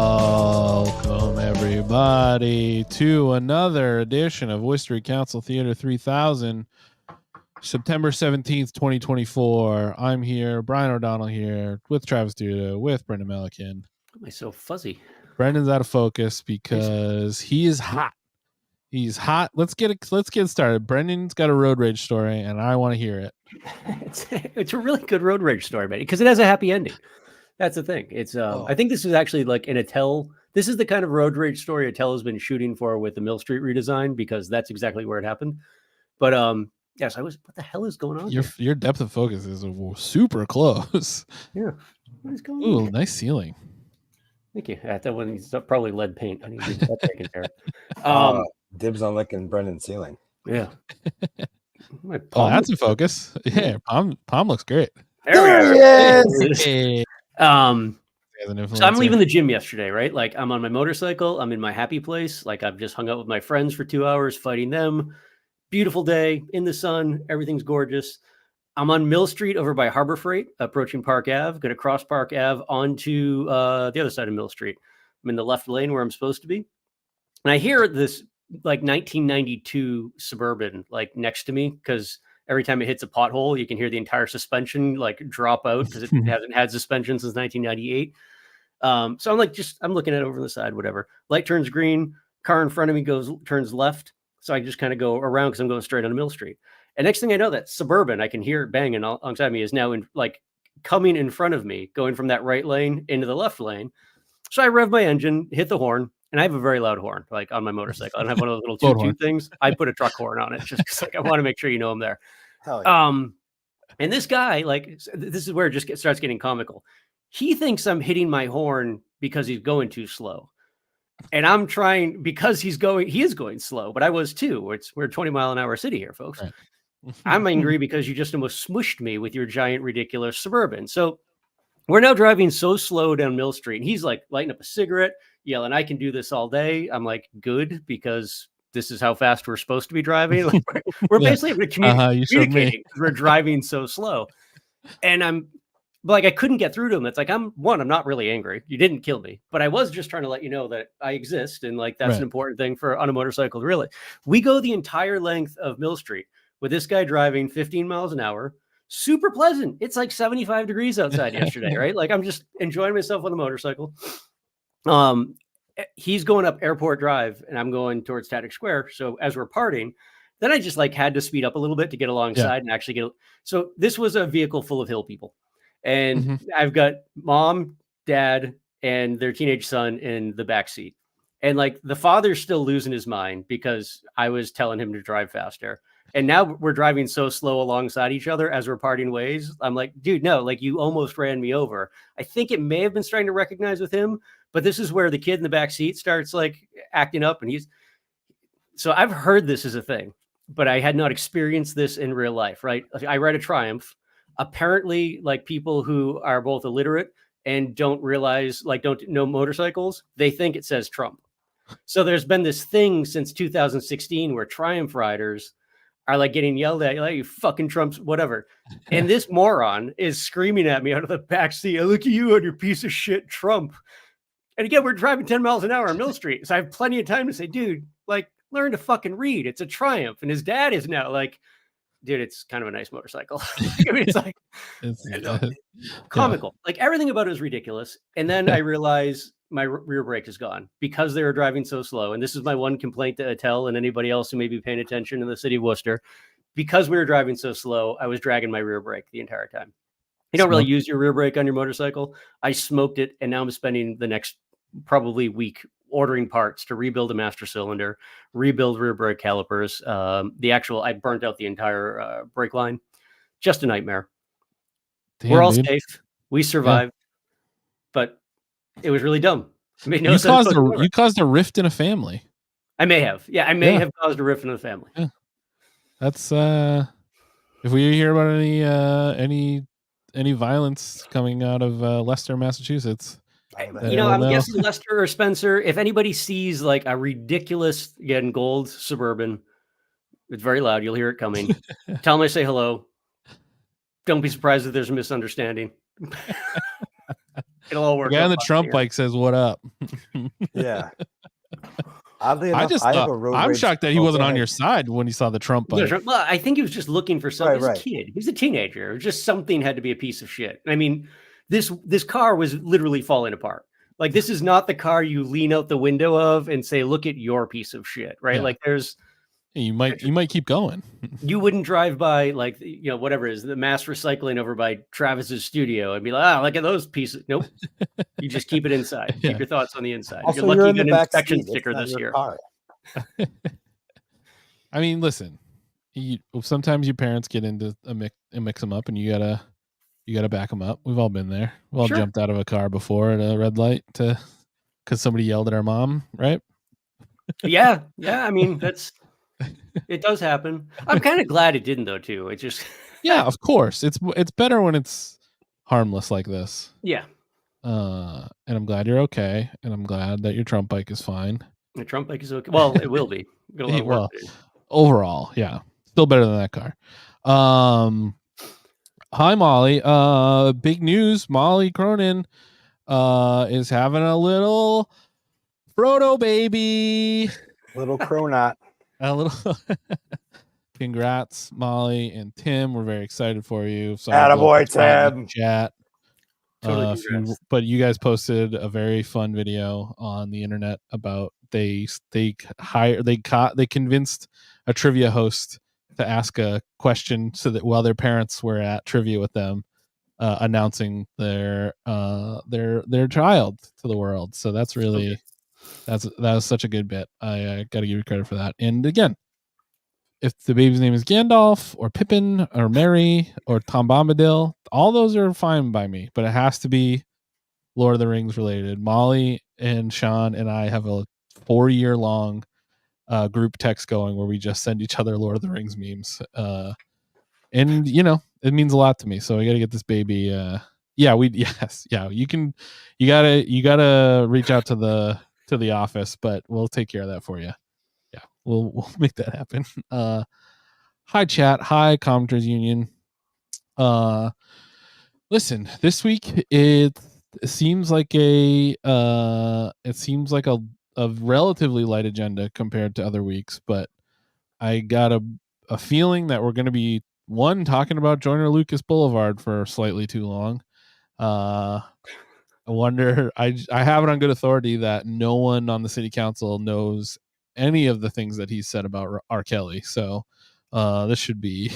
Welcome, everybody, to another edition of Worcestery Council Theatre 3000, September 17th, 2024. I'm here, Bryan O'Donnell here, with Travis Duda, with Brendan Melican. Why am I so fuzzy? Brendan's out of focus because he is hot. He's hot. Let's get started. Brendan's got a road rage story, and I want to hear it. It's a really good road rage story, man, because it has a happy ending. That's the thing. It's I think this is actually like an Attell. This is the kind of road rage story Attell has been shooting for with the Mill Street redesign, because that's exactly where it happened. But yes, what the hell is going on? Your depth of focus is super close. Yeah. What is going on? Ooh, here? Nice ceiling. Thank you. That one is probably lead paint. I need to get that taken care of. Dibs on licking Brendan's ceiling. Yeah. Oh, that's in focus. Yeah, palm looks great. There he is. Hey. So I'm leaving the gym yesterday, right? Like, I'm on my motorcycle. I'm in my happy place. Like, I've just hung out with my friends for 2 hours fighting them. Beautiful day in the sun. Everything's gorgeous. I'm on Mill Street over by Harbor Freight, approaching Park Ave. Going to cross Park Ave onto the other side of Mill Street. I'm in the left lane where I'm supposed to be. And I hear this like 1992 Suburban like next to me, because every time it hits a pothole, you can hear the entire suspension like drop out, because it hasn't had suspension since 1998. So I'm looking at it over the side, whatever. Light turns green, car in front of me turns left. So I just kind of go around because I'm going straight on Mill Street. And next thing I know, that Suburban, I can hear it banging alongside me, is now coming in front of me, going from that right lane into the left lane. So I rev my engine, hit the horn, and I have a very loud horn, like on my motorcycle. I don't have one of those little toot things. I put a truck horn on it just because I want to make sure you know I'm there. Hell yeah. And this guy, this is where it just starts getting comical. He thinks I'm hitting my horn because he's going too slow. And I'm trying, because he is going slow, but I was too. We're a 20-mile-an-hour city here, folks. Right. I'm angry because you just almost smushed me with your giant, ridiculous Suburban. So we're now driving so slow down Mill Street. And he's like lighting up a cigarette, yelling, "I can do this all day." I'm like, good, because this is how fast we're supposed to be driving. Like, we're basically communicating. We're driving so slow. And I'm like, I couldn't get through to him. It's like, I'm not really angry. You didn't kill me, but I was just trying to let you know that I exist. And like, that's an important thing on a motorcycle. Really, we go the entire length of Mill Street with this guy driving 15 miles an hour. Super pleasant. It's like 75 degrees outside yesterday, right? Like, I'm just enjoying myself on the motorcycle. He's going up Airport Drive and I'm going towards Taddock Square. So as we're parting, then I just had to speed up a little bit to get alongside and actually get. So this was a vehicle full of hill people. And I've got mom, dad, and their teenage son in the back seat. And like, the father's still losing his mind because I was telling him to drive faster. And now we're driving so slow alongside each other as we're parting ways. I'm like, dude, no, like, you almost ran me over. I think it may have been starting to recognize with him, but this is where the kid in the back seat starts like acting up. And so I've heard this is a thing, but I had not experienced this in real life, right? I ride a Triumph. Apparently, like, people who are both illiterate and don't know motorcycles, they think it says Trump. So there's been this thing since 2016 where Triumph riders are like getting yelled at, like, "You fucking Trumps," whatever. And this moron is screaming at me out of the back seat, "I look at you on your piece of shit Trump." And again, we're driving 10 miles an hour on Mill Street. So I have plenty of time to say, dude, like, learn to fucking read. It's a Triumph. And his dad is now like, dude, it's kind of a nice motorcycle. I mean, it's like comical. Like, everything about it is ridiculous. And then I realize my rear brake is gone because they were driving so slow. And this is my one complaint to Attell and anybody else who may be paying attention in the city of Worcester. Because we were driving so slow, I was dragging my rear brake the entire time. You don't really use your rear brake on your motorcycle. I smoked it, and now I'm spending the next probably week ordering parts to rebuild a master cylinder, rebuild rear brake calipers. I burnt out the entire brake line. Just a nightmare. Damn, we're all safe. We survived, but it was really dumb. It made no sense. You caused a rift in a family. I may have. Yeah, I may have caused a rift in the family. Yeah. That's if we hear about any violence coming out of Leicester, Massachusetts. I'm guessing Leicester or Spencer. If anybody sees like a ridiculous, again, gold Suburban, it's very loud. You'll hear it coming. Tell them I say hello. Don't be surprised if there's a misunderstanding. It'll all The work guy out on the fine Trump here. bike says, "What up?" Yeah. Oddly I enough, just I have thought, a road I'm rage. shocked that he Oh, wasn't go on ahead. your side when he saw the Trump bike. Well, I think he was just looking for something. He was a Right. kid. He was a teenager. It was just something had to be a piece of shit. I mean, this car was literally falling apart. Like, this is not the car you lean out the window of and say, "Look at your piece of shit," right? Yeah. Like, You might keep going. you wouldn't drive by, like, whatever it is, the mass recycling over by Travis's studio and be like, "Ah, look at those pieces." Nope. You just keep it inside. Yeah. Keep your thoughts on the inside. Also, You're lucky you're you in got the an back inspection seat. It's sticker not this your year. car. I mean, listen, sometimes your parents get into mix them up, and you gotta back them up. We've all been there. We've all Sure. jumped out of a car before at a red light because somebody yelled at our mom, right? Yeah. I mean, it does happen. I'm kind of glad it didn't, though, too. It just Yeah, of course. It's better when it's harmless like this. yeah. And I'm glad you're okay, and I'm glad that your Trump bike is fine. The Trump bike is okay. Well, it will be. Got a lot of work to do. Overall, yeah, still better than that car. Hi, Molly. Big news. Molly Cronin is having a little Frodo baby. Little cronut. A little. Congrats, Molly and Tim. We're very excited for you. Attaboy, Tim. Chat. Totally congrats. But you guys posted a very fun video on the internet about they convinced a trivia host to ask a question so that while their parents were at trivia with them, announcing their child to the world. So that's really that was such a good bit. I got to give you credit for that. And again, if the baby's name is Gandalf or Pippin or Merry or Tom Bombadil, all those are fine by me, but it has to be Lord of the Rings related. Molly and Shaun and I have a 4-year-long group text going where we just send each other Lord of the Rings memes. And it means a lot to me. So I got to get this baby. You gotta reach out to the office, but we'll take care of that for you. Yeah, we'll make that happen. Hi chat. Hi Commenters Union. Listen, this week it seems like a relatively light agenda compared to other weeks, but I got a feeling that we're going to be talking about Joyner Lucas Boulevard for slightly too long. I wonder. I have it on good authority that no one on the city council knows any of the things that he said about R. Kelly. So this should be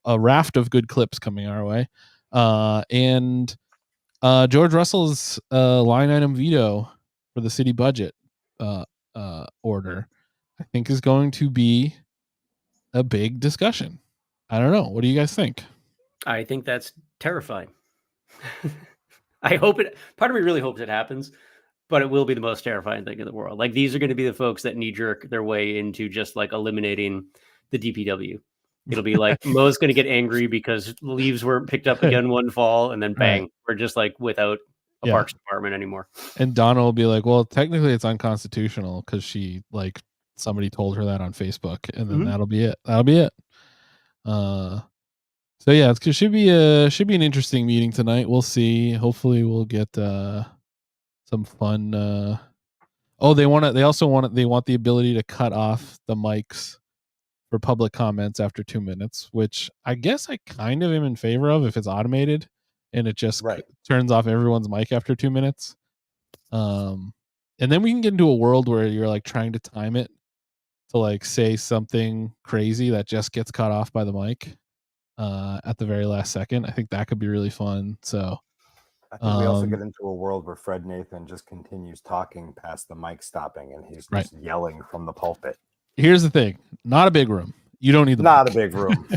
a raft of good clips coming our way. And George Russell's line item veto for the city budget order, I think, is going to be a big discussion. I don't know. What do you guys think? I think that's terrifying. Part of me really hopes it happens, but it will be the most terrifying thing in the world. Like, these are going to be the folks that knee jerk their way into just like eliminating the DPW. It'll be like Mo's going to get angry because leaves weren't picked up again one fall, and then bang, we're just like without a parks department anymore. And Donna will be like, well, technically it's unconstitutional because somebody told her that on Facebook, and then that'll be it. So yeah, it should be an interesting meeting tonight. We'll see. Hopefully we'll get some fun. They want the ability to cut off the mics for public comments after 2 minutes, which I guess I kind of am in favor of if it's automated and it just turns off everyone's mic after 2 minutes. And then we can get into a world where you're like trying to time it to like say something crazy that just gets cut off by the mic at the very last second. I think that could be really fun. So I think we also get into a world where Fred Nathan just continues talking past the mic stopping, and he's just yelling from the pulpit. Here's the thing: not a big room. You don't need the mic. A big room.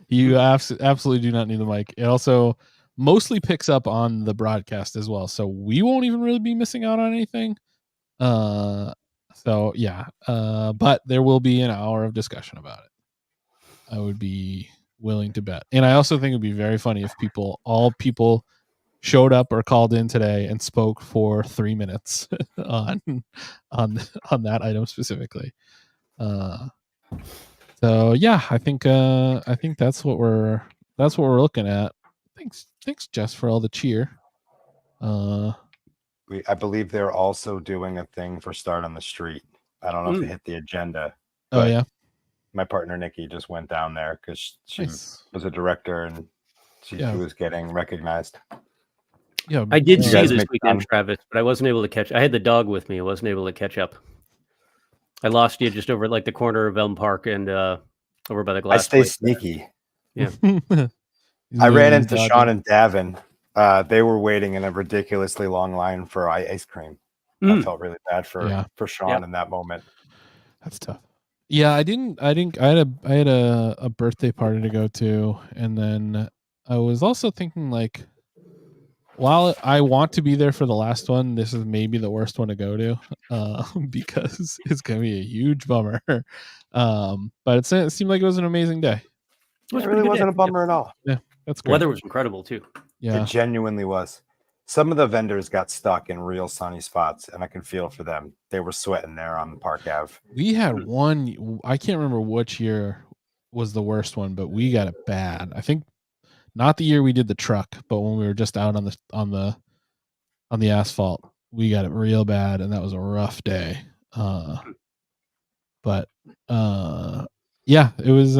You absolutely do not need the mic. It also mostly picks up on the broadcast as well, so we won't even really be missing out on anything. So yeah. But there will be an hour of discussion about it. I would be willing to bet, and I also think it'd be very funny if all people showed up or called in today and spoke for 3 minutes on that item specifically. So yeah, I think that's what we're looking at. Thanks Jess for all the cheer. I believe they're also doing a thing for Start on the Street. I don't know if it hit the agenda. Oh yeah. My partner Nikki just went down there because she Nice. was a director and she was getting recognized. Yeah, I did see you this weekend, Travis, but I wasn't able to catch. I had the dog with me. I wasn't able to catch up. I lost you just over like the corner of Elm Park and over by the glass. I stay sneaky. Yeah. I ran into Shaun and Davin. They were waiting in a ridiculously long line for ice cream. I felt really bad for Shaun in that moment. That's tough. Yeah, I had a birthday party to go to, and then I was also thinking like, while I want to be there for the last one, this is maybe the worst one to go to, because it's gonna be a huge bummer. But it seemed like it was an amazing day. It really wasn't a bummer at all. Yeah, that's great. Weather was incredible too. Yeah, it genuinely was. Some of the vendors got stuck in real sunny spots, and I can feel for them. They were sweating there on Park Ave. We had one. I can't remember which year was the worst one, but we got it bad. I think not the year we did the truck, but when we were just out on the asphalt, we got it real bad, and that was a rough day. But yeah, it was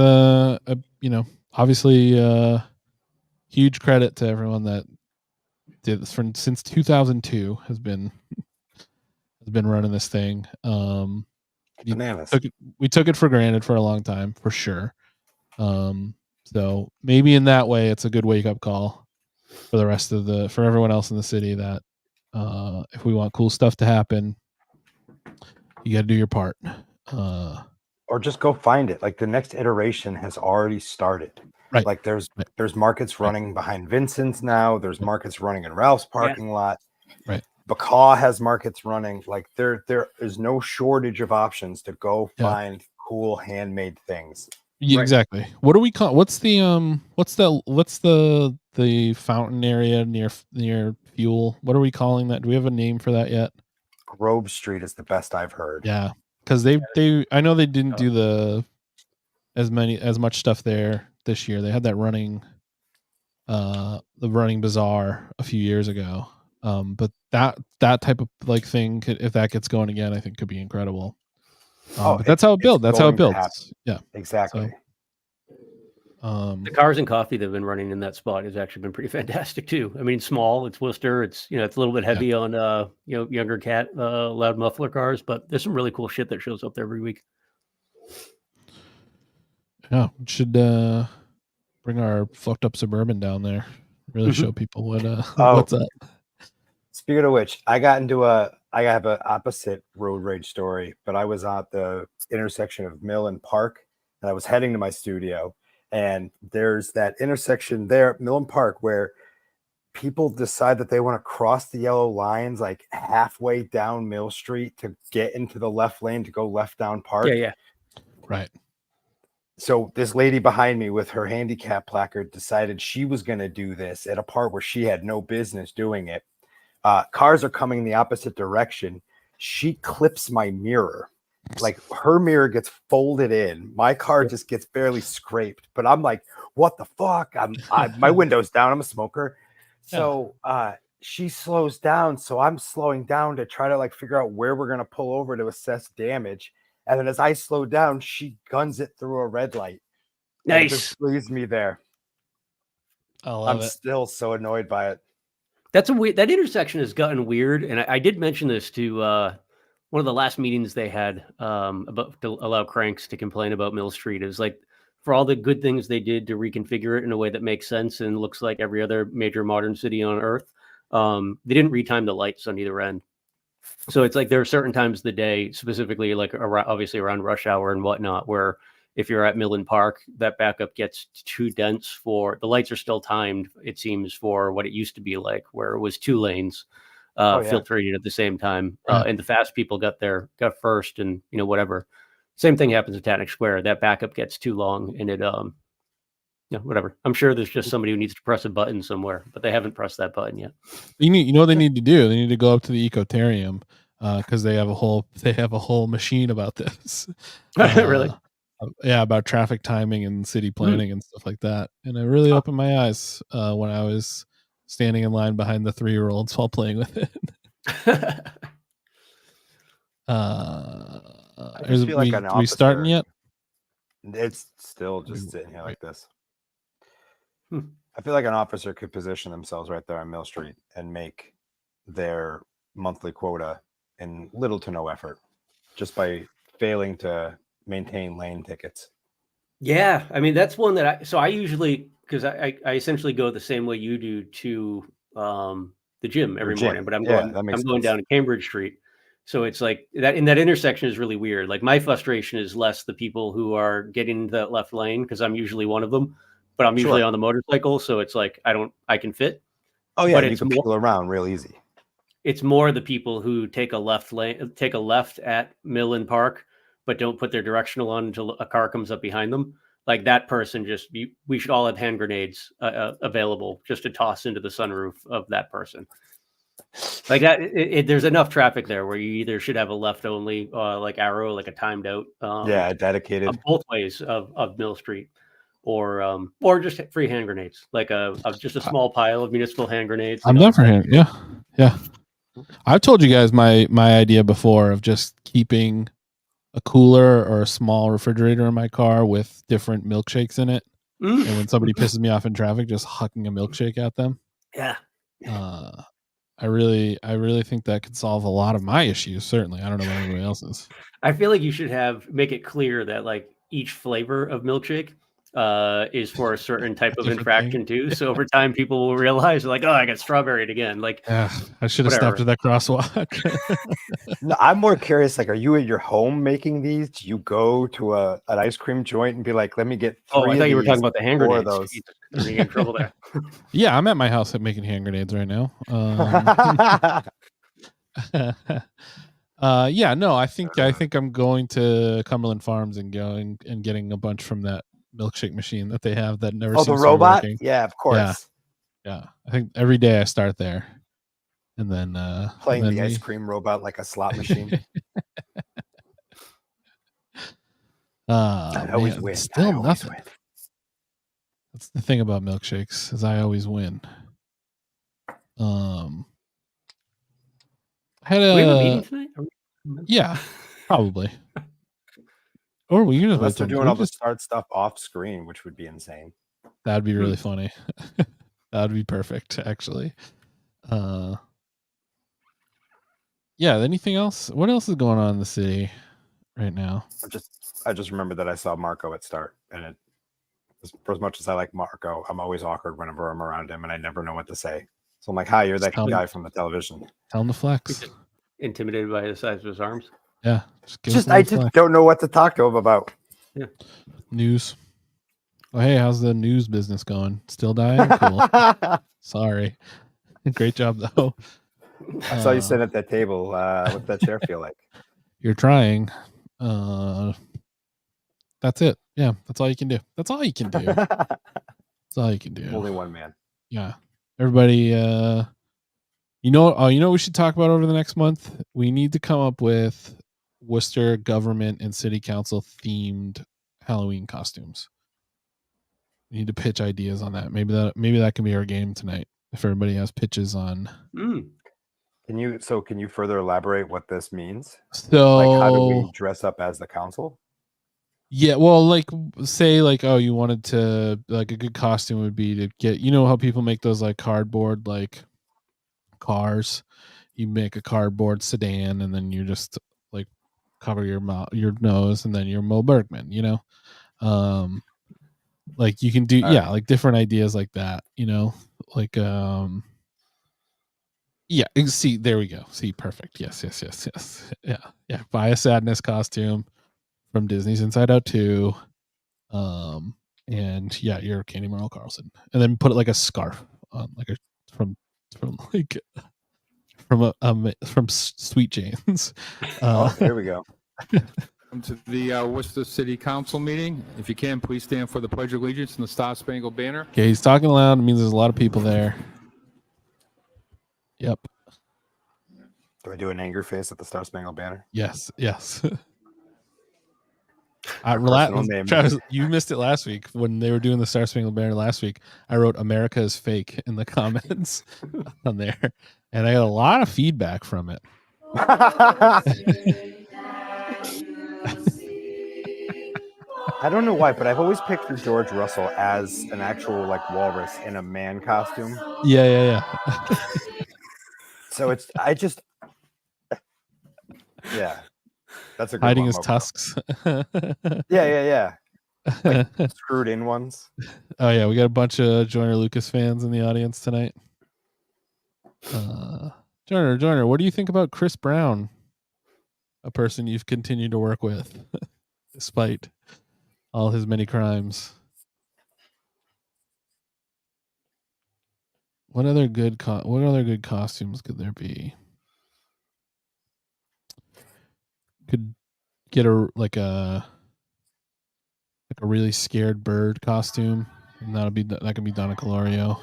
obviously huge credit to everyone that did this since 2002 has been running this thing. Bananas. We took it for granted for a long time, for sure. So maybe in that way, it's a good wake up call for the rest of for everyone else in the city that if we want cool stuff to happen, you got to do your part. Or just go find it. Like the next iteration has already started. Right. Like there's markets running behind Vincent's now. There's markets running in Ralph's parking lot. Right. Bacaw has markets running. Like there is no shortage of options to go find cool handmade things. Yeah, exactly. What do we call? What's the fountain area near Fuel? What are we calling that? Do we have a name for that yet? Grove Street is the best I've heard. Yeah, because I know they didn't do as much stuff there this year. They had that running bazaar a few years ago. But that type of like thing, if that gets going again, I think could be incredible. But that's how it builds. That's how it builds. Yeah, exactly. So, the cars and coffee that have been running in that spot has actually been pretty fantastic too. I mean, small, it's Worcester, it's it's a little bit heavy on younger cat loud muffler cars, but there's some really cool shit that shows up there every week. Yeah, we should bring our fucked up Suburban down there. Really show people what's up. Speaking of which, I have an opposite road rage story, but I was at the intersection of Mill and Park, and I was heading to my studio, and there's that intersection there at Mill and Park where people decide that they want to cross the yellow lines like halfway down Mill Street to get into the left lane to go left down Park. Yeah. Right. So this lady behind me with her handicap placard decided she was going to do this at a part where she had no business doing it. Cars are coming in the opposite direction. She clips my mirror. Like her mirror gets folded in. My car just gets barely scraped. But I'm like, what the fuck? My window's down. I'm a smoker. So she slows down. So I'm slowing down to try to like figure out where we're going to pull over to assess damage. And then as I slow down, she guns it through a red light. Nice. It just leaves me there. I'm still so annoyed by it. That's that intersection has gotten weird. And I did mention this to one of the last meetings they had about to allow cranks to complain about Mill Street. It was like, for all the good things they did to reconfigure it in a way that makes sense and looks like every other major modern city on earth, they didn't retime the lights on either end. So it's like there are certain times of the day, specifically like obviously around rush hour and whatnot, where if you're at Millen Park, that backup gets too dense for the lights are still timed, it seems, for what it used to be like, where it was 2 lanes filtering at the same time. And the fast people got first and, whatever. Same thing happens at Tatnick Square. That backup gets too long and it, whatever. I'm sure there's just somebody who needs to press a button somewhere, but they haven't pressed that button yet. You know what they need to do? They need to go up to the Ecotarium because they have a whole machine about this. Really? Yeah, about traffic timing and city planning and stuff like that. And it really opened my eyes when I was standing in line behind the 3-year-olds while playing with it. I just feel like an we starting officer- yet? It's still just sitting here like Wait. this. I feel like an officer could position themselves right there on Mill Street and make their monthly quota in little to no effort just by failing to maintain lane tickets. Yeah, I mean that's one that I usually, because I essentially go the same way you do to the gym every morning, but I'm going down to Cambridge Street. So it's like that in that intersection is really weird. Like my frustration is less the people who are getting into that left lane, because I'm usually one of them, but I'm usually on the motorcycle, so it's like I can fit. Oh yeah, but you can peel around real easy. It's more the people who take a left at Millen Park, but don't put their directional on until a car comes up behind them. Like that person, we should all have hand grenades available just to toss into the sunroof of that person. Like that, there's enough traffic there where you either should have a left only like arrow, like a timed out, dedicated both ways of Mill Street, or just free hand grenades, like just a small pile of municipal hand grenades. I'm down for hand. Yeah. I've told you guys my idea before of just keeping a cooler or a small refrigerator in my car with different milkshakes in it. And when somebody pisses me off in traffic, just hucking a milkshake at them. Yeah. I really think that could solve a lot of my issues. Certainly. I don't know about anybody else's. I feel like you should make it clear that like each flavor of milkshake is for a certain type of infraction too. So over time, people will realize like, oh, I got strawberried again. Like, I should have stopped at that crosswalk. No, I'm more curious. Like, are you at your home making these? Do you go to an ice cream joint and be like, let me get 3 I thought you were talking about the hand grenades. Those. You're gonna get in trouble there. Yeah, I'm at my house making hand grenades right now. Yeah, no, I think I'm going to Cumberland Farms and going and getting a bunch from that milkshake machine that they have that never seems the to be robot working. Yeah, of course. Yeah, I think every day I start there, and then playing the ice cream robot like a slot machine. I always win. Still nothing. That's the thing about milkshakes, is I always win. I had we have a meeting tonight? Yeah, probably. Or we can just unless they're doing all the start stuff off screen, which would be insane. That'd be really funny. That'd be perfect, actually. Yeah. Anything else? What else is going on in the city right now? I just remember that I saw Marco at start, and for as much as I like Marco, I'm always awkward whenever I'm around him, and I never know what to say. So I'm like, "Hi, you're that guy from the television." Tell him to flex. Intimidated by the size of his arms. Yeah. I just don't know what to talk to him about. Yeah. News. Oh, hey, how's the news business going? Still dying? Cool. Sorry. Great job, though. I saw you sitting at that table. What's that chair feel like? You're trying. That's it. Yeah, that's all you can do. That's all you can do. That's all you can do. Only one man. Yeah. Everybody, you know what we should talk about over the next month? We need to come up with Worcester government and city council themed Halloween costumes. We need to pitch ideas on that. Maybe that can be our game tonight. If everybody has pitches on. Can you further elaborate what this means? So, like, how do we dress up as the council? Yeah, well, like, say, like, oh, you wanted to, like, a good costume would be to get, you know how people make those, like, cardboard, like, cars? You make a cardboard sedan, and then you just, like, cover your nose, and then you're Mo Bergman, you know? Like, you can do, like, different ideas like that, you know? Like, yeah, see, there we go. See, perfect. Yes. Yeah. Buy a sadness costume from Disney's Inside Out 2. And yeah, you're Candy Merle Carlson. And then put it like a scarf on, like from Sweet Jane's. There we go. Welcome to the Worcester City Council meeting. If you can, please stand for the Pledge of Allegiance and the Star Spangled Banner. Okay, he's talking loud. It means there's a lot of people there. Yep. Do I do an anger face at the Star Spangled Banner? Yes. personal name. Travis, you missed it last week when they were doing the Star Spangled Banner last week. I wrote "America is fake" in the comments on there, and I got a lot of feedback from it. I don't know why, but I've always pictured George Russell as an actual like walrus in a man costume. Yeah. So yeah, that's a good Hiding one, his Moko. tusks. Yeah. Like screwed in ones. Oh yeah, we got a bunch of Joyner Lucas fans in the audience tonight. Joyner, what do you think about Chris Brown, a person you've continued to work with despite all his many crimes? What other good costumes could there be? Could get a really scared bird costume, and that could be Donna Colorio.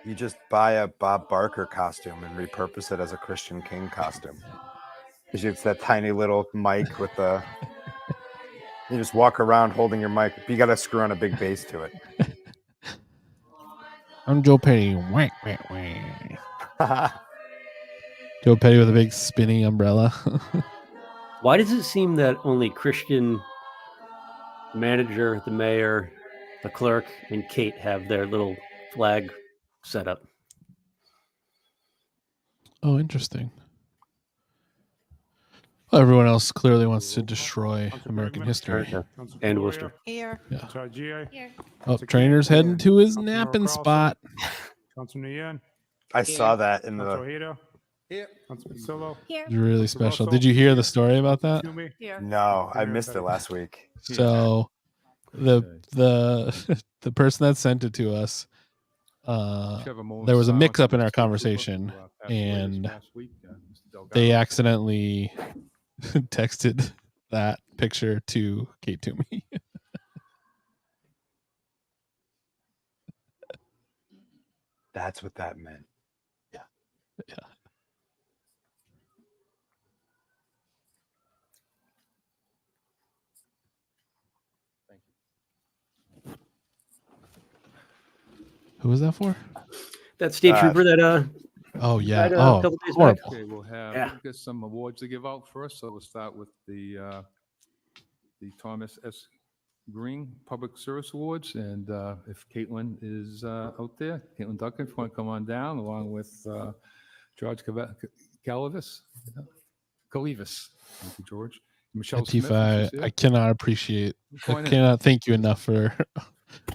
You just buy a Bob Barker costume and repurpose it as a Christian King costume. It's that tiny little mic with the. You just walk around holding your mic. You got to screw on a big bass to it. I'm Joe Petty. Joe Petty with a big spinning umbrella. Why does it seem that only Christian, the manager, the mayor, the clerk, and Kate have their little flag set up? Oh, interesting. Well, everyone else clearly wants to destroy American history. And Worcester. Here. Yeah. Here. Oh, Trainer's heading to his napping spot. Councilor Nguyen. I saw that in Councilor the. Hida. Here. Councilor Pasillo. Here. It's really Councilor special. Russell. Did you hear the story about that? Toomey. Here. No, I missed it last week. So the person that sent it to us, there was a mix-up in our conversation, and they accidentally texted that picture to Kate Toomey. That's what that meant. Yeah. Who was that for? That state trooper that Oh yeah. died, a Oh, couple days horrible. back. Okay, we'll Yeah. get some awards to give out first. So we'll start with the Thomas S. Green Public Service Awards. And if Caitlin is out there, Caitlin Duncan, if you want to come on down, along with George Calavis. Calevis. Thank you, George. Michelle Smith. Tifa, is here. I cannot appreciate. Come I on in. cannot thank you enough for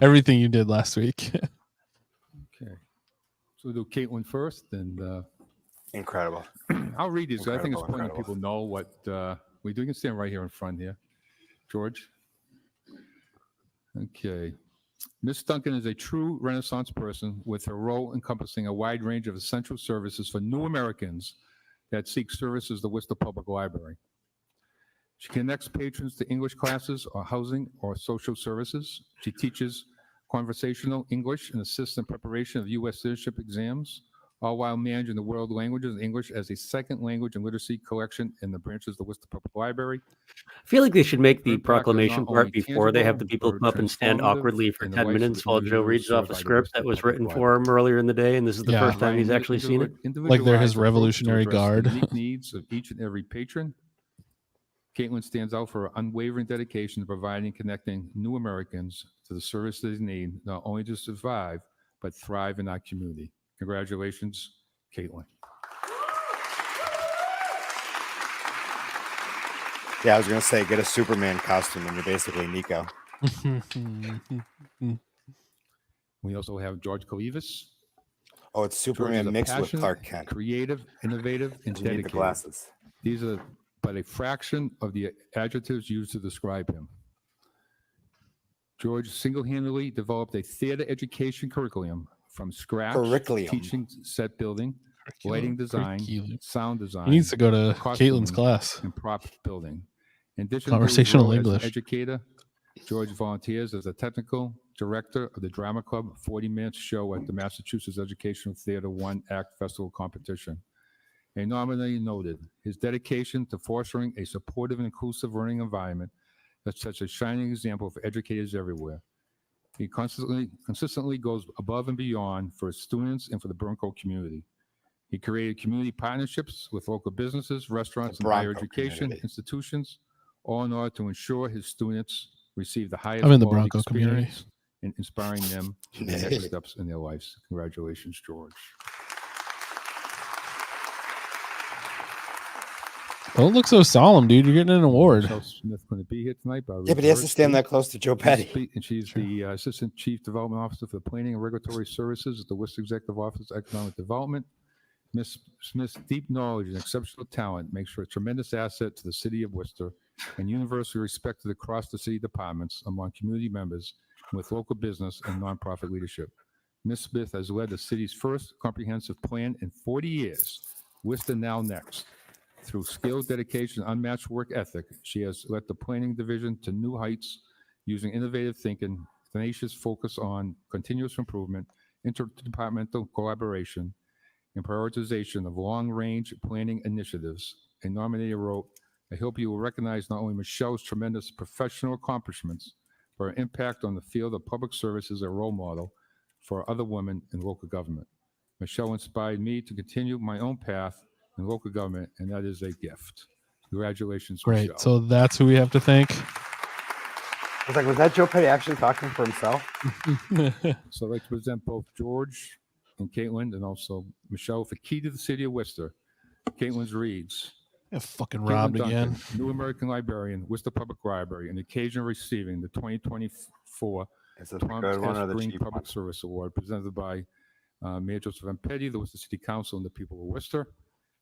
everything you did last week. Okay. So we'll do Caitlin first, and Incredible. I'll read these. I think it's Incredible, important that incredible. people know what we do. You can stand right here in front here. George. Okay. Miss Duncan is a true Renaissance person with her role encompassing a wide range of essential services for new Americans that seek services at the Worcester Public Library. She connects patrons to English classes or housing or social services. She teaches conversational English and assists in preparation of U.S. citizenship exams, all while managing the world languages and English as a second language and literacy collection in the branches of the Worcester Public Library. I feel like they should make the Her impact is proclamation not part only before they have the people tangible, come up and stand transformative awkwardly for in the 10 lives of minutes the while Joe community reads off served a by the script Worcester that was Public written Library. for him earlier in the day, and this is the Yeah. first time he's actually seen it. Like they're his Individualized approach Revolutionary to address Guard. the unique needs of each and every patron. Caitlin stands out for her unwavering dedication to providing and connecting new Americans to the services they need, not only to survive, but thrive in our community. Congratulations, Caitlin. Yeah, I was gonna say get a Superman costume and you're basically Nico. We also have George Calevis. Oh, it's George is Superman a mixed with passionate, Clark Kent. creative, innovative, and You need the dedicated. glasses. These are but a fraction of the adjectives used to describe him. George single-handedly developed a theater education curriculum from scratch, Curriculum. teaching set building, lighting design, Curriculum. sound design, He needs to go to costuming, Caitlin's class. and prop building. In addition Conversational to his role English. as an educator, George volunteers as a technical director of the Drama Club 40 Minutes show at the Massachusetts Educational Theater One Act Festival competition. A nominee noted his dedication to fostering a supportive and inclusive learning environment that's such a shining example for educators everywhere. He consistently goes above and beyond for his students and for the Bronco community. He created community partnerships with local businesses, restaurants, and higher education institutions, all in order to ensure his students receive the highest I'm in the quality Bronco community. experience and inspiring them to the next steps in their lives. Congratulations, George. Don't look so solemn, dude. You're getting an award. Michelle Smith going to be here tonight. Yeah, but he has to stand that close to Joe Petty. And she's the Assistant Chief Development Officer for Planning and Regulatory Services at the Worcester Executive Office of Economic Development. Ms. Smith's deep knowledge and exceptional talent makes her a tremendous asset to the city of Worcester and universally respected across the city departments, among community members, and with local business and nonprofit leadership. Ms. Smith has led the city's first comprehensive plan in 40 years, Worcester Now Next. Through skill, dedication, and unmatched work ethic, she has led the planning division to new heights using innovative thinking, tenacious focus on continuous improvement, interdepartmental collaboration, and prioritization of long-range planning initiatives. A nominee wrote, "I hope you will recognize not only Michelle's tremendous professional accomplishments, but her impact on the field of public service as a role model for other women in local government. Michelle inspired me to continue my own path in local government, and that is a gift." Congratulations, Great. Michelle. So that's who we have to thank. I was like, was that Joe Petty actually talking for himself? So I'd like to present both George and Caitlin, and also Michelle for Key to the City of Worcester. Caitlin's reads, Yeah, fucking Caitlin robbed Duncan, again. New American Librarian, Worcester Public Library, and occasion receiving the 2024 Is this a Thomas good one S. or the Green cheap Public one? Service Award presented by Mayor Joseph M. Petty, the Worcester City Council, and the people of Worcester.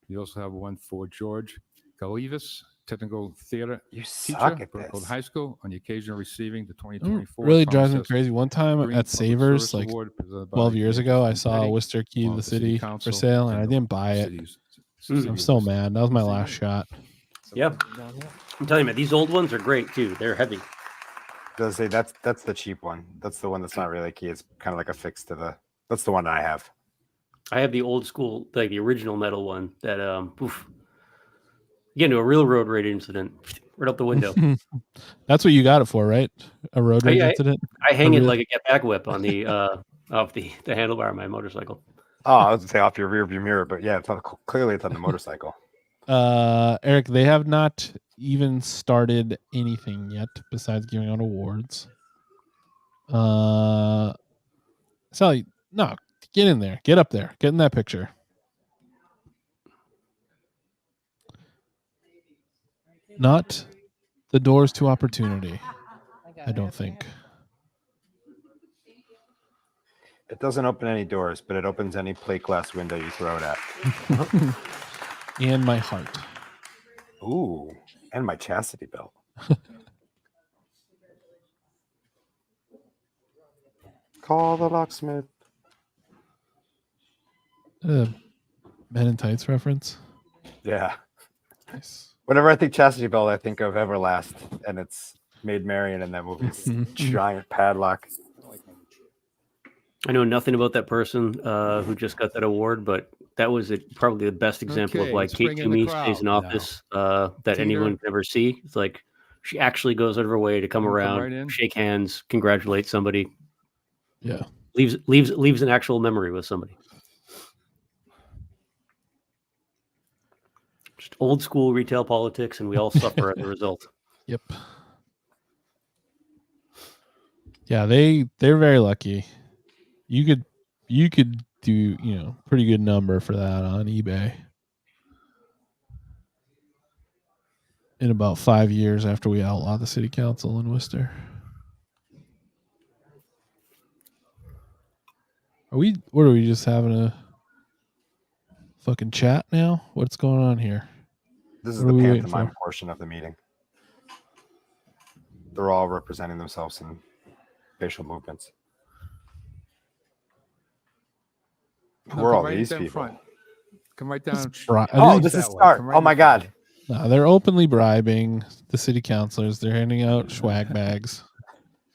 You also have one for George Galevis, Technical Theater You teacher, suck at Burkhold this. High School, on the occasion of receiving the It 2024 really Thomas drives me S. crazy. One time Green at Public Savers, Service like Award presented by 12 years Mayor ago, I Joseph saw Petty, Worcester Key to along the with City City for Council sale, and I and didn't buy it. City I'm of so Worcester. mad. That was my last shot. Yeah. I'm telling you, man, these old ones are great too. They're heavy. Does say that's the cheap one. That's the one that's not really key. It's kind of like a fix to the. That's the one I have. I have the old school, like the original metal one that you get into a real road rage incident right out the window. That's what you got it for, right? A road rage incident? I hang For it real? like a get back whip on the off the handlebar of my motorcycle. Oh, I was gonna say off your rear view mirror, but yeah, clearly it's on the motorcycle. Eric, they have not even started anything yet besides giving out awards. Sally, no, get in there. Get up there. Get in that picture. Not the doors to opportunity, I don't think. It doesn't open any doors, but it opens any plate glass window you throw it at. And my heart. Ooh, and my chastity belt. Call the locksmith. Men in Tights reference. Yeah. Nice. Whenever I think chastity belt, I think of Everlast, and it's Maid Marian in that movie. It's giant padlock. I know nothing about that person who just got that award, but that was probably the best example of Okay, why let's Kate bring in the Toomey stays in crowd now. office that Tina. anyone could ever see. It's like she actually goes out of her way to come Wanna come around, right in? shake hands, congratulate somebody, Yeah. leaves an actual memory with somebody. Just old school retail politics, and we all suffer as a result. Yep. Yeah, they're very lucky. You could do, pretty good number for that on eBay. In about 5 years after we outlaw the city council in Worcester. What are we just having a fucking chat now? What's going on here? This is What the are we waiting pantomime for? portion of the meeting. They're all representing themselves in facial movements. No, Who are come all right these down people? front. Come right down. Oh, this that is way. Start. Come right Oh my in front. God. No, they're openly bribing the city councilors. They're handing out swag bags.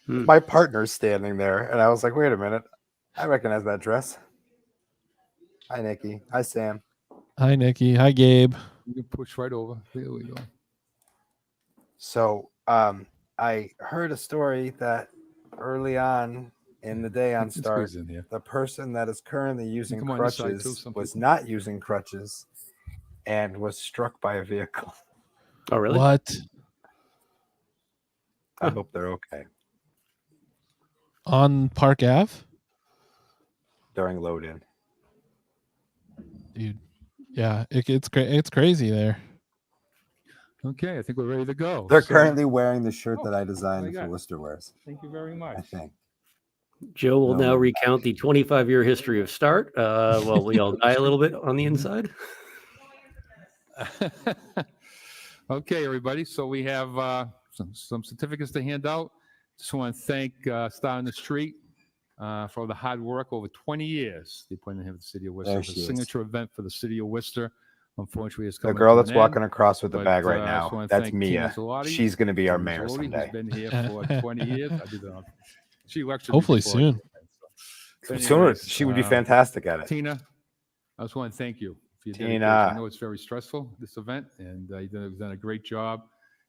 My partner's standing there, and I was like, wait a minute. I recognize that dress. Hi, Nikki. Hi, Sam. Hi, Nikki. Hi, Gabe. You can push right over. There we go. So I heard a story that early on in the day on You can Start, squeeze in here. the person that is currently using come on this side, too, crutches some was people. not using crutches and was struck by a vehicle. Oh, really? What? I hope they're okay On Park Ave? during load in. Dude. Yeah, it's crazy there. Okay, I think we're ready to go. They're So, currently wearing the shirt that I my designed for God. Worcester wears, Thank you very I much. think. Joe will No, now we're recount the 25-year history of Start. Well, we all die a little bit on the inside. Okay, everybody. So we have some certificates to hand out. Just want to thank Star on the Street for all the hard work over 20 years. They put in here for the city of Worcester. There It's a she is. signature event for the city of Worcester. Unfortunately, it's The coming girl to that's an walking end, across with the but, bag right I now, just wanna that's thank Tina Mia. Zalotti, She's going to be our Tina mayor Zalotti, someday. who's been here for 20 years. I did she lectured Hopefully me before. soon. So Sooner, anyways, she would be fantastic at it. Tina, I just want to thank you for your Tina. dedication. I know it's very stressful, this event, and you've done a great job.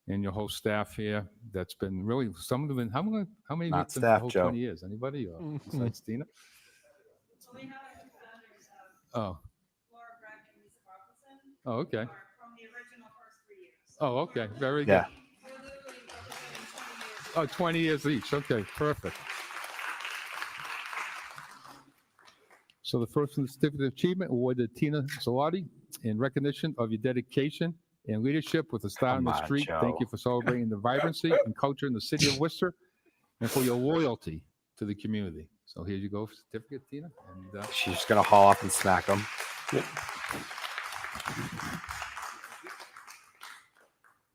And your whole staff here, that's been really, some of them, how many Not have you been for staff, the whole Joe. 20 years? Anybody, or besides Tina? Oh. Oh, okay. Oh, okay. Very good. Yeah. Oh, 20 years each. Okay, perfect. So the first one, the certificate of achievement awarded to Tina Zalotti in recognition of your dedication and leadership with the Star on Come the on, Street. Joe. Thank you for celebrating the vibrancy and culture in the city of Worcester and for your loyalty to the community. So here you go, certificate, Tina. And She's just going to haul off and smack them.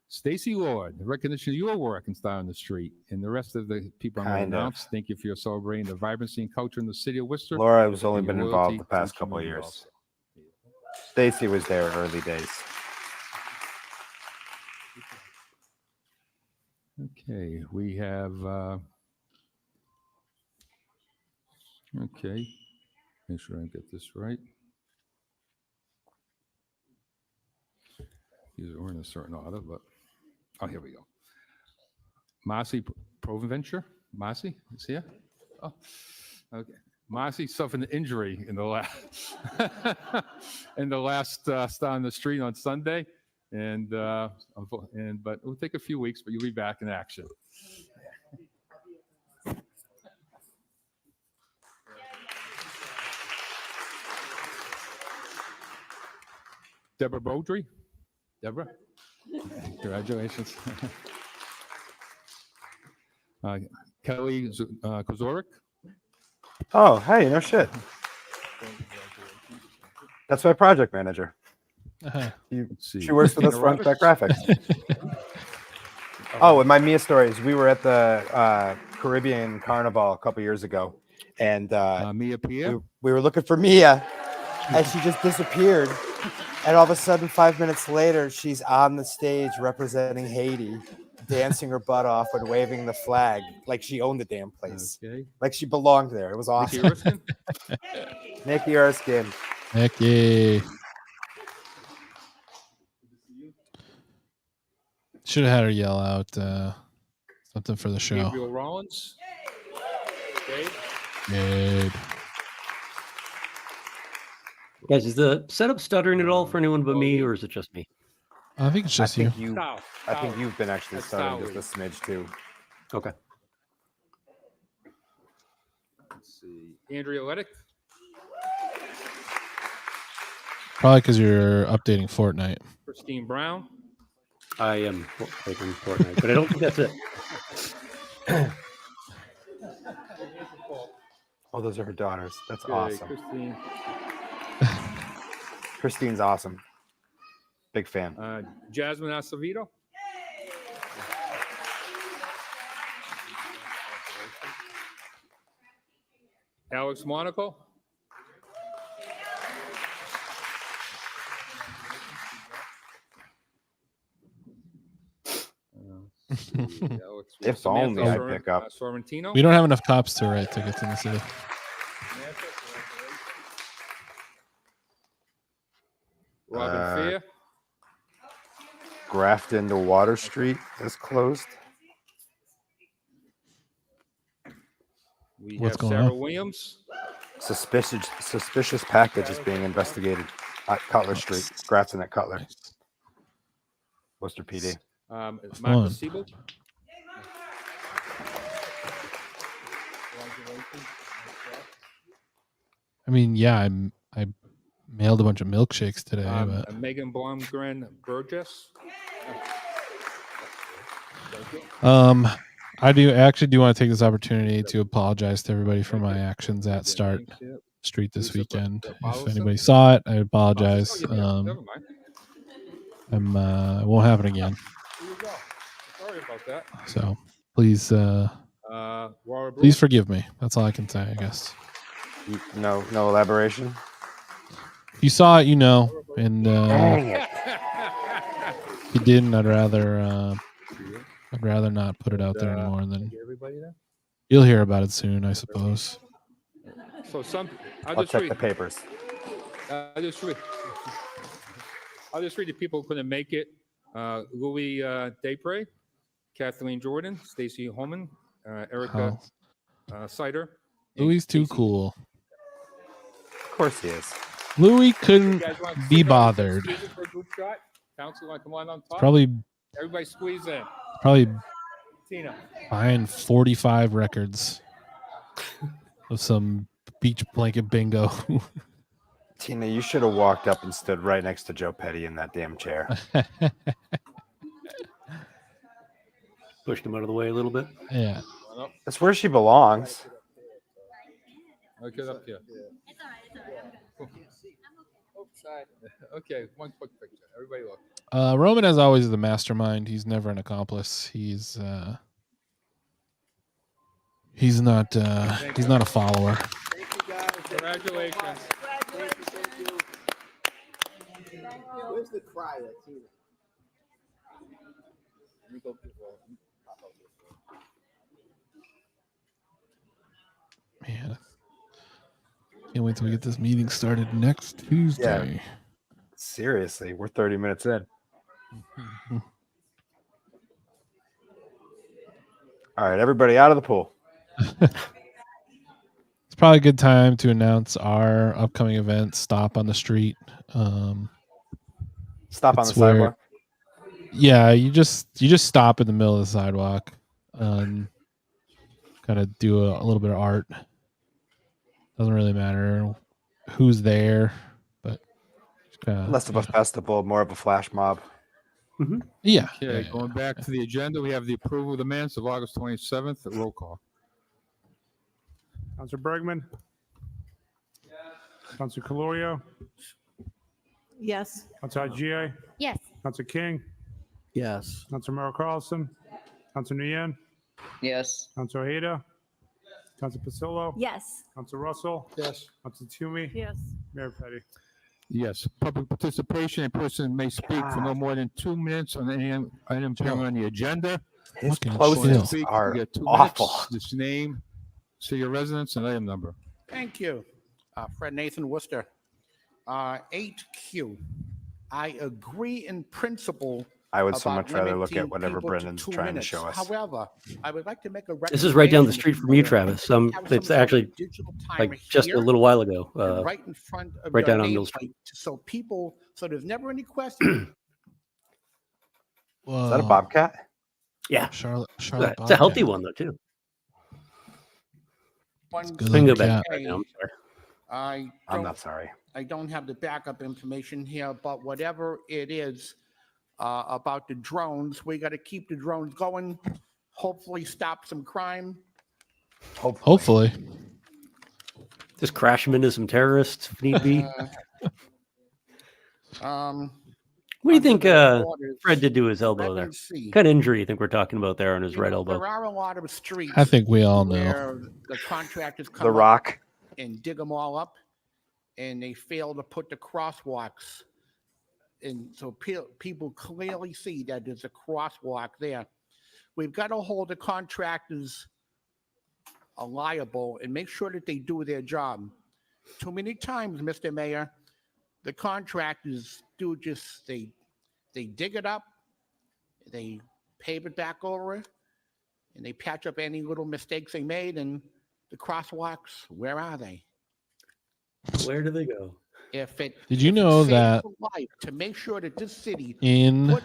Stacy Lord, in recognition of your work in Star on the Street and the rest of the people I'm going Kind to of. announce. Thank you for your celebrating the vibrancy and culture in the city of Worcester. Laura has only and your been loyalty involved the to past couple of community years. also. Stacy was there early days. Okay, we have, okay, make sure I get this right. These are in a certain order, but, oh, here we go. Marcy Proventure, Marcy is here? Oh, okay. Marcy suffered an injury in the last, Star on the Street on Sunday. And but it'll take a few weeks, but you'll be back in action. Deborah Beaudry. Deborah, congratulations. Kelly Kozorik. Oh, hey, no shit. That's my project manager. She works with us for Unspec Graphics. Oh, and my Mia stories. We were at the Caribbean Carnival a couple years ago, and Mia Pierre. we were looking for Mia, and she just disappeared. And all of a sudden, 5 minutes later, she's on the stage representing Haiti, dancing her butt off and waving the flag like she owned the damn place, Okay. like she belonged there. It was awesome. Nikki Erskine. Nikki Erskine. Nikki. Should have had her yell out something for the show. Gabriel Rollins. Okay. Gabe. Guys, is the setup stuttering at all for anyone but me, or is it just me? I think it's just you. I think you've been actually That's starting Sally. just a smidge too. Okay. Let's see. Andrea Lettick. Probably because you're updating Fortnite. Christine Brown. I am taking Fortnite, but I don't think that's it. Oh, those are her daughters. That's Okay, awesome. Christine. Christine's awesome. Big fan. Jasmine Acevedo. Alex Monaco. If only I pick up. Sorrentino. We don't have enough cops to write tickets in the city. Robin Fair. Grafton to Water Street is closed. We What's have going Sarah on? Williams. Suspicious package is being investigated at Cutler Street. Grafton at Cutler. Worcester PD. Martha Fun. Siebel. I mean, yeah, I mailed a bunch of milkshakes today, but Megan Blomgren Burgess. I do want to take this opportunity to apologize to everybody for my actions at Start Street this weekend. If anybody saw it, I apologize. Never mind. It won't happen again. Here you go. Sorry about that. So please, Laura Brewer. please forgive me. That's all I can say, I guess. No elaboration. If you saw it, you know, and Dang it. if you didn't, I'd rather not put it out there anymore. Than Everybody there? you'll hear about it soon, I suppose. So I'll just check read. the papers. I'll just read the people who couldn't make it. Louis Daypre, Kathleen Jordan, Stacy Holman, Erica Sider. and Louis too Casey. cool. Of course he is. Louis You couldn't guys want to be sit down and bothered. squeeze it for a group shot? Council, want to come on top? Probably Everybody squeeze in. Tina. buying 45 records of some beach blanket bingo. Tina, you should have walked up and stood right next to Joe Petty in that damn chair. Pushed him out of the way a little bit. Yeah. That's where she belongs. I'll get up here. Okay, one quick picture. Everybody look. Roman, as always, is the mastermind. He's never an accomplice. He's not a follower. Congratulations. Where's the crier, Tina? Man, can't wait till we get this meeting started next Tuesday. Seriously, we're 30 minutes in. All right, everybody out of the pool. It's probably a good time to announce our upcoming event, Stop on the Street. Stop on the It's where- sidewalk. Yeah, you just stop in the middle of the sidewalk, kind of do a little bit of art. Doesn't really matter who's there, but Less of a festival, more of a flash mob. yeah. Okay, yeah, going back to the agenda, we have the approval of the minutes of August 27th. Roll call. Councilor Bergman? Councilor Calorio? Yes. Councilor G.A.? Yes. Councilor King? Yes. Councilor Merrill Carlson? Councilor Nguyen? Yes. Councilor Hayda? Councilor Pasillo? Yes. Councilor Russell? Yes. Councilor Toomey? Yes. Mayor Petty? Yes, public participation. A person may speak for no more than 2 minutes on any item appearing on the agenda. His Fucking postings chill. You are get 2 awful. minutes. Just name, city of residence, and item number. Thank you. Fred Nathan Worcester. 8Q. I agree in principle. I would so about much rather look limiting at whatever people to Brendan's 2 trying to minutes. show us. However, I would like to make a This is right down the recommendation street from you, that Travis. have some It's sort of actually digital like timer just a here little while ago. and right in front of right your down on Mill nameplate, so there's never any question. Is that a bobcat? Yeah, Charlotte it's a healthy Bobcat. one though too. One good Bingo looking back cat. right now. I'm sorry. I I'm don't not sorry. I don't have the backup information here, but whatever it is about the drones, we got to keep the drones going. Hopefully, stop some crime. Hopefully. Just crash them into some terrorists if need be. What do you think Fred did to his elbow there? What kind of injury you think we're talking about there on his right elbow? There are a lot of streets. I think we all know. where the contractors come The up Rock. and dig them all up, and they fail to put the crosswalks. And so people clearly see that there's a crosswalk there. We've got to hold the contractors liable and make sure that they do their job. Too many times, Mr. Mayor, The contractors do just, they dig it up, they pave it back over it, and they patch up any little mistakes they made, and the crosswalks, where are they? Where do they go? If it Did you if it know saves that a life to make sure that this city in puts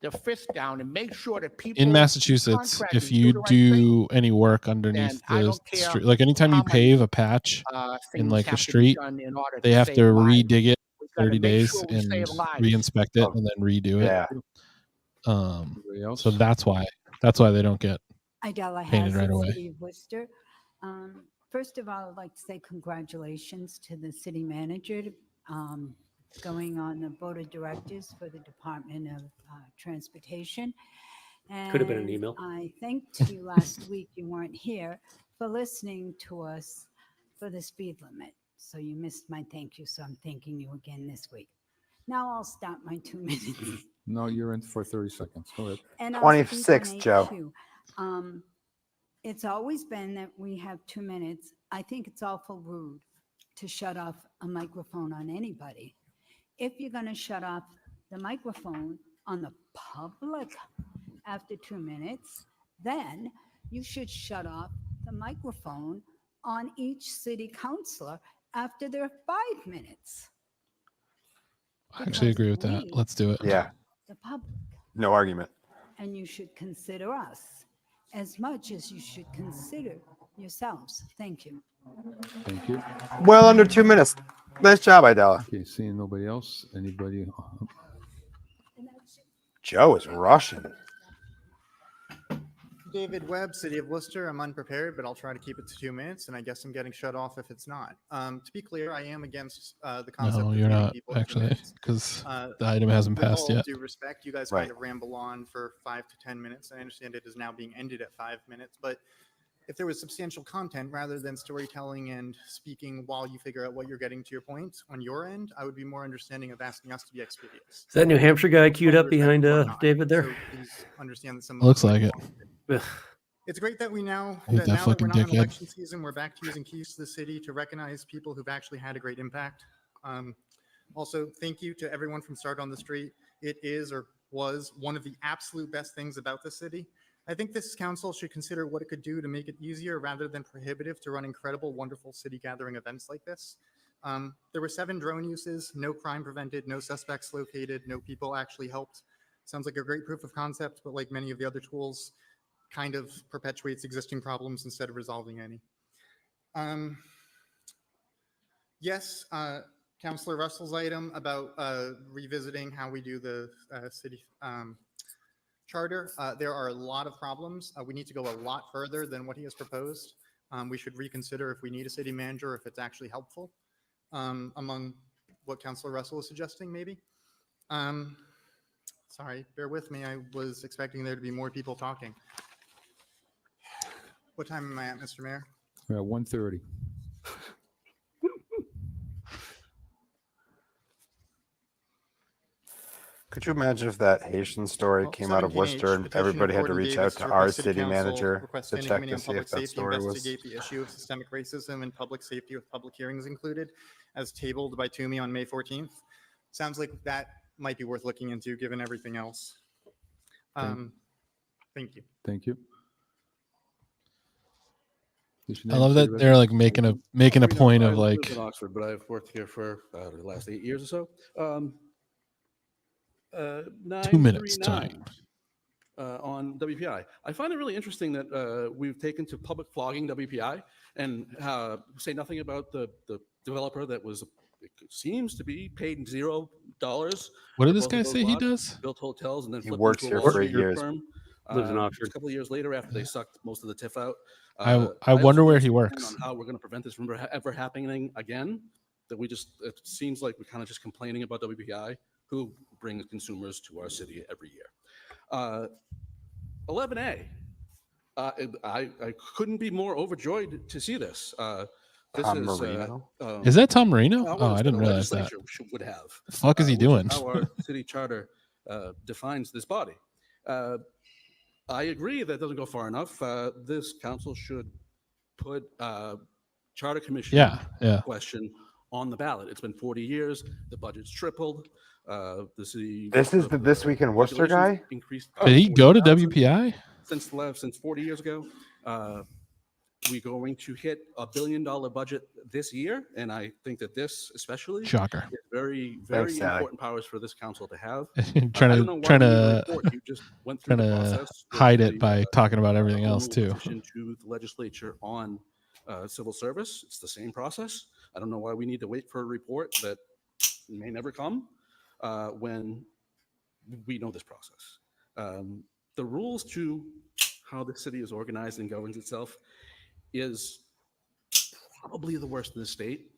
the fist down and make sure that people in Massachusetts, contractors if you the right thing, do any work then underneath I the don't care street, like anytime how you pave many, a patch in things like a have to be street, done in order they have save to lives. redig it We've got to 30 make days sure we and save lives. re-inspect it Oh, and then redo it. Yeah. Anybody else? So that's why they don't get Idella painted has right the away. City of Worcester. First of all, I'd like to say congratulations to the city manager going on the board of directors for the Department of Transportation. Could have been an And email. I thanked you last week, you weren't here, for listening to us for the speed limit. So you missed my thank you, so I'm thanking you again this week. Now I'll stop my 2 minutes. No, you're in for 30 seconds. Go ahead. And I'll 26, speak on Joe. HQ. It's always been that we have 2 minutes. I think it's awful rude to shut off a microphone on anybody. If you're going to shut off the microphone on the public after 2 minutes, then you should shut off the microphone on each city councilor after their 5 minutes. I actually agree with that. we- Let's do it. Yeah. The public. No argument. And you should consider us as much as you should consider yourselves. Thank you. Thank you. Well under 2 minutes. Nice job, Idella. Okay, seeing nobody else. Anybody? Joe is rushing. David Webb, City of Worcester. I'm unprepared, but I'll try to keep it to 2 minutes, and I guess I'm getting shut off if it's not. To be clear, I am against the concept No, of you're giving not people 2 actually, minutes. because Uh, the item hasn't with passed all yet. due respect, you guys Right. kind of ramble on for 5 to 10 minutes. I understand it is now being ended at 5 minutes, but if there was substantial content rather than storytelling and speaking while you figure out what you're getting to your point on your end, I would be more understanding of asking us to be expeditious. Is that New Hampshire guy queued All up due respect, behind you are not. David there? So please understand that some Looks like it. Ugh. It's great that we now Hate that that now that we're fucking not in dickhead. election season, we're back to using keys to the city to recognize people who've actually had a great impact. Also, thank you to everyone from Start on the Street. It is or was one of the absolute best things about the city. I think this council should consider what it could do to make it easier rather than prohibitive to run incredible, wonderful city gathering events like this. There were 7 drone uses, no crime prevented, no suspects located, no people actually helped. Sounds like a great proof of concept, but like many of the other tools, kind of perpetuates existing problems instead of resolving any. Yes, Councilor Russell's item about revisiting how we do the city charter. There are a lot of problems. We need to go a lot further than what he has proposed. We should reconsider if we need a city manager, if it's actually helpful, among what Councilor Russell is suggesting, maybe. Sorry, bear with me. I was expecting there to be more people talking. What time am I at, Mr. Mayor? We're at 1:30. Could you imagine if that Haitian story Well, came out of 17H, Worcester and petition of everybody had to Gordon reach Davis out to to our request city Council manager request to Standing check Committee to on see Public if that Safety story was? investigate the issue of systemic racism and public safety with public hearings included, as tabled by Toomey on May 14th? Sounds like that might be worth looking into, given everything else. Thank you. Thank you. Is your I name love city that they're like making a point of I like, lived in Oxford, but I've worked here for the last 8 years or so. 2 minutes 939, on WPI. I find it really interesting that we've taken to public flogging WPI and say nothing about the developer that was, it seems to be paid $0. what did for this both guy of those say he lots, does? Built hotels and then He flipped works into a here Wall for 8 Street years. firm. Lives in Just Oxford. a couple of years later, after they sucked most of the TIF out. I also wonder need where to he spend works. On how we're going to prevent this from ever happening again. That we just, it seems like we're kind of just complaining about WPI, who brings consumers to our city every year. 11A. I couldn't be more overjoyed to see this. This Tom is, Marino? Is that Tom Marino? well, Oh, it's I didn't what the realize that. legislature would have. The fuck is he which doing? How our city charter defines this body. I agree that doesn't go far enough. This council should put charter commission Yeah. question on the ballot. It's been 40 years. The budget's tripled. The city. This is the This Week in Worcester guy? regulations Increased. by Did he go to 40,000 WPI? since 40 years ago. We're going to hit $1 billion budget this year, and I think that this, especially, Shocker. is very, very Thanks, Sally. important powers for this council to have. trying I don't to know why trying we need a to report. You just went through trying the to process with hide the, it by talking about everything else annual too. petition to the legislature on civil service. It's the same process. I don't know why we need to wait for a report that may never come when we know this process. The rules to how the city is organized and governs itself is probably the worst in the state.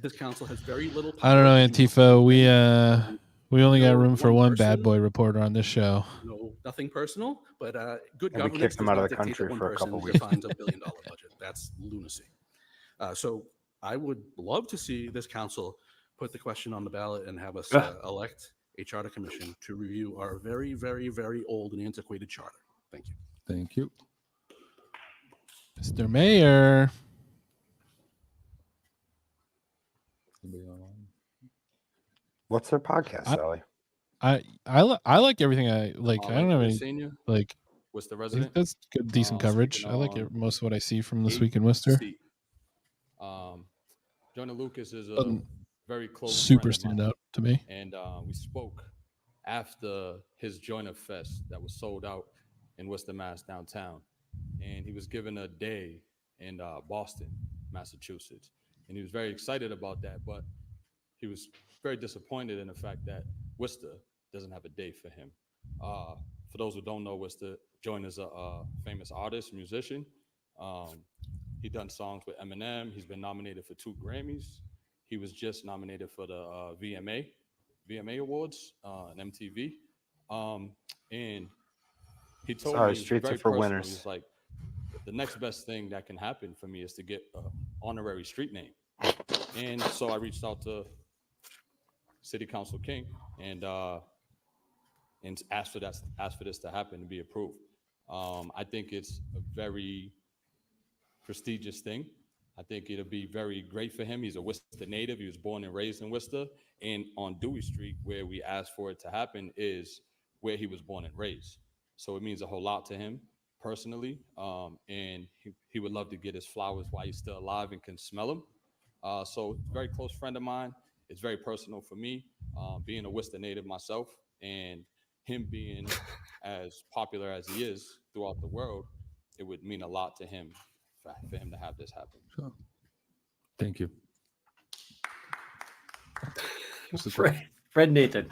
This council has very little power. I don't know, to- Antifa. We only got No room for one one bad person. boy reporter on this show. No, nothing personal, but good And we governance kicked them does out of not the dictate that country one for a person couple weeks. defines $1 billion budget. That's lunacy. So I would love to see this council put the question on the ballot and have us elect a charter commission to review our very, very, very old and antiquated charter. Thank you. Thank you. Mr. Mayor. Anybody online? What's their podcast, I- Sally? I like everything I like. I don't have any Senior like. was the I think resident. that's good, decent coverage. Speaking I like on most of what I see from This Week in Worcester. seat. Joyner Lucas is a Doesn't very close Super friend of stand mine. out to me. And we spoke after his Joyner Fest that was sold out in Worcester, Mass downtown, and he was given a day in Boston, Massachusetts, and he was very excited about that, but he was very disappointed in the fact that Worcester doesn't have a day for him. For those who don't know, Worcester, Joyner's a famous artist, musician. He done songs with Eminem. He's been nominated for 2 Grammys. He was just nominated for the VMA Awards on MTV. And he told Sorry, me streets very are for personal, winners. He's like, the next best thing that can happen for me is to get an honorary street name. And so I reached out to City Council King and asked for this to happen to be approved. I think it's a very prestigious thing. I think it'll be very great for him. He's a Worcester native. He was born and raised in Worcester. And on Dewey Street, where we asked for it to happen, is where he was born and raised. So it means a whole lot to him personally. And he would love to get his flowers while he's still alive and can smell them. So it's a very close friend of mine. It's very personal for me, being a Worcester native myself, and him being as popular as he is throughout the world. It would mean a lot to him for him to have this happen. Sure. Thank you. Fred Nathan,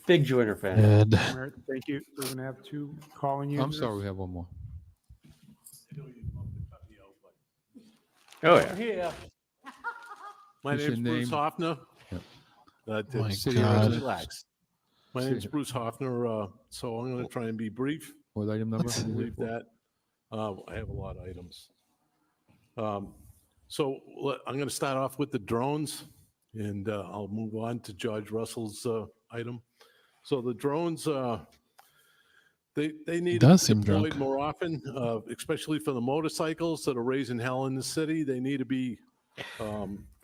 big Joyner fan. Ed. All right, thank you. We're going to have 2 calling you. I'm sorry, we have one more. Oh yeah. Here. My What's your name's Bruce name? Hoffner. Yep. My City God. Relax. My name's Bruce Hoffner, so I'm going to try and be brief. What item number? I believe that. I have a lot of items. So I'm going to start off with the drones, and I'll move on to George Russell's item. So the drones, they need to does be seem deployed drunk. more often, especially for the motorcycles that are raising hell in the city. They need to be.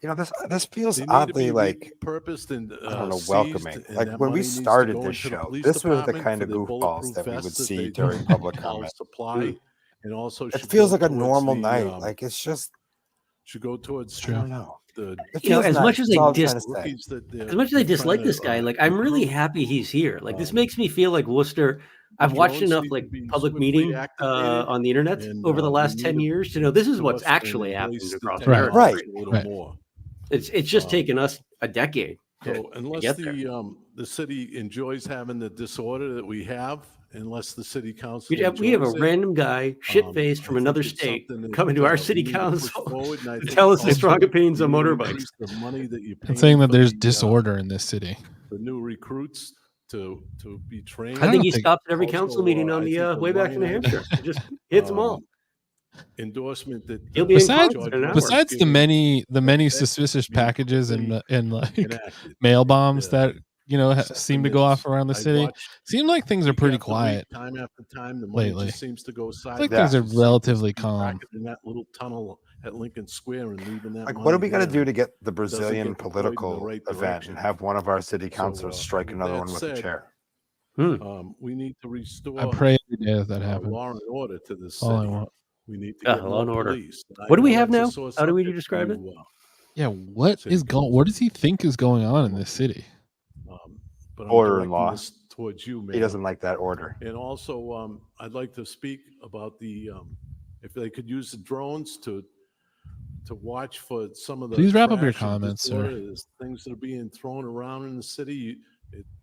You know, this feels They need to oddly be like, repurposed and I don't know, seized, welcoming. and Like that when we money needs to started go this into the show, police this was the department kind for of their goofballs bulletproof that we would vests that see they during public all comment. supply, and also It should feels go like a towards normal the, night. Like it's just, should go towards I don't know. the It You know, feels as much nice. as That's I all I'm dis- trying to say. rookies that they're As much as I trying dislike to, this guy, like I'm really recruit. happy he's here. Like this Um, makes me feel like Worcester. I've watched drones enough need to like be public swiftly meeting activated, on the internet and, over the we last need 10 to- years to know this is to what's us and actually happening embrace the across technology America. Right. a little Right. more. It's just Um, taken us a decade. So unless get there. the city enjoys having the disorder that we have, unless the city council. We have a enjoys it, random guy, shit-faced I from think another it's state, something that, coming to our we city need to push council forward, and I to think tell us his also strong opinions on we need to motorbikes. increase the money that you I'm pay saying that for there's the, disorder in this city. the new recruits to be trained. I think he think- stopped at every Also, council meeting on I the think the way back to New line Hampshire. He just hits them all. Endorsement that He'll be in Besides- Congress in an hour. Besides the many That suspicious should be packages and completely like enacted. mail bombs Yeah. that seem to go off around the city. Seem like things are pretty quiet Time after time, the money lately. just seems to go It's sideways. like things are relatively calm. In that little tunnel at Lincoln Square and leaving that. Like, what do we got to money do there to get the doesn't Brazilian get deployed in the political right event direction. and have one of our city So, councilors strike with another that one with the said, chair? We need to restore I pray every day that happens. law and order to this All I city. want. We need to Yeah, get law more and order. police. I What do we know have that's a now? sore How do we subject describe it? to, Yeah, what City is going? What does he think is going on in this city? but I'm Order in directing law. this towards you, Mayor. He doesn't like that order. And also, I'd like to speak about the, if they could use the drones to watch for some of the. Please wrap up your trash and comments, disorder. sir. There's things that are being thrown around in the city.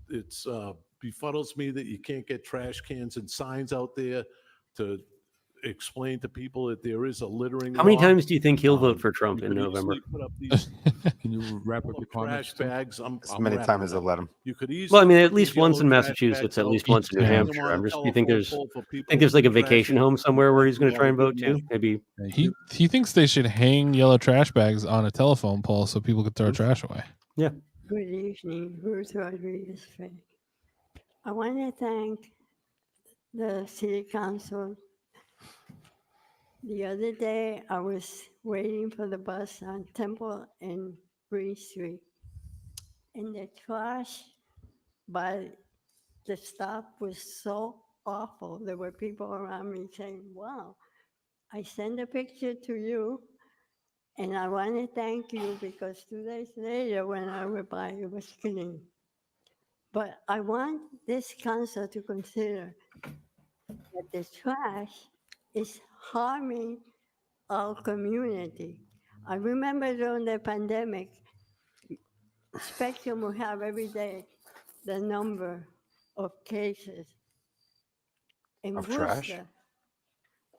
It's befuddles me that you can't get trash cans and signs out there to explain to people that there is a littering. How many law. times do you think he'll vote for Trump You in could November? easily put up these Can you wrap up full your of comments? trash bags. As many times as I let him. You could easily. Well, I mean, at put least these once in yellow trash Massachusetts, bags at out, least once in New hang 'em Hampshire. on I'm the just. You think telephone there's? pole for I people think there's like a to trash vacation in. home somewhere where he's going to try and vote Yeah. too. Maybe. He thinks they should hang yellow trash bags on a telephone pole so people could throw trash away. Yeah. Good evening, Ruth Rodriguez. I want to thank the city council. The other day, I was waiting for the bus on Temple and Green Street, and the trash by the stop was so awful. There were people around me saying, wow. I sent a picture to you, and I want to thank you because 2 days later when I went by, it was clean. But I want this council to consider that the trash is harming our community. I remember during the pandemic, Spectrum will have every day the number of cases. And Of trash? Worcester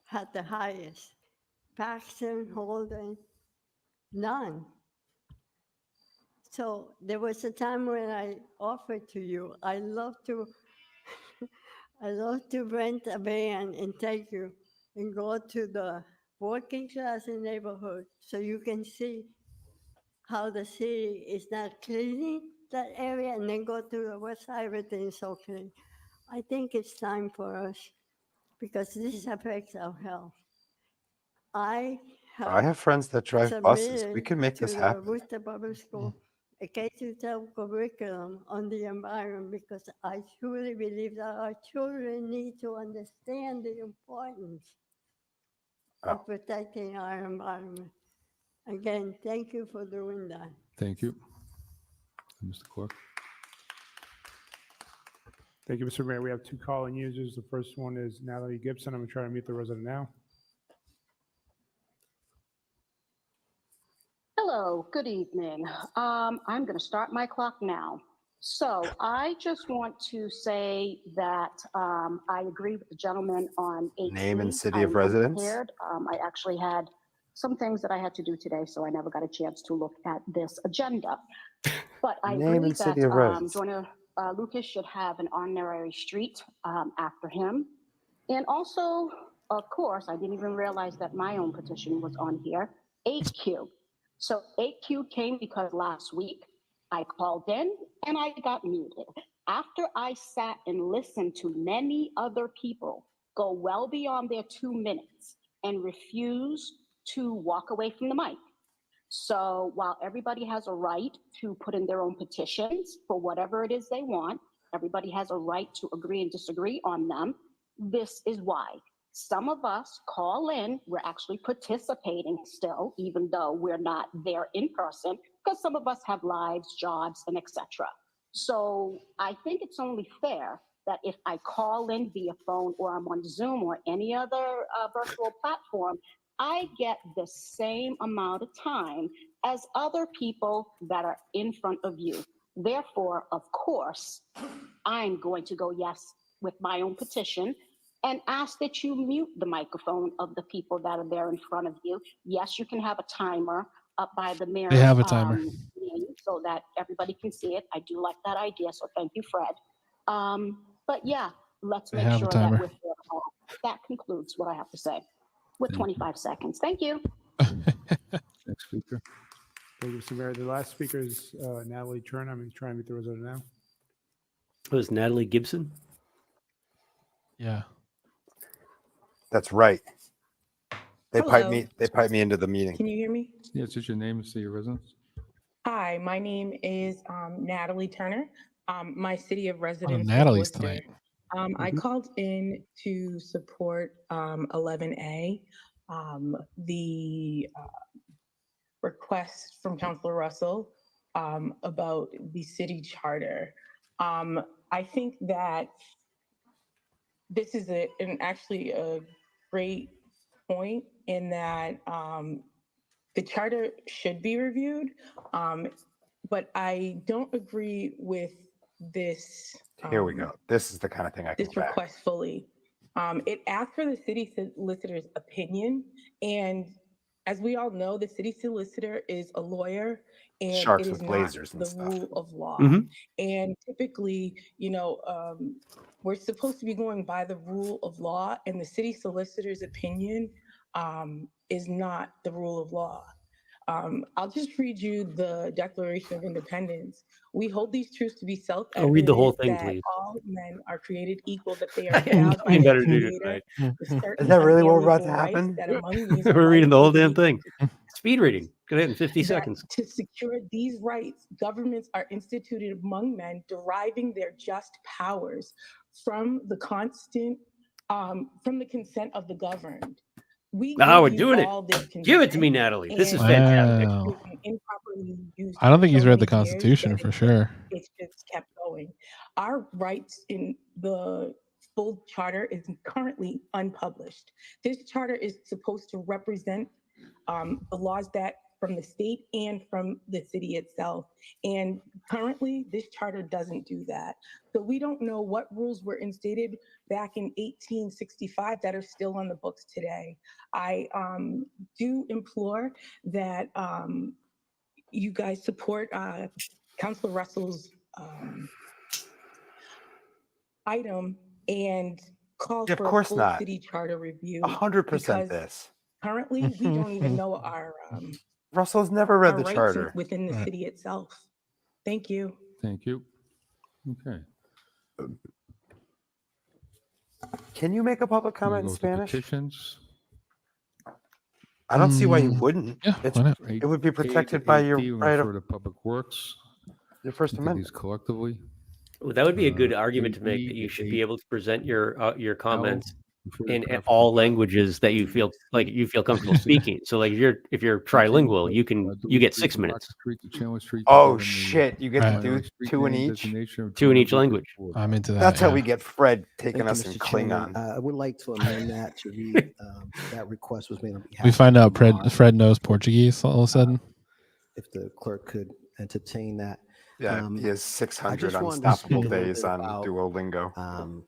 had the highest. Paxton, Holden, none. So there was a time when I offered to you, I love to rent a van and take you and go to the working class neighborhood so you can see how the city is not cleaning that area, and then go to the west side, everything is so clean. I think it's time for us because this affects our health. I have friends that drive buses. We can make this happen. Worcester Public School, a K-12 curriculum on the environment because I truly believe that our children need to understand the importance of protecting our environment. Again, thank you for doing that. Thank you. Mr. Clerk. Thank you, Mr. Mayor. We have two calling users. The first one is Natalie Gibson. I'm going to try to mute the resident now. Hello, good evening. I'm going to start my clock now. So I just want to say that I agree with the gentleman on 18. Name and city of residence. I actually had some things that I had to do today, so I never got a chance to look at this agenda. But I Name agree and city of that residence. Joyner Lucas should have an honorary street after him. And also, of course, I didn't even realize that my own petition was on here, 8Q. So 8Q came because last week I called in and I got muted. After I sat and listened to many other people go well beyond their 2 minutes and refuse to walk away from the mic. So while everybody has a right to put in their own petitions for whatever it is they want, everybody has a right to agree and disagree on them. This is why. Some of us call in, we're actually participating still, even though we're not there in person, because some of us have lives, jobs, and etc. So I think it's only fair that if I call in via phone or I'm on Zoom or any other virtual platform, I get the same amount of time as other people that are in front of you. Therefore, of course, I'm going to go yes with my own petition and ask that you mute the microphone of the people that are there in front of you. Yes, you can have a timer up by the mayor's They have a timer. name so that everybody can see it. I do like that idea, so thank you, Fred. But yeah, let's They make have a sure that timer. we're fair. That concludes what I have to say with 25 seconds. Thank you. Next speaker. Thank you, Mr. Mayor. The last speaker is Natalie Turner. I'm going to try and mute the resident now. It was Natalie Gibson. Yeah. That's right. They pipe Hello. me. They pipe me into the meeting. Can you hear me? Yes, just your name and city of residence. Hi, my name is Natalie Turner. My city of residence is Natalie's Worcester. tonight. I called in to support 11A, the request from Councilor Russell about the city charter. I think that this is actually a great point in that the charter should be reviewed, but I don't agree with this. Here we go. This is the kind of thing I can This back. request fully. It asks for the city solicitor's opinion, and as we all know, the city solicitor is a lawyer, and Sharks it is with not lasers and the stuff. rule of law. Mhm. And typically, we're supposed to be going by the rule of law, and the city solicitor's opinion is not the rule of law. I'll just read you the Declaration of Independence. We hold these truths to be self-evident. Oh, read the whole thing, that please. all men are created equal, that they are endowed by Nothing their better to do Creator tonight. with certain Is that really what we're about to unalienable rights, happen? that among these are We're reading the life, whole damn liberty, thing. Speed reading. Go ahead in 50 that seconds. to secure these rights, governments are instituted among men, deriving their just powers from the constant, from the consent of the governed. We Now give we're you doing it. all this Give it to me, consent, Natalie. This is and fantastic. Wow. it's been improperly used I don't think for he's so read the many years Constitution that for sure. it's just kept going. Our rights in the full charter is currently unpublished. This charter is supposed to represent the laws that from the state and from the city itself. And currently, this charter doesn't do that. So we don't know what rules were instated back in 1865 that are still on the books today. I do implore that you guys support Councilor Russell's item and call Yeah, of for a course full not. city charter review. 100% because this. Currently, we don't even know our Russell's never read our the rights charter. within the Right. city itself. Thank you. Thank you. Okay. Can you make a public We'll comment in go to Spanish? Petitions. I don't see why you Mm, wouldn't. Yeah, It's, why not? it would be protected by your we'll right refer of to Public Works. your First Look at Amendment. these collectively. Well, that would be a good Uh, argument to make, that 8E, you should be able to present your comments refer to in traffic all control. languages that you feel like you feel comfortable speaking. So like if you're trilingual, you Dewey get Street 6 from minutes. Rock Street to Chandler Street. Oh determine the shit! You get Right. to do primary street two in name, each. designation of 2 in each Chandler language. Board. I'm into that. That's how yeah. we get Fred taking Thank you, us in Mr. Chairman. Klingon. I would like to amend that to read, that request was made on behalf We of find out Lamar. Fred knows Portuguese all of a sudden. If the clerk could entertain that. Yeah, he has I 600 just wanted to unstoppable speak a little days bit on about, Duolingo.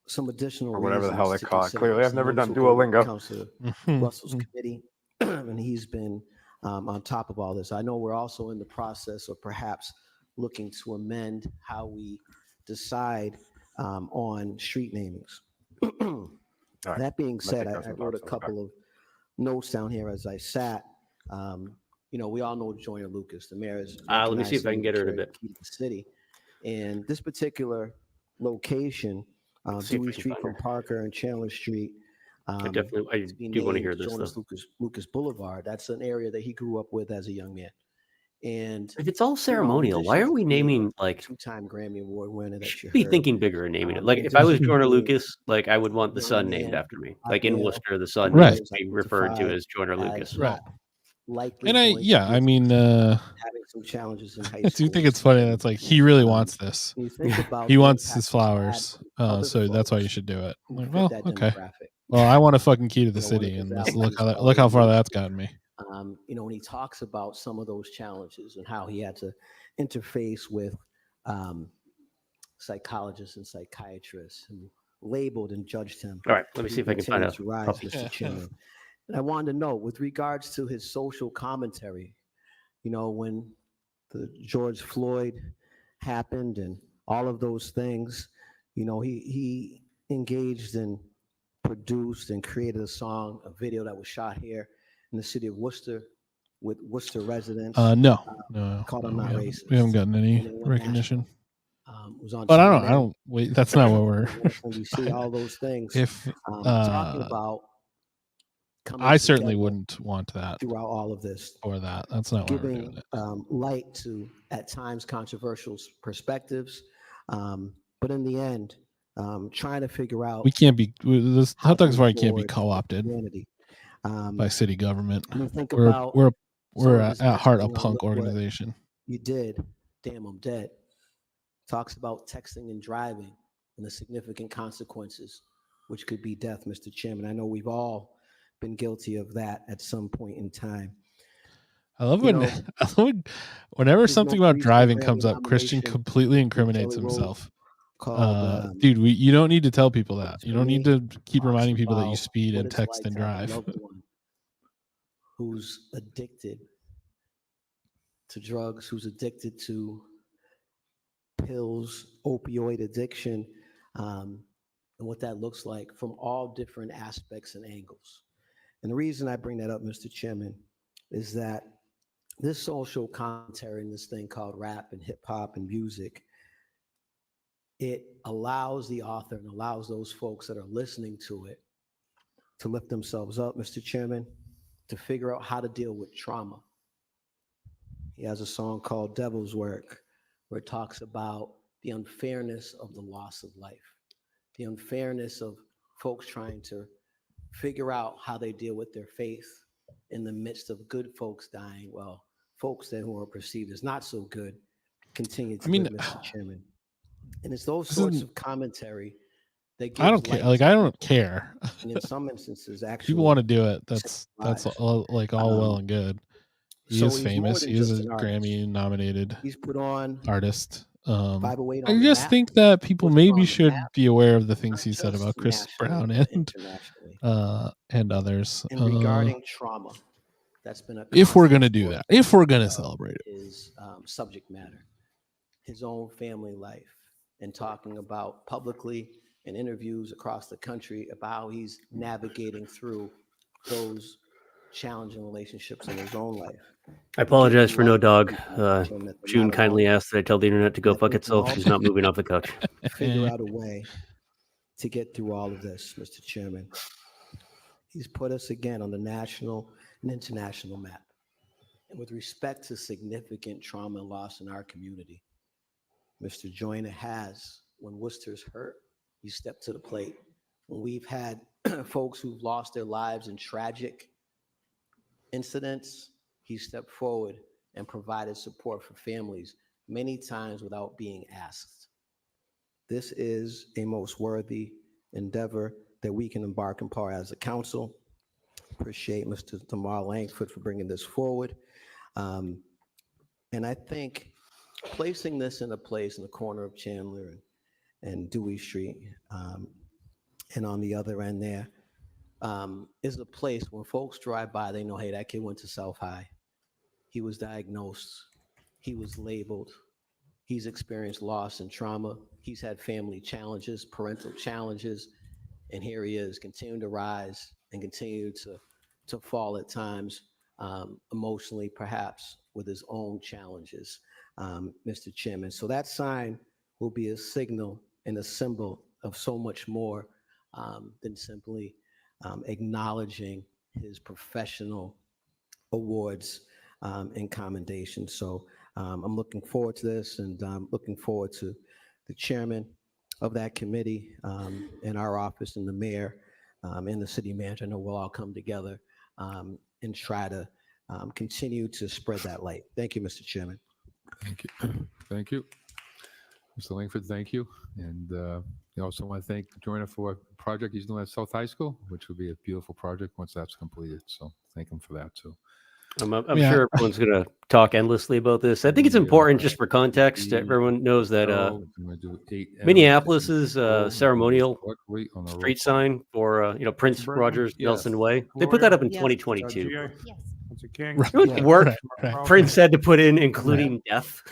Some additional Or whatever the reasons hell they to call it. consider Clearly, this. I've never And this done will go to Duolingo. Councilor Mhm. Russell's committee, and he's been on top of all this. I know we're also in the process of perhaps looking to amend how we decide on street namings. right. That being Might said, take I us some wrote a thoughts on that. couple of notes down here as I sat. We all know Joyner Lucas, the mayor is. Let me see if I can get her in a recognized bit. key to the city. And this particular location, See if Dewey I can Street find from her. Parker and Chandler Street. I definitely it's been do want to named hear this Jonas though. Lucas Boulevard. That's an area that he grew up with as a young man. And If it's all ceremonial, why are we naming like? two-time Grammy Award winner that you Should be heard. thinking bigger and naming it. Like and if I was just Joyner being Lucas, like I would want the young son named man, after me. black Like in male, Worcester, the son Right. needs to be referred to as Joyner as Lucas. Right. not likely And going to I be mean, having some challenges in high I school. do think it's funny. That's like he really wants this. When you think about He the wants impact his it's had flowers, on other so that's why you folks should do it. who Like, fit well, that okay. demographic. Well, I want a fucking key to the You know, one of city, his and allies look how far always- that's gotten me. When he talks about some of those challenges and how he had to interface with psychologists and psychiatrists who labeled and judged him. All right, let me see if I can find Continue out. to rise, Copy. Mr. Chairman. And I wanted to know, with regards to his social commentary, when the George Floyd happened and all of those things, he engaged and produced and created a song, a video that was shot here in the city of Worcester with Worcester residents. No, called I'm we Not haven't- Racist. We haven't gotten any And it went recognition. national. was on. But I CNN. don't wait. That's not what we're. We see all those things. If talking about, I certainly wouldn't want that throughout all of this, or that. That's not why we're doing giving it. light to at times controversial perspectives, but in the end, trying to figure out We can't be. This hot dogs party can't be forward co-opted humanity. by city government. I mean, think We're about we're some we're of his at heart a messaging on punk what organization. You did, damn, I'm dead. Talks about texting and driving and the significant consequences, which could be death, Mr. Chairman. I know we've all been guilty of that at some point in time. I love You when, know, I love whenever his something most about recent driving Grammy comes up, Christian nomination completely with incriminates Kelly Rowland himself. called Dude, you don't need to tell people that. You for don't me, need to keep talks reminding people that you about speed what and it's text like and to have a drive. loved one who's addicted to drugs, who's addicted to pills, opioid addiction, and what that looks like from all different aspects and angles. And the reason I bring that up, Mr. Chairman, is that this social commentary and this thing called rap and hip hop and music, it allows the author and allows those folks that are listening to it to lift themselves up, Mr. Chairman, to figure out how to deal with trauma. He has a song called Devil's Work, where it talks about the unfairness of the loss of life, the unfairness of folks trying to figure out how they deal with their faith in the midst of good folks dying. Well, folks that who are perceived as not so good continue to live, Mr. Chairman. And it's those sorts of commentary that gives I don't care. light Like to I don't people. care. And in some instances, actually, People want to do it. That's lives. all, like all well and good. He So is he's more famous. than He is just a an artist. Grammy nominated He's put on artist. 508 I on the just map. think that people Was maybe on the should map, be aware of the things he not said just about Chris nationally, Brown but and internationally. others. And regarding trauma, that's been a If we're gonna constant do source that, if we're gonna celebrate it, his subject matter, his own family life, and talking about publicly in interviews across the country about how he's navigating through those challenging relationships in his own life. I apologize for no dog. That June kindly asked that I tell the internet to go fuck itself. She's not moving off the couch. Figure out a way to get through all of this, Mr. Chairman. He's put us again on the national and international map. And with respect to significant trauma and loss in our community, Mr. Joyner has, when Worcester's hurt, he stepped to the plate. When we've had folks who've lost their lives in tragic incidents, he stepped forward and provided support for families, many times without being asked. This is a most worthy endeavor that we can embark upon as a council. Appreciate Mr. Tamar Langford for bringing this forward. And I think placing this in a place in the corner of Chandler and Dewey Street, and on the other end there, is a place when folks drive by, they know, hey, that kid went to South High. He was diagnosed. He was labeled. He's experienced loss and trauma. He's had family challenges, parental challenges, and here he is, continuing to rise and continue to fall at times, emotionally, perhaps with his own challenges, Mr. Chairman. So that sign will be a signal and a symbol of so much more than simply acknowledging his professional awards and commendations. So I'm looking forward to this, and I'm looking forward to the chairman of that committee in our office, and the mayor and the city manager. I know we'll all come together and try to continue to spread that light. Thank you, Mr. Chairman. Thank you. Thank you. Mr. Langford, thank you. And I also want to thank Joyner for a project he's doing at South High School, which will be a beautiful project once that's completed. So thank him for that too. I'm sure everyone's going to talk endlessly about this. I think it's important, just for context, that everyone knows that Minneapolis's ceremonial street sign for Prince Rogers Nelson Way, they put that up in 2022. King. You know what work Prince had to put in, including death,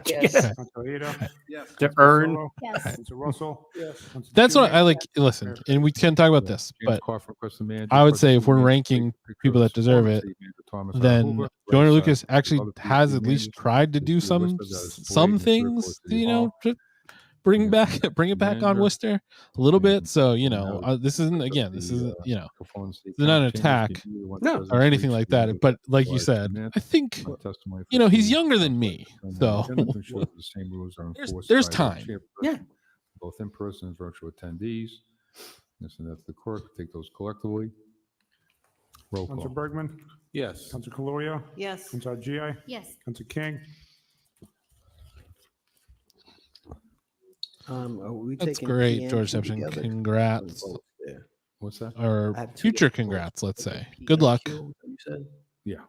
to earn. Russell. That's what I like. Listen, and we can talk about this, but I would say if we're ranking people that deserve it, then Joyner Lucas actually has at least tried to do some things, bring it back on Manager. Worcester a little bit. And So, now this isn't, again, the, this isn't, performance of it's not an the attack changes to one No. president's or anything speech like to be that. moved But like you by 2 said, minutes I think, on testimony from he's city younger than council me. on the So agenda to ensure that the same rules are enforced there's by the time. chairperson, Yeah. both in person and virtual attendees. Yes, and that's the clerk. Take those collectively. Roll Councilor call. Bergman, Yes. Councilor Calorio, Yes. Councilor GI, Yes. Councilor King. Are we That's taking great, P and George Q Simpson. together? Congrats. Vote there. What's that? Or I have 2 future different votes. congrats, let's Is it say. P Good and luck. Q, you said? Yeah.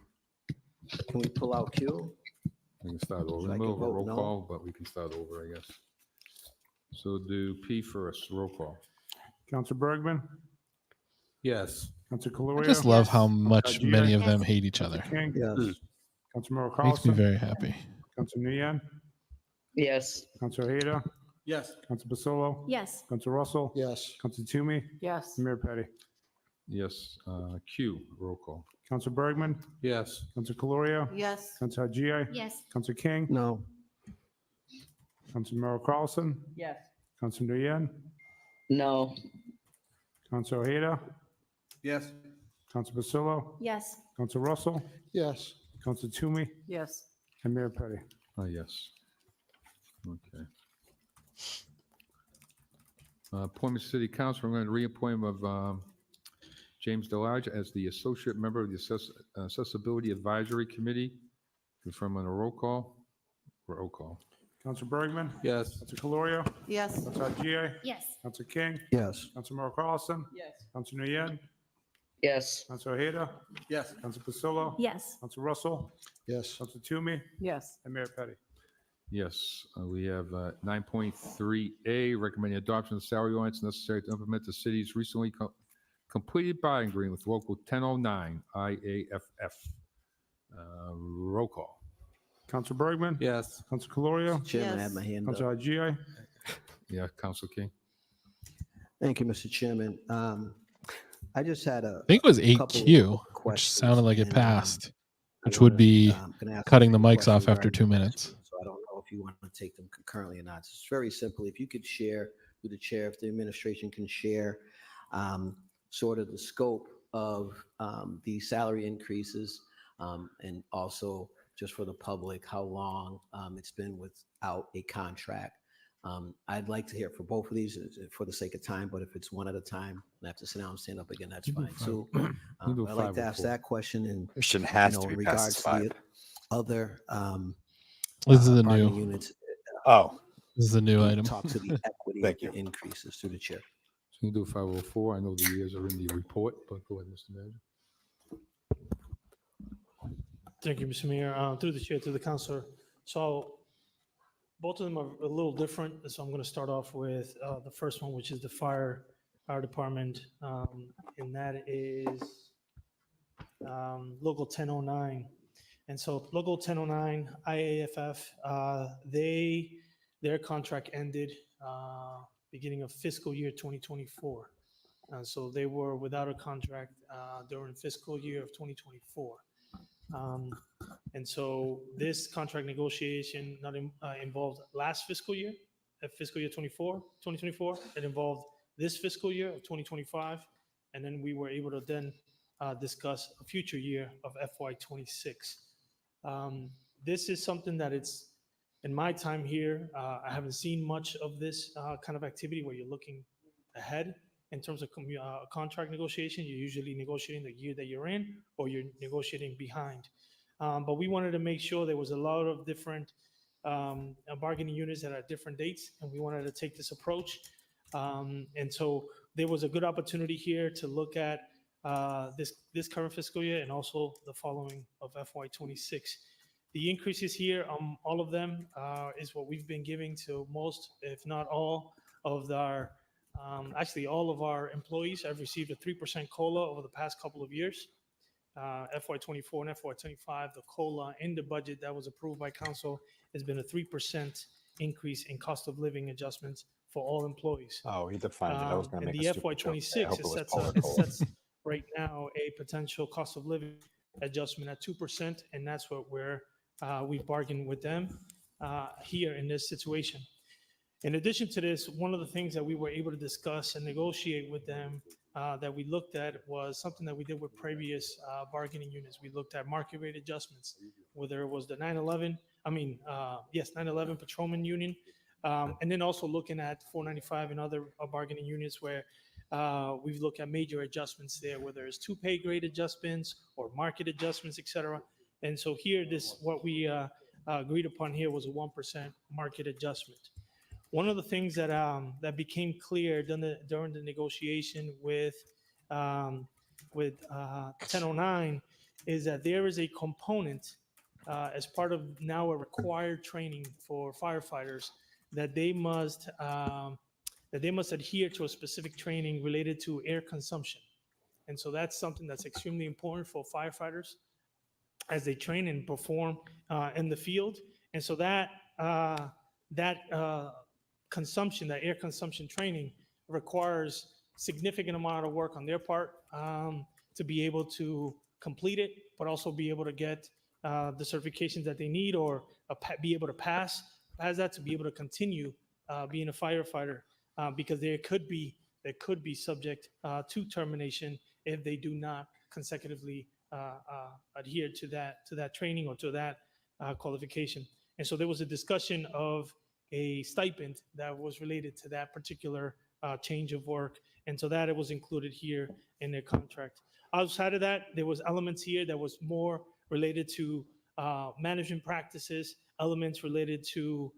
Can we pull out Q? We can start over. So I In the can middle of a vote roll no? call, but we can start over, I guess. So do P first. Roll call. Councilor Bergman, Yes. Councilor I Calorio. just love how Councilor much GI, many of them Yes. hate each other. King, Yes. Councilor Merrill Makes me Carlson, very happy. Councilor Nguyen, Yes. Councilor Hayda, Yes. Councilor Basillo, Yes. Councilor Russell, Yes. Councilor Toomey, Yes. Mayor Petty. Yes. Q. Roll call. Councilor Bergman, Yes. Councilor Calorio, Yes. Councilor GI, Yes. Councilor King, No. Councilor Merrill Carlson, Yes. Councilor Nguyen, No. Councilor Hayda, Yes. Councilor Basillo, Yes. Councilor Russell, Yes. Councilor Toomey, Yes. and Mayor Petty. Yes. Okay. Appointment to City Council, I'm going to reappoint of James Delarge as the associate member of the Accessibility Advisory Committee. Confirm on a roll call. Roll call. Councilor Bergman, Yes. Councilor Calorio, Yes. Councilor GI, Yes. Councilor King, Yes. Councilor Merrill Carlson, Yes. Councilor Nguyen, Yes. Councilor Hayda, Yes. Councilor Basillo, Yes. Councilor Russell, Yes. Councilor Toomey, Yes. and Mayor Petty. Yes. We have 9.3A, recommending adoption of salary ordinance necessary to implement the city's recently completed buying agreement with Local 1009 IAFF. Roll call. Councilor Bergman, Yes. Councilor Calorio, Chairman, I had my hand up. Councilor GI, Yeah, Council King. Thank you, Mr. Chairman. I just had I think it was couple 8Q, which questions, sounded like it and, passed, I which would wanna, be gonna ask cutting the some mics off questions after already 2 asked, minutes. So I don't know if you want to take them concurrently or not. It's very simple. If you could share with the chair, if the administration can share sort of the scope of the salary increases, and also just for the public, how long it's been without a contract. I'd like to hear for both of these for the sake of time, but if it's one at a time, I have to sit down and stand up again, that's fine. So I'd like to ask that question and Christian has to in be past regards to the other This is the bargaining new. units. Oh, This is the new item. Talk to the equity Thank of the increases through the chair. So you can do 504. I know the years are in the report, but go ahead, Mr. Manager. Thank you, Mr. Mayor. Through the chair, to the councilor. So both of them are a little different. So I'm going to start off with the first one, which is the fire department. And that is local 1009. And so local 1009 IAFF, their contract ended beginning of fiscal year 2024. So they were without a contract during fiscal year of 2024. And so this contract negotiation not involved last fiscal year, fiscal year 2024. It involved this fiscal year of 2025. And then we were able to then discuss a future year of FY26. This is something that it's, in my time here, I haven't seen much of this kind of activity where you're looking ahead in terms of contract negotiation. You're usually negotiating the year that you're in, or you're negotiating behind. But we wanted to make sure there was a lot of different bargaining units that are at different dates, and we wanted to take this approach. And so there was a good opportunity here to look at this current fiscal year and also the following of FY26. The increases here, all of them, is what we've been giving to most, if not all, of our, actually all of our employees have received a 3% COLA over the past couple of years. FY24 and FY25, the COLA in the budget that was approved by council has been a 3% increase in cost of living adjustments for all employees. Oh, he defined it. I was going to And make the a stupid joke. I FY26, hope it was sets, Paula it Cole. sets right now a potential cost of living adjustment at 2%, and that's what we've bargained with them here in this situation. In addition to this, one of the things that we were able to discuss and negotiate with them that we looked at was something that we did with previous bargaining units. We looked at market rate adjustments, whether it was the 911 patrolman union, and then also looking at 495 and other bargaining units where we've looked at major adjustments there, whether it's 2 pay grade adjustments or market adjustments, et cetera. And so here, what we agreed upon here was a 1% market adjustment. One of the things that became clear during the negotiation with 1009 is that there is a component as part of now a required training for firefighters that they must adhere to a specific training related to air consumption. And so that's something that's extremely important for firefighters as they train and perform in the field. And so that air consumption training requires significant amount of work on their part to be able to complete it, but also be able to get the certifications that they need or be able to pass that to be able to continue being a firefighter because they could be subject to termination if they do not consecutively adhere to that training or to that qualification. And so there was a discussion of a stipend that was related to that particular change of work. And so that it was included here in their contract. Outside of that, there was elements here that was more related to management practices, elements related to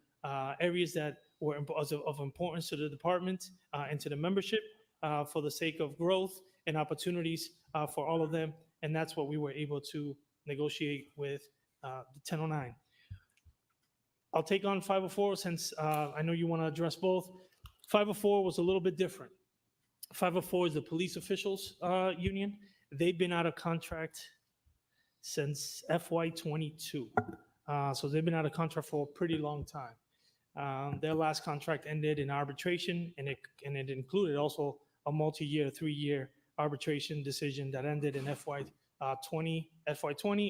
areas that were of importance to the department and to the membership for the sake of growth and opportunities for all of them. And that's what we were able to negotiate with the 1009. I'll take on 504 since I know you want to address both. 504 was a little bit different. 504 is the police officials union. They've been out of contract since FY22. So they've been out of contract for a pretty long time. Their last contract ended in arbitration, and it included also a multi-year, 3-year arbitration decision that ended in FY20,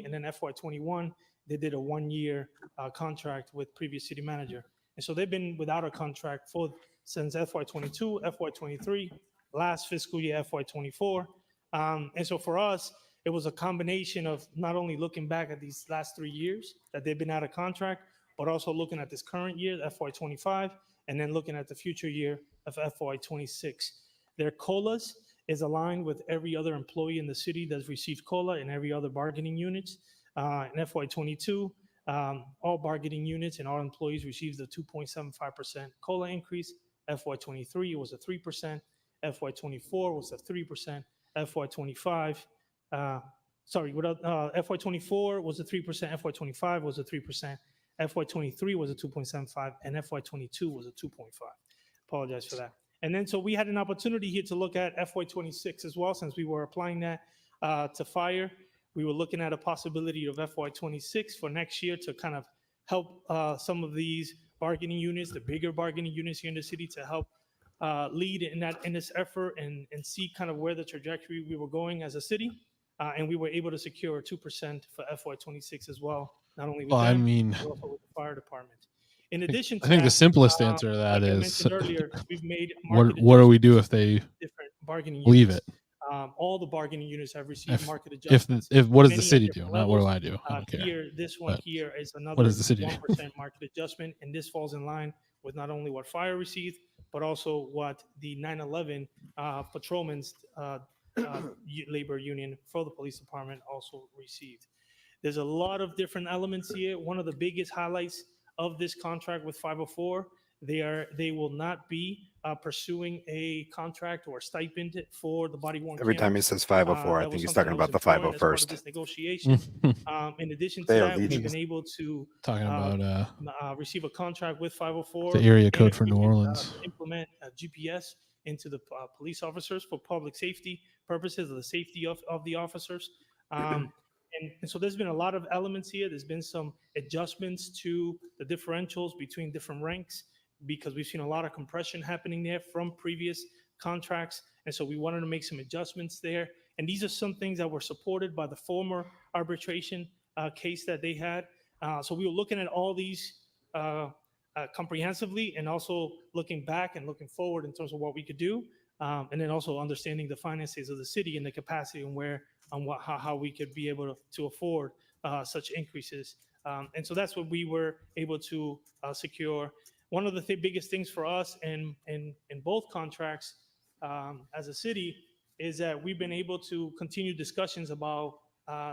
and then FY21. They did a 1-year contract with previous city manager. And so they've been without a contract since FY22, FY23, last fiscal year, FY24. And so for us, it was a combination of not only looking back at these last 3 years that they've been out of contract, but also looking at this current year, FY25, and then looking at the future year of FY26. Their COLAs is aligned with every other employee in the city that's received COLA and every other bargaining units. In FY22, all bargaining units and all employees received a 2.75% COLA increase. FY23 was a 3%. FY24 was a 3%. FY24 was a 3%. FY25 was a 3%. FY23 was a 2.75, and FY22 was a 2.5. Apologize for that. And then so we had an opportunity here to look at FY26 as well, since we were applying that to fire. We were looking at a possibility of FY26 for next year to kind of help some of these bargaining units, the bigger bargaining units here in the city, to help lead in this effort and see kind of where the trajectory we were going as a city. And we were able to secure 2% for FY26 as well, not only with them, but also with the fire department. In addition to I think that, the simplest answer to that like I is mentioned earlier, we've made what do we do if they different bargaining leave units. it? All the bargaining units have received market If adjustments. what does the many at city do? different Not what do levels. I do? I don't care. Here, this one But here is another what does the city do? 1% market adjustment, and this falls in line with not only what fire received, but also what the 911 patrolmen's labor union for the police department also received. There's a lot of different elements here. One of the biggest highlights of this contract with 504, they will not be pursuing a contract or stipend for the body-worn Every time he cameras. says 504, I That think was he's something talking that about the was important as part of 501st. this negotiation. In addition to They are that, we've legions. been able to Talking about receive a contract with 504. the area and code for New agreement, Orleans. to implement GPS into the police officers for public safety purposes, of the safety of the officers. And so there's been a lot of elements here. There's been some adjustments to the differentials between different ranks, because we've seen a lot of compression happening there from previous contracts. And so we wanted to make some adjustments there. And these are some things that were supported by the former arbitration case that they had. So we were looking at all these comprehensively, and also looking back and looking forward in terms of what we could do, and then also understanding the finances of the city and the capacity and how we could be able to afford such increases. And so that's what we were able to secure. One of the biggest things for us in both contracts as a city is that we've been able to continue discussions about,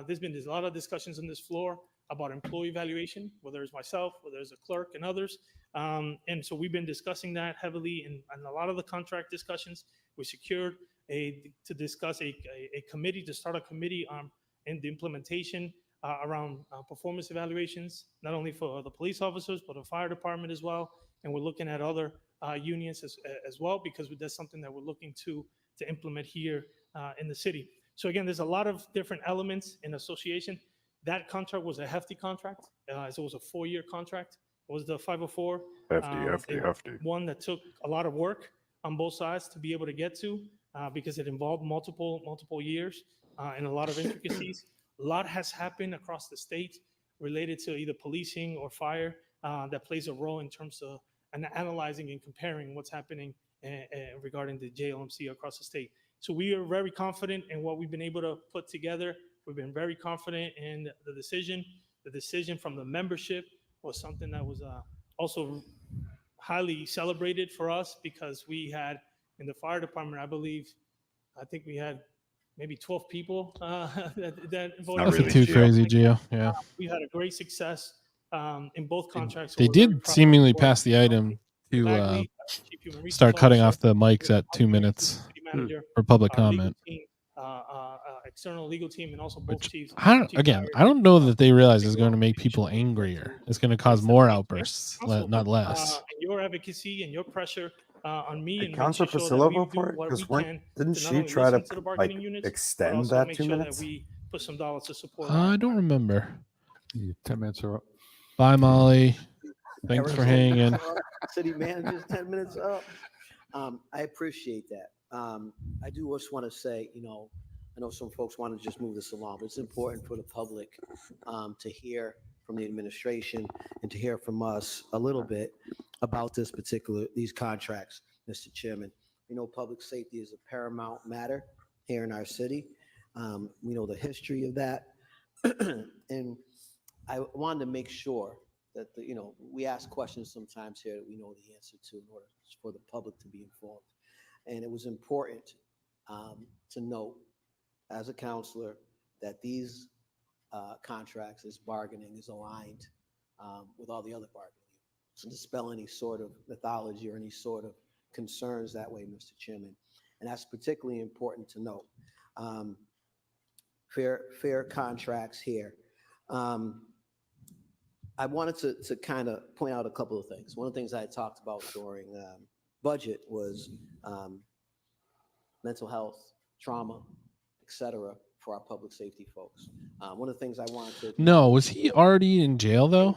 there's a lot of discussions on this floor about employee evaluation, whether it's myself, whether it's a clerk and others. And so we've been discussing that heavily in a lot of the contract discussions. We secured to discuss a committee, to start a committee in the implementation around performance evaluations, not only for the police officers, but the fire department as well. And we're looking at other unions as well, because that's something that we're looking to implement here in the city. So again, there's a lot of different elements in association. That contract was a hefty contract. So it was a 4-year contract. It was the 504. Hefty. One that took a lot of work on both sides to be able to get to, because it involved multiple years and a lot of intricacies. A lot has happened across the state related to either policing or fire that plays a role in terms of analyzing and comparing what's happening regarding the JLMC across the state. So we are very confident in what we've been able to put together. We've been very confident in the decision. The decision from the membership was something that was also highly celebrated for us, because we had in the fire department, I think we had maybe 12 people that voted. Not really too crazy, Gio. Yeah. We had a great success in both contracts. They did seemingly pass the item to start cutting off the mics at 2 minutes for public comment. External legal team, and also both chiefs. I don't know that they realize it's going to make people angrier. It's going to cause more outbursts, not less. And your advocacy and your pressure on me, and Councilor Priscilla vote for it? Because didn't she try to extend that 2 minutes? We put some dollars to support. I don't remember. 10 minutes are up. Bye, Molly. Thanks for hanging in. City manager's 10 minutes up. I appreciate that. I do just want to say, I know some folks want to just move this along, but it's important for the public to hear from the administration and to hear from us a little bit about these contracts, Mr. Chairman. We know public safety is a paramount matter here in our city. We know the history of that. And I wanted to make sure that, we ask questions sometimes here that we know the answer to in order for the public to be informed. And it was important to note as a counselor that these contracts, this bargaining is aligned with all the other bargaining. So to dispel any sort of mythology or any sort of concerns that way, Mr. Chairman. And that's particularly important to note. Fair contracts here. I wanted to kind of point out a couple of things. One of the things I talked about during budget was mental health, trauma, etc. for our public safety folks. One of the things I wanted to... No, was he already in jail though?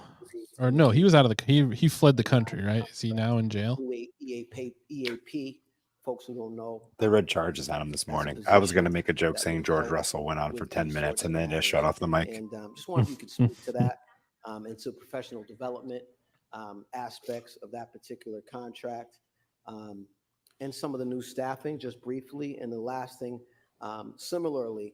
Or no, he was out of he fled the country, right? Is he now in jail? EAP, folks who don't know. They read charges on him this morning. I was going to make a joke saying George Russell went on for 10 minutes and then just shut off the mic. And just wondered if you could speak to that and to professional development aspects of that particular contract and some of the new staffing, just briefly. And the last thing, similarly,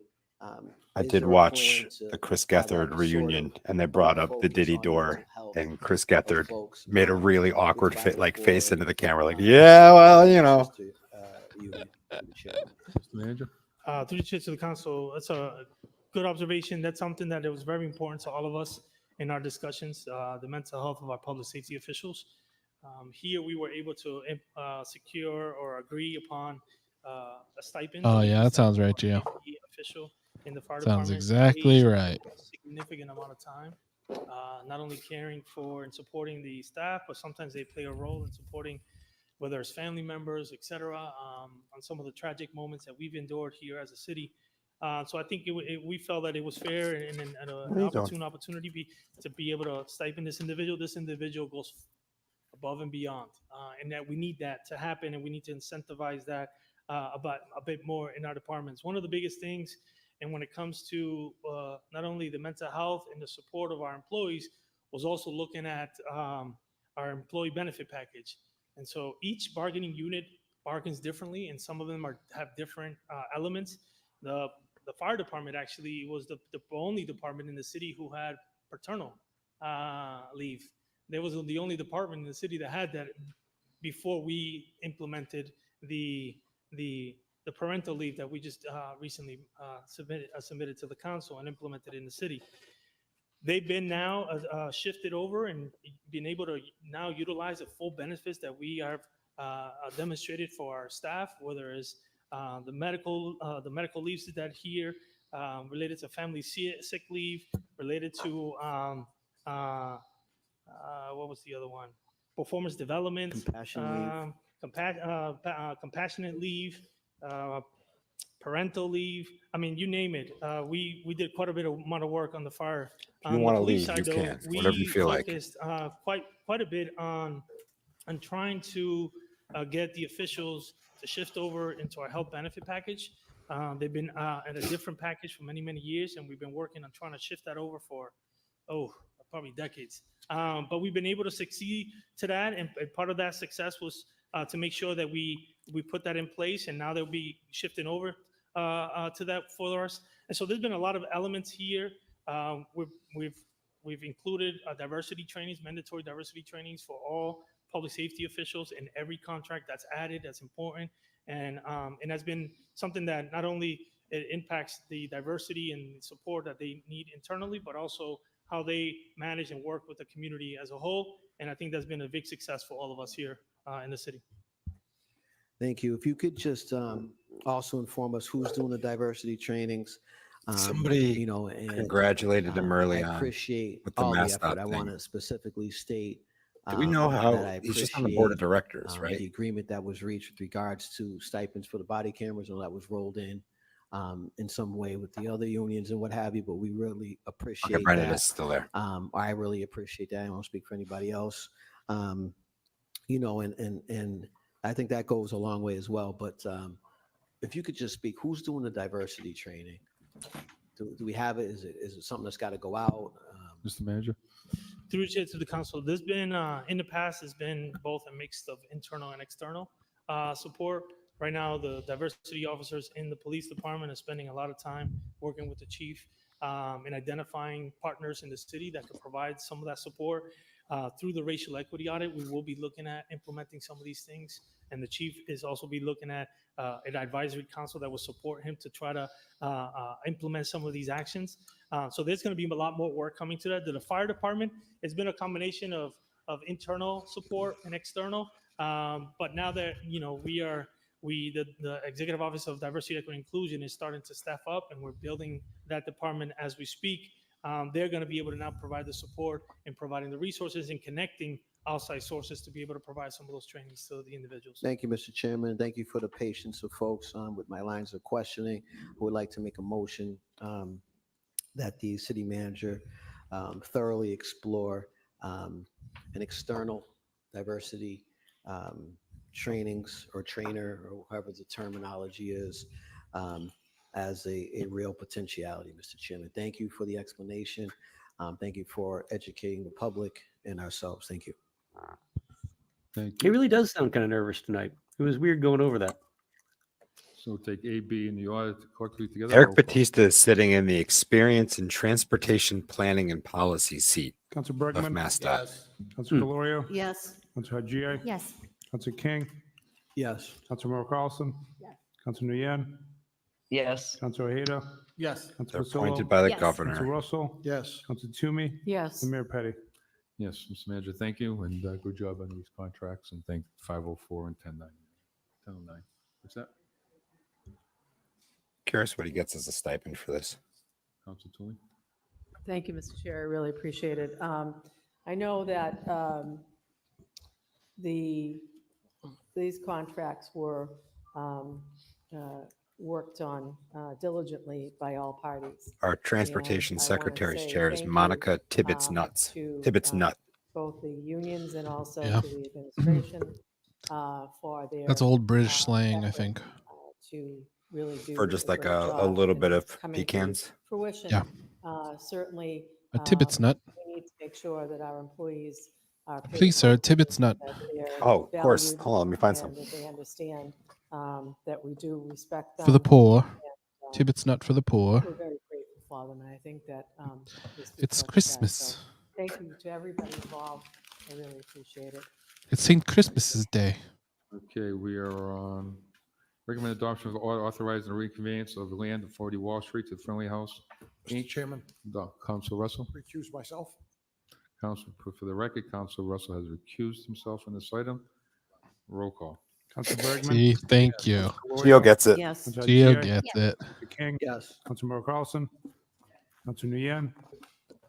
I did watch the Chris Gethard reunion, and they brought up the Diddy door, and Chris Gethard made a really awkward face into the camera, like, yeah, well, Manager? Through the chair to the council, that's a good observation. That's something that it was very important to all of us in our discussions, the mental health of our public safety officials. Here we were able to secure or agree upon a stipend. Oh yeah, that sounds right, Gio. Official in the fire Sounds department exactly right. a significant amount of time, not only caring for and supporting the staff, but sometimes they play a role in supporting whether it's family members, etc. On some of the tragic moments that we've endured here as a city. So I think we felt that it was fair and an opportunity to be able to stipend this individual. This individual goes above and beyond, and that we need that to happen, and we need to incentivize that about a bit more in our departments. One of the biggest things, and when it comes to not only the mental health and the support of our employees, was also looking at our our employee benefit package. And so each bargaining unit bargains differently, and some of them have different elements. The fire department actually was the only department in the city who had paternal leave. There was the only department in the city that had that before we implemented the parental leave that we just recently submitted to the council and implemented in the city. They've been now shifted over and been able to now utilize the full benefits that we have demonstrated for our staff, whether it's the medical leaves that here related to family sick leave, related to what was the other one? Performance development, compassionate leave, parental leave. I mean, you name it. We did quite a bit of amount of work on the fire. If you want to leave, you can. Whatever you feel like. We focused quite a bit on trying to get the officials to shift over into our health benefit package. They've been at a different package for many, many years, and we've been working on trying to shift that over for, probably decades. But we've been able to succeed to that, and part of that success was to make sure that we put that in place, and now they'll be shifting over to that for us. And so there's been a lot of elements here. We've included diversity trainings, mandatory diversity trainings for all public safety officials in every contract. That's added. That's important, and that's been something that not only it impacts the diversity and support that they need internally, but also how they manage and work with the community as a whole. And I think that's been a big success for all of us here in the city. Thank you. If you could just also inform us who's doing the diversity trainings. Somebody, and congratulated him early on. I appreciate with the all the mascot effort. I thing. want to specifically state. Do we know how that I he's just on the board of appreciate, directors, right? The agreement that was reached with regards to stipends for the body cameras, and that was rolled in some way with the other unions and what have you. But we really appreciate Okay, Brandon that. is still there. I really appreciate that. I won't speak for anybody else. And I think that goes a long way as well. But if you could just speak, who's doing the diversity training? Do we have it? Is it something that's got to go out? Mr. Manager? Through to the council, there's been in the past has been both a mix of internal and external support. Right now, the diversity officers in the police department are spending a lot of time working with the chief and identifying partners in the city that could provide some of that support. Through the racial equity audit, we will be looking at implementing some of these things, and the chief is also be looking at an advisory council that will support him to try to implement some of these actions. So there's going to be a lot more work coming to that. The fire department has been a combination of internal support and external, but now that the Executive Office of Diversity, Equity, and Inclusion is starting to staff up, and we're building that department as we speak. They're going to be able to now provide the support and providing the resources and connecting outside sources to be able to provide some of those trainings to the individuals. Thank you, Mr. Chairman. Thank you for the patience of folks with my lines of questioning. I would like to make a motion that the city manager thoroughly explore an external diversity trainings or trainer, or however the terminology is, as a real potentiality, Mr. Chairman. Thank you for the explanation. Thank you for educating the public and ourselves. Thank you. Thank He really does sound kind of nervous tonight. It was weird going over that. So take A, B, and the order collectively together. Eric Batista is sitting in the Experience in Transportation Planning and Policy seat Councilor of Bergman. MassDOT. Councilor Delorio. Yes. Councilor Haji. Yes. Councilor King. Yes. Councilor Merrill Carlson. Yes. Councilor Nguyen. Yes. Councilor Ojeda. Yes. They're Councilor appointed by the Yes. governor. Councilor Russell. Yes. Councilor Toomey. Yes. And Mayor Petty. Yes, Mr. Manager, thank you, and good job on these contracts, and thank 504 and 1009. What's that? Curious what he gets as a stipend for this. Council Tooley? Thank you, Mr. Chair. I really appreciate it. I know that these contracts were worked on diligently by all parties. Our Transportation And I wanna Secretary's say chair is thank you, Monica Tibbetts Nuts. to, Tibbetts Nut. both the unions and also Yeah. to the administration for their That's old British slang, I effort, think. to really do For just like great a job, little and bit of it's coming to pecans. fruition. Yeah. Certainly, A Tibbetts nut. we need to make sure that our employees Please, sir, Tibbet's nut. Oh, of course. Hold on, let me find some. That they understand that we do respect them. For the poor. and, Tibbet's nut for the poor. We're very grateful for them, and I think that this It's reflects that. Christmas. So thank you to everybody involved. I really appreciate it. It's St. Christmas's Day. Okay, we are on recommend adoption of order authorizing the reconveyance of the land at 40 Wall Street to Friendly House. Mr. Chairman, Councilor Russell. recuse myself. Council, for the record, Councilor Russell has recused himself on this item. Roll call. Council Bergman. See, thank you. Gio gets it. Yes. Gio gets it. Council King. Yes. Councilor Carlson. Council Nguyen.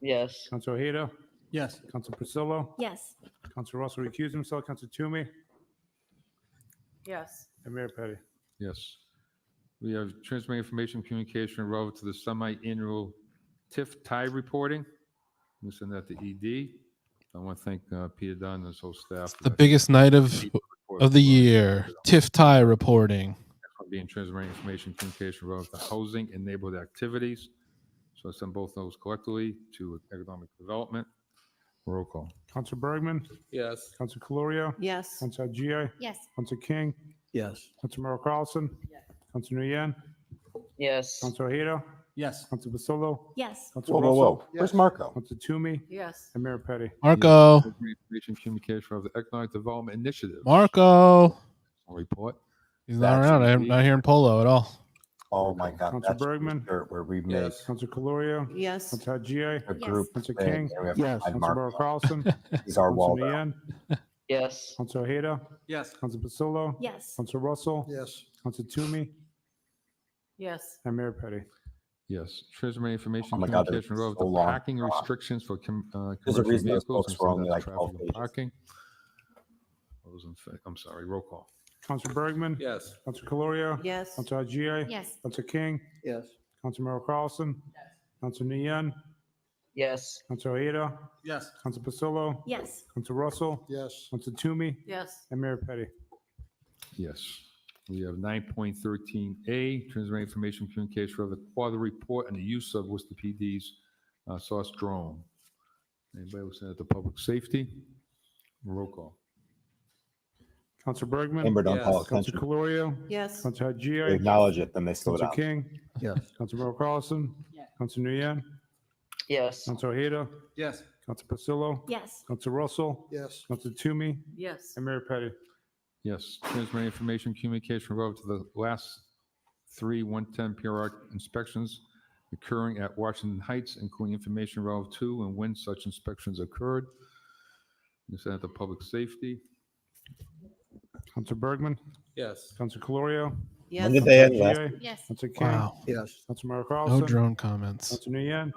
Yes. Council Ojeda. Yes. Council Priscillo. Yes. Council Russell recused himself. Council Toomey. Yes. And Mayor Petty. Yes. We have transmitting information communication relative to the semi-annual TIF tie reporting. We send that to ED. I want to thank Peter Dunn and his whole staff. The biggest night of the year. TIF tie reporting. Being transmitting information communication relative to housing and neighborhood activities. So I send both those collectively to economic development. Roll call. Council Bergman. Yes. Council Calorio. Yes. Council Gia. Yes. Council King. Yes. Council Carlson. Council Nguyen. Yes. Council Ojeda. Yes. Council Priscillo. Yes. Council Whoa, whoa, Russell. whoa. Where's Marco? Council Toomey. Yes. And Mayor Petty. Marco. Information communication of the economic development initiative. Marco. Report. He's not around. I'm not hearing Polo at all. Oh my God. Council That's Bergman. where we made Council Calorio. Yes. Council Gia. a group. Council thing, King. and we have Yes. to find Council Marco. Carlson. He's our Council Waldo. Nguyen. Yes. Council Ojeda. Yes. Council Priscillo. Yes. Council Russell. Yes. Council Toomey. Yes. And Mayor Petty. Yes. Transmitting information Oh my God, this communication is relative so to long. parking restrictions for There's a commercial reason those vehicles. books and were send only that like to 12 traffic and pages. parking. I'm sorry. Roll call. Council Bergman. Yes. Council Calorio. Yes. Council Gia. Yes. Council King. Yes. Council Carlson. Council Nguyen. Yes. Council Ojeda. Yes. Council Priscillo. Yes. Council Russell. Yes. Council Toomey. Yes. And Mayor Petty. Yes. We have 9.13A, transmitting information communication for the quarter report and the use of Worcester PD's source drone. Anybody will send it to public safety? Roll call. Council Bergman. Amber, don't Yes. call Council attention. Calorio. Yes. Council They Gia. acknowledge it, then they slow Council down. King. Yes. Council Carlson. Council Nguyen. Yes. Council Ojeda. Yes. Council Priscillo. Yes. Council Russell. Yes. Council Toomey. Yes. And Mayor Petty. Yes. Transmitting information communication relative to the last 3 110 periodic inspections occurring at Washington Heights, including information relative to and when such inspections occurred. You send it to public safety. Council Bergman. Yes. Council Calorio. Yes. When did they end last? Gia. Yes. Council King. Wow. Yes. Council Carlson. No drone comments. Council Nguyen.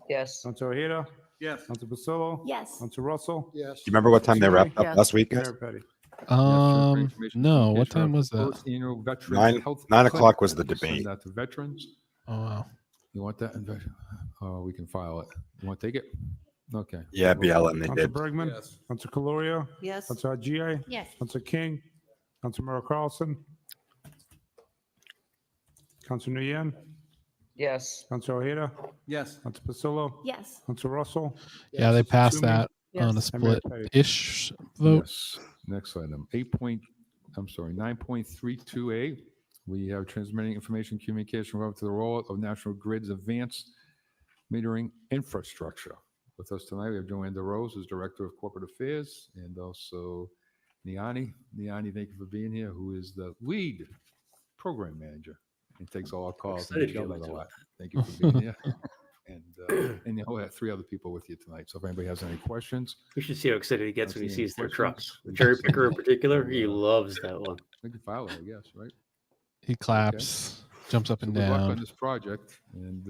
Yes. Council Ojeda. Yes. Council Priscillo. Yes. Council Russell. Yes. Do you remember what time they wrapped up Yes. last week, guys? Mayor Petty. No. What time was that? Annual Veterans Nine- Health 9 o'clock Clinic. was the Send debate. that to veterans. Oh wow. You want that? We can file it. You want to take it? Okay. Yeah, BLM, they Council did. Bergman. Yes. Council Calorio. Yes. Council Gia. Yes. Council King. Council Carlson. Council Nguyen. Yes. Council Ojeda. Yes. Council Priscillo. Yes. Council Russell. Yeah, they passed Toomey. that on a Yes. And Mayor split-ish vote. Yes. Next item, 9.32A. We have transmitting information communication relative to the rollout of National Grid's advanced metering infrastructure. With us tonight, we have Joanne DeRose, who's Director of Corporate Affairs, and also Niani. Niani, thank you for being here, who is the lead program manager and takes all our calls. And Excited to yells get a to lot. Thank you for being here. And you'll have 3 other people with you tonight. So if anybody has any questions, You should see how excited he gets when he see any sees their questions? trucks. The cherry picker in particular, he loves that one. we can file it, I guess, right? He claps, jumps up So and good luck on down. this project, and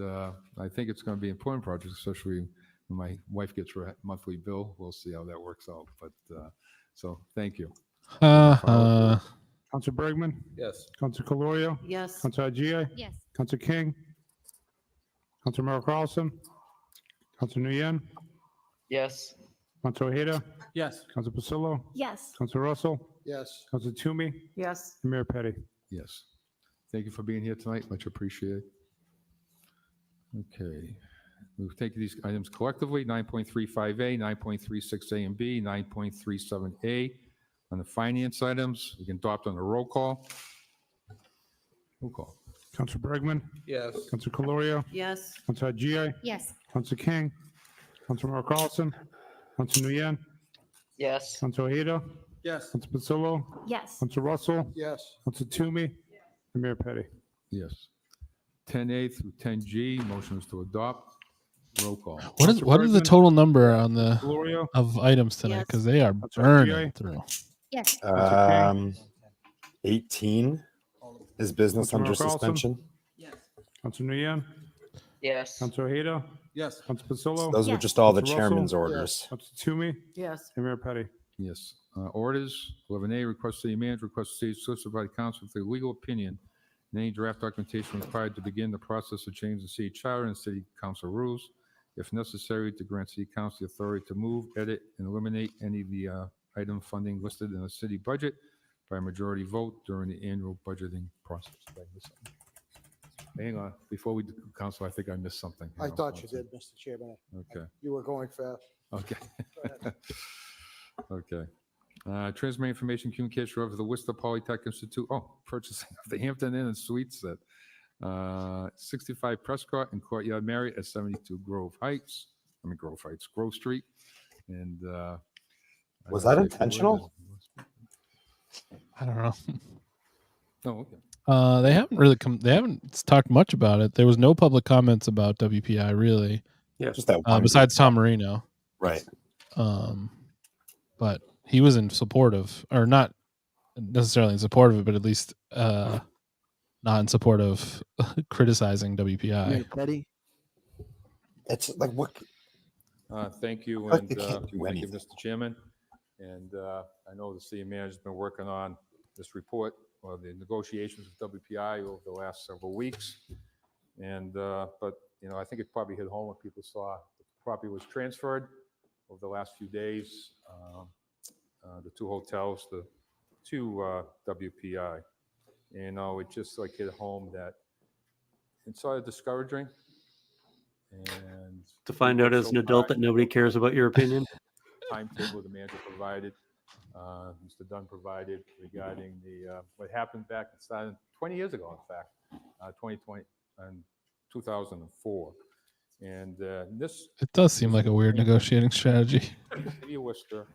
I think it's going to be an important project, especially when my wife gets her monthly bill. We'll see how that works out, but so thank you. Council Bergman. Yes. Council Calorio. Yes. Council Gia. Yes. Council King. Council Carlson. Council Nguyen. Yes. Council Ojeda. Yes. Council Priscillo. Yes. Council Russell. Yes. Council Toomey. Yes. And Mayor Petty. Yes. Thank you for being here tonight. Much appreciated. Okay. We'll take these items collectively, 9.35A, 9.36A and B, 9.37A. On the finance items, we can adopt on a roll call. Roll call. Councilor Bergman, Yes. Councilor Calorio, Yes. Councilor Gia, Yes. Councilor King, Councilor Mark Carlson, Councilor Nguyen, Yes. Councilor Ojeda, Yes. Councilor Pasillo, Yes. Councilor Russell, Yes. Councilor Toomey, and Mayor Petty. Yes. 10A through 10G, motions to adopt. Roll call. What is the Bergman, total number on the Calorio, of items tonight? Yes. Because they are Councilor burning Gia, through. Yes. 18 is business Councilor under Carlson? suspension. Councilor Nguyen, Yes. Councilor Ojeda, Yes. Councilor Pasillo, Those were Yes. just all the Councilor chairman's Russell? orders. Councilor Toomey, Yes. and Mayor Petty. Yes. Orders, 11A, request city manager, request city solicited by the council for legal opinion and any draft documentation required to begin the process of changing the city charter and city council rules. If necessary, to grant city council the authority to move, edit, and eliminate any of the item funding listed in the city budget by a majority vote during the annual budgeting process. Did I miss something? Hang on, before we do council, I think I missed something. I thought you did, Mr. Chairman. Okay. You were going fast. Okay. Okay. Transmit information communication of the Worcester Polytech Institute. Oh, purchasing of the Hampton Inn and Suites at 65 Prescott and Courtyard Marriott at 72 Grove Street. And Was that intentional? I don't know. Oh, okay. They haven't really they haven't talked much about it. There was no public comments about WPI really. Yeah. Just that one. Besides Tom Marino. Right. But he was in support of, or not necessarily in support of it, but at least not in support of criticizing WPI. Mayor Petty? It's like what? Thank you, Like and they can't do thank you, anything. Mr. Chairman. And I know the city manager's been working on this report, or the negotiations with WPI over the last several weeks. And, but, you know, I think it probably hit home when people saw the property was transferred over the last few days, the two hotels, to WPI. You know, it just like hit home that it's sort of discouraging. And To find out as an adult that nobody cares about your opinion. timetable the manager provided, Mr. Dunn provided regarding the what happened back, it started 20 years ago, in fact, 2020 and 2004. And this It does seem like a weird negotiating strategy. City of Worcester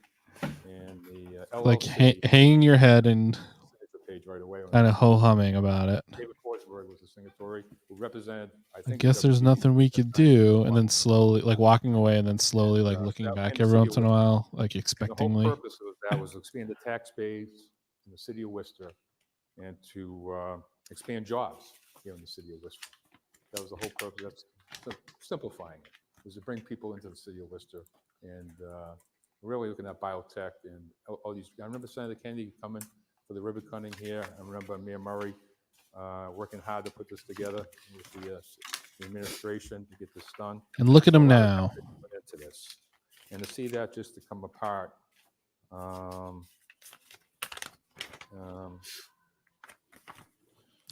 and the Like LLC hanging your head and signature page right away. kind of ho-humming about it. David Forsberg was the signatory who represented, I I think. guess there's nothing we could do, and then slowly, like walking away, and then slowly, like looking back every once in a while, like The whole expectingly. purpose of that was to expand the tax base in the city of Worcester and to expand jobs here in the city of Worcester. That was the whole purpose. That's simplifying it, was to bring people into the city of Worcester. And really looking at biotech and all these. I remember Senator Kennedy coming for the ribbon cutting here. I remember Mayor Murray working hard to put this together with the administration to get this done. And look at So him a lot of now. effort went into this. And to see that just to come apart.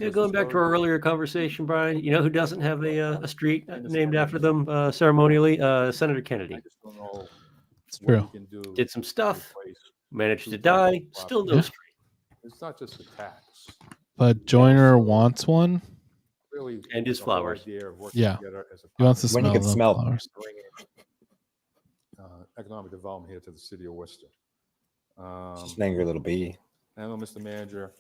Yeah, going back to our earlier conversation, Brian, you know who doesn't have a street named after them ceremonially? Senator Kennedy. It's true. Did some stuff, managed to die, still no Yeah. street. It's not just the tax. But Joyner wants one. Really, And his the whole flowers. idea of working Yeah. together as a He wants to When you smell can the smell flowers. bringing economic development here to the city of Worcester. Just an angry little bee. I know, Mr. Manager,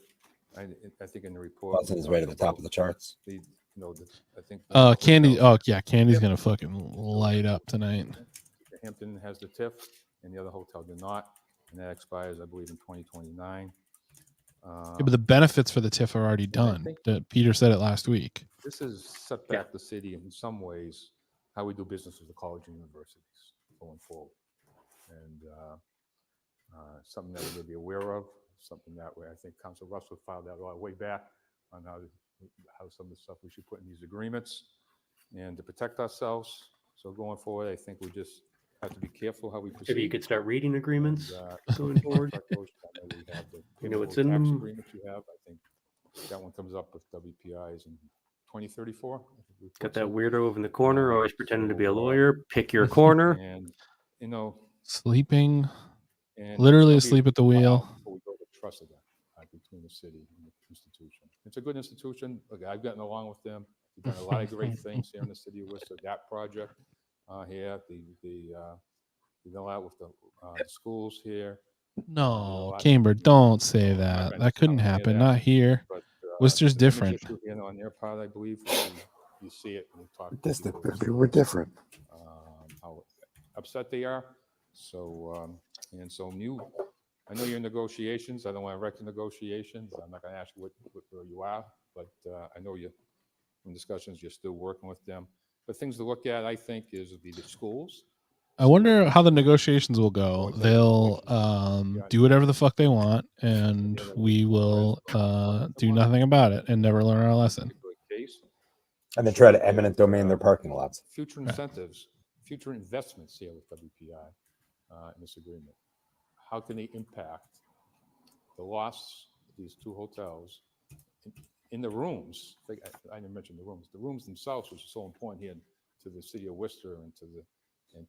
I think in the report. Buzzing is right at the top of the charts. I think. Candy. Oh yeah, Candy's gonna fucking light up tonight. The Hampton has the TIF and the other hotel did not, and that expires, I believe, in 2029. Yeah, but the benefits for the TIF are already done. Peter said it last week. This has set back the city in some ways, how we do business with the college and universities going forward. And something that we're going to be aware of, something that way I think Councilor Russell filed that way back on how some of the stuff we should put in these agreements and to protect ourselves. So going forward, I think we just have to be careful how we proceed. Maybe you could start reading agreements And, going forward. You know what's in them. Agreement you have, I think that one comes up with WPIs in 2034. I think Got that weirdo over in the corner, always pretending to be a lawyer. Pick your corner. And, you know, Sleeping, and literally there'll be asleep at the a while wheel. before we go to trust again between the city and the institution. It's a good institution. Look, I've gotten along with them. We've done a lot of great things here in the city of Worcester. That project here, the rollout with the schools here. No, Camber, don't say that. That couldn't happen. Not here. But, Worcester's the image different. issue, you know, on their part, I believe, you see it when you talk to They people, were different. how upset they are. So, and so I know you're in negotiations. I don't want to wreck the negotiations. I'm not going to ask you where you are, but I know you, in discussions, you're still working with them. But things to look at, I think, is the schools. I wonder how the negotiations will go. They'll do whatever the fuck they want, and we will do nothing about it and never learn our lesson. And they try to eminent domain their parking lots. Future incentives, future investments here with WPI in this agreement. How can they impact the loss of these two hotels in the rooms? I didn't mention the rooms. The rooms themselves, which is so important here to the city of Worcester and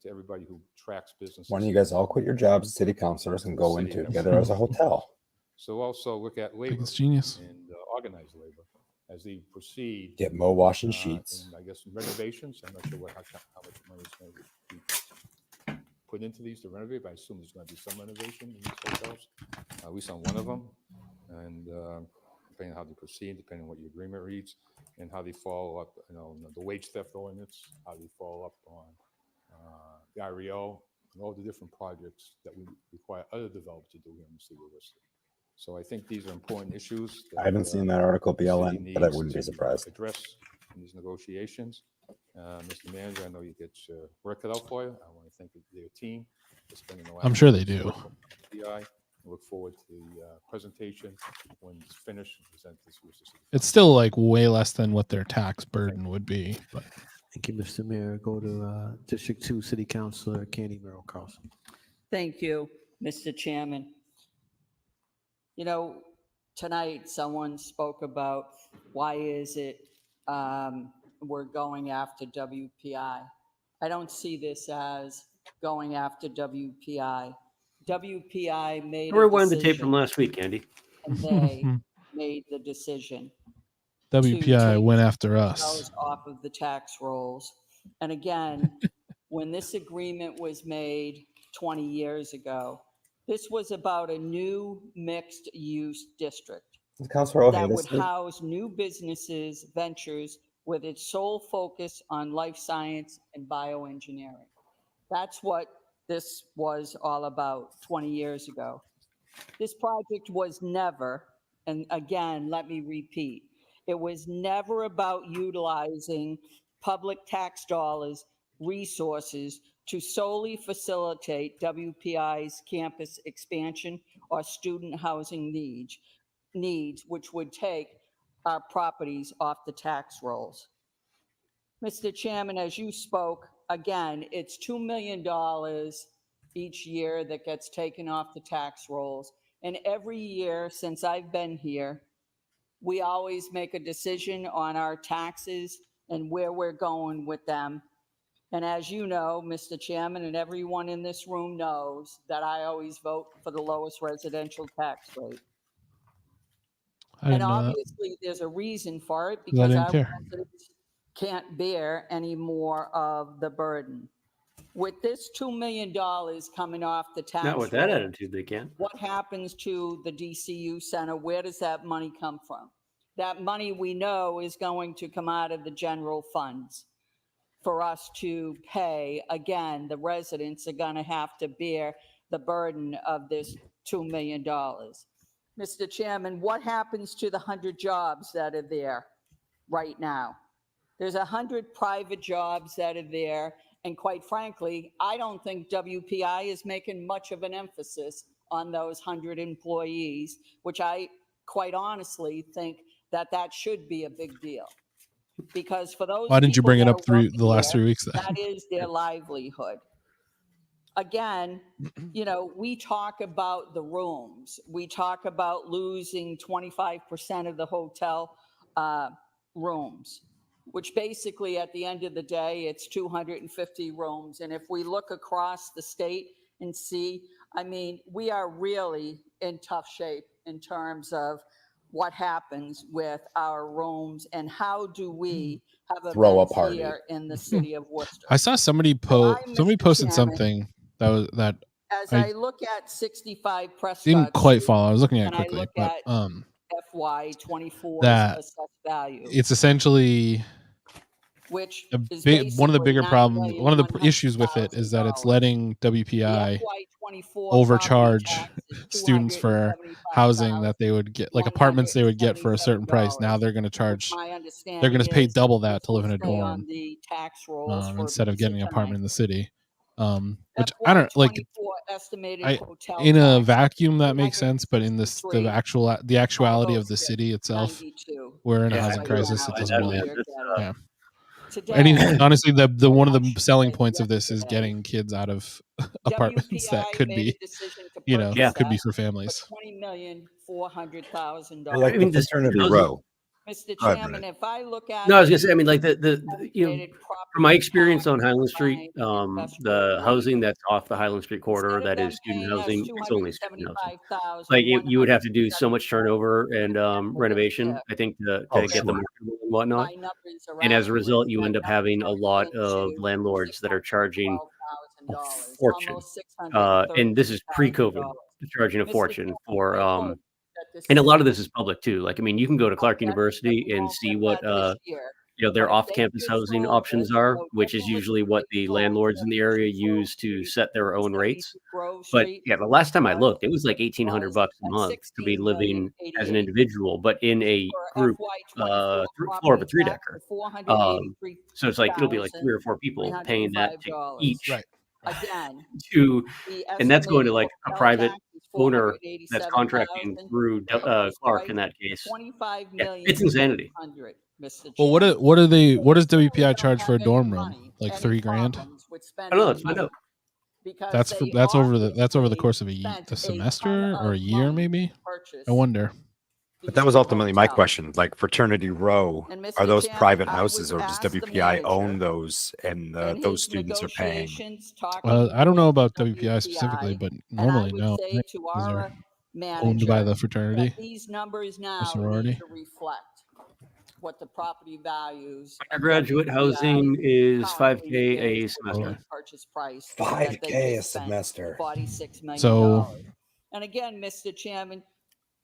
to everybody who tracks business. Why don't you guys all quit your jobs as city councilors and go into together as a hotel? So also look at labor It's genius. and organized labor as they proceed. Get Mo washing sheets. And I guess renovations. I'm not sure how much money is going to be put into these to renovate, but I assume there's going to be some renovation in these hotels, at least on one of them. And depending on how they proceed, depending on what your agreement reads, and how they follow up, you know, the wage theft ordinance, how they follow up on the IREO, and all the different projects that we require other developers to do here in the city of Worcester. So I think these are important issues. I haven't seen that article BLN, but I wouldn't be surprised. Address in these negotiations. Mr. Manager, I know you get your work cut out for you. I want to thank your team for spending the last. I'm sure they do. I look forward to the presentation when it's finished and present this. It's still like way less than what their tax burden would be. But Thank you, Mr. Mayor. Go to District 2 City Councilor Candy Merrill Carlson. Thank you, Mr. Chairman. You know, tonight someone spoke about why is it we're going after WPI. I don't see this as going after WPI. WPI made a Rewind the tape decision, from last week, Andy. and they made the decision. WPI went after Those us. off of the tax rolls. And again, when this agreement was made 20 years ago, this was about a new mixed use district Councilor that O'Hare, would house new businesses, ventures with its sole focus on life science and bioengineering. That's what this was all about 20 years ago. This project was never, and again, let me repeat, it was never about utilizing public tax dollars, resources to solely facilitate WPI's campus expansion or student housing needs, which would take our properties off the tax rolls. Mr. Chairman, as you spoke, again, it's $2 million each year that gets taken off the tax rolls. And every year since I've been here, we always make a decision on our taxes and where we're going with them. And as you know, Mr. Chairman, and everyone in this room knows that I always vote for the lowest residential tax rate. I didn't And know that. obviously there's a reason for it I because didn't our care. residents can't bear any more of the burden. With this $2 million coming off the tax Not with that roll, attitude, they can't. what happens to the DCU Center? Where does that money come from? That money we know is going to come out of the general funds for us to pay. Again, the residents are going to have to bear the burden of this $2 million. Mr. Chairman, what happens to the 100 jobs that are there right now? There's 100 private jobs that are there. And quite frankly, I don't think WPI is making much of an emphasis on those 100 employees, which I quite honestly think that that should be a big deal. Because for those Why didn't you people bring it that up are the last working 3 weeks then? that is their livelihood. Again, you know, we talk about the rooms. We talk about losing 25% of the hotel rooms. which basically at the end of the day, it's 250 rooms. And if we look across the state and see, I mean, we are really in tough shape in terms of what happens with our rooms and how do we have Throw a events party here in the city of Worcester. I saw somebody somebody posted something that As I look at 65 Prescott didn't quite Street, follow. I was looking at it and I quickly, look but at FY24's that assessed value, it's essentially which is one of the basically bigger problems. One of the issues with it is that it's letting WPI overcharge students for housing that they would get, like apartments they would get for a certain price. Now they're going to charge, they're going to pay double that to live in a dorm instead of getting an apartment in the city. Which I don't like. In a vacuum that makes sense, but in this the actuality of the city itself, we're in a housing crisis. It doesn't really. Yeah. Honestly, the one of the selling points of this is getting kids out of apartments that could be, could be for families. $20,400,000. Like the fraternity row. Mr. Chairman, if I look at No, I was gonna say, I mean, like from my experience on Highland Street, the housing that's off the Highland Street corridor, that is student housing, it's only student housing. Like you would have to do so much turnover and renovation, I think, to get them marketable and whatnot. And as a result, you end up having a lot of landlords that are charging a fortune. And this is pre-COVID, charging a fortune for and a lot of this is public too. Like, I mean, you can go to Clark University and see what, their off-campus housing options are, which is usually what the landlords in the area use to set their own rates. But yeah, the last time I looked, it was like $1,800 a month to be living as an individual, but in a group floor of a 3-decker. So it's like, it'll be like 3 or 4 people paying that to each. Again, And that's going to like a private owner that's contracting through Clark in that case. It's insanity. Well, what does WPI charge for a dorm room? Like $3,000? I don't know. Let's find out. That's over the course of a semester or a year, maybe. I wonder. But that was ultimately my question. Like fraternity row, are those private houses, or does WPI own those, and those students are paying? Well, I don't know about WPI specifically, but normally no. These are owned by the fraternity. These numbers now sorority. need to reflect what the property values. Undergraduate housing is $5,000 a semester. Purchase price. $5,000 a semester. $46 million. So, and again, Mr. Chairman,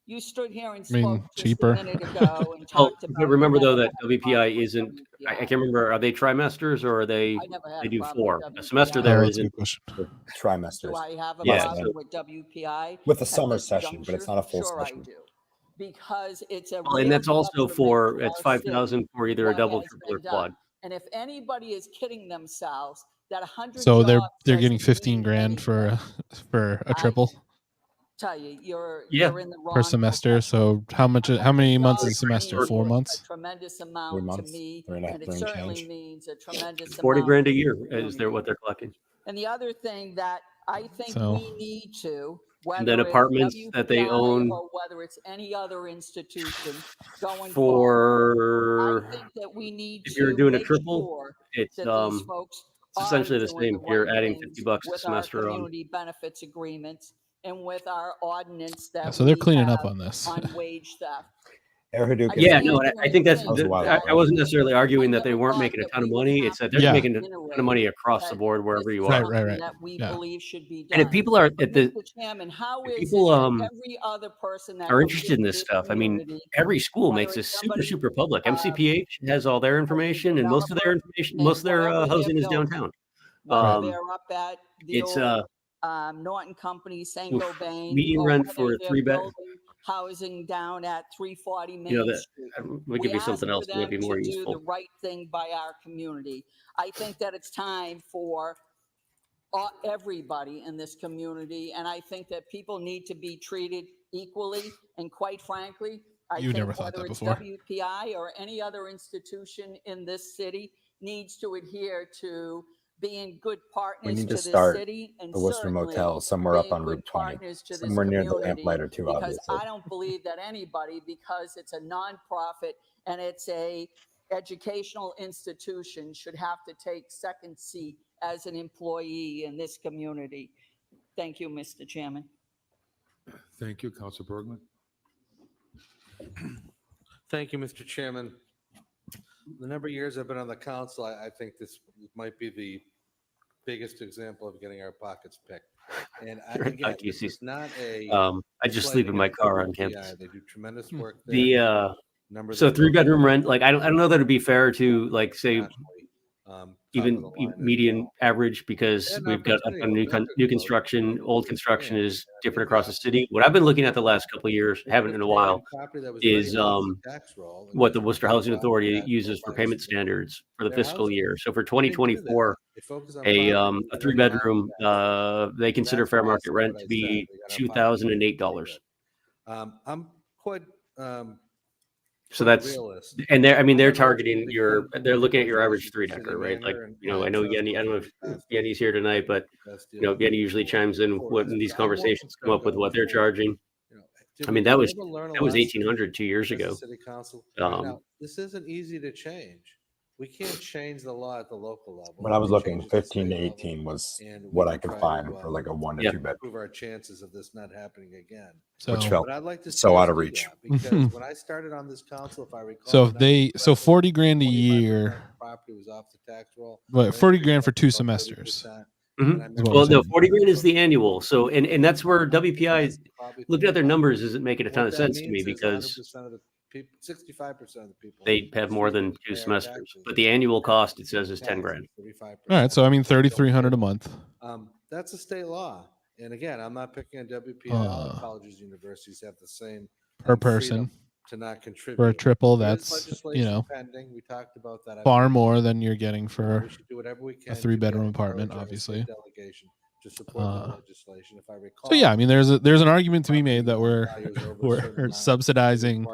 you stood here and I mean, spoke cheaper. just a minute ago and talked about. But remember though that WPI isn't. I can't remember. Are they trimesters or are they? They do 4 a semester. There isn't trimesters. Do I have a Yeah, problem with WPI? with a at summer this session, but it's not a full Sure I session. do. Because it's a. Well, and that's real also detriment to it's our city. 5,000 for either a What double, has triple, or been quad. done. And if anybody is kidding themselves, that 100. So they're jobs getting doesn't mean $15,000 for a triple Tell you, you're in the wrong. per semester. So how many months is a semester? 4 months. A tremendous amount months, to me, 3.5, and it 3 and certainly change. means a tremendous It's 40 amount grand a to the year is community. what they're collecting. And the other thing that I think So- we need to, And then whether it's apartments that they WPI own or whether it's any other institution going for I think that we need if to you're doing a make triple, sure it's that these folks it's essentially the are doing same. You're right adding things $50 a with our semester on. community benefits agreements and with our ordinance that So they're we cleaning up have on this. on wage theft. Yeah, no, and I think that's. That was a while I ago. wasn't necessarily arguing that they weren't making a ton of money. It's that they're Yeah. making a ton of money across the board wherever you are. Right. That we Yeah. believe should be done. And if people are at the Mr. Chairman, how if is people, it that every other person that are comes interested in into this stuff, I mean, community, every school whether makes it's this somebody, super public. MCPH has all their information, and most of their whatever housing is they're building, downtown. whether they're up at the It's old, Norton Company, St. oof, Gobain, median or rent whether for a they're 3-bed. building housing down at 340 Main You know that Street. we give you ask something for else that might them be more to do useful. the right thing by our community. I think that it's time for everybody in this community, and I think that people need to be treated equally. And quite frankly, I You've think never thought whether that it's before. WPI or any other institution in this city needs to adhere to being good partners We need to this start city, and the Worcester certainly Motel somewhere up being on good Route 20, partners to this somewhere near the community, Lamplighter too, because obviously. I don't believe that anybody, because it's a nonprofit and it's a educational institution should have to take second seat as an employee in this community. Thank you, Mr. Chairman. Thank you, Councilor Bergman. Thank you, Mr. Chairman. The number of years I've been on the council, I think this might be the biggest example of getting our pockets picked. And again, this is not a. I just sleep in my car on campus. They do tremendous work there. So 3-bedroom rent, like I don't know that it'd be fair to like say even median average, because we've got a new construction, old construction is different across the city. What I've been looking at the last couple of years, haven't in a while, is what the Worcester Housing Authority uses for payment standards for the fiscal year. So for 2024, a 3-bedroom, they consider fair market rent to be $2,008. I'm quite. So that's, and they're targeting they're looking at your average 3-decker, right? Like, I know Yenny, I don't know if Yenny's here tonight, but Yenny usually chimes in when these conversations come up with what they're charging. I mean, that was 1,800 2 years ago. City Council. This isn't easy to change. We can't change the law at the local level. When I was looking, 15 to 18 was what I could find for like a 1 to 2 bedroom. Improve our chances of this not happening again. Which felt But I'd like to so out of reach. Because when I started on this council, if I recall, So 40 grand a year. property was off the tax roll. But 40 grand for 2 semesters. Well, no, 40 grand is the annual. So, and that's where WPI looking at their numbers isn't making a ton of sense to me, because 65% of the people they have more than 2 semesters, but the annual cost, it says, is 10 grand. All right. So, I mean, 3,300 a month. That's a state law. And again, I'm not picking on WPI. All colleges, universities have the same Per person. to not contribute. For a triple, There is that's, legislation pending. We talked about that. far more than you're getting for We should do whatever we can a to 3-bedroom get apartment, our obviously. delegation to support the legislation. If I recall. So yeah, I mean, there's an argument to be made that we're subsidizing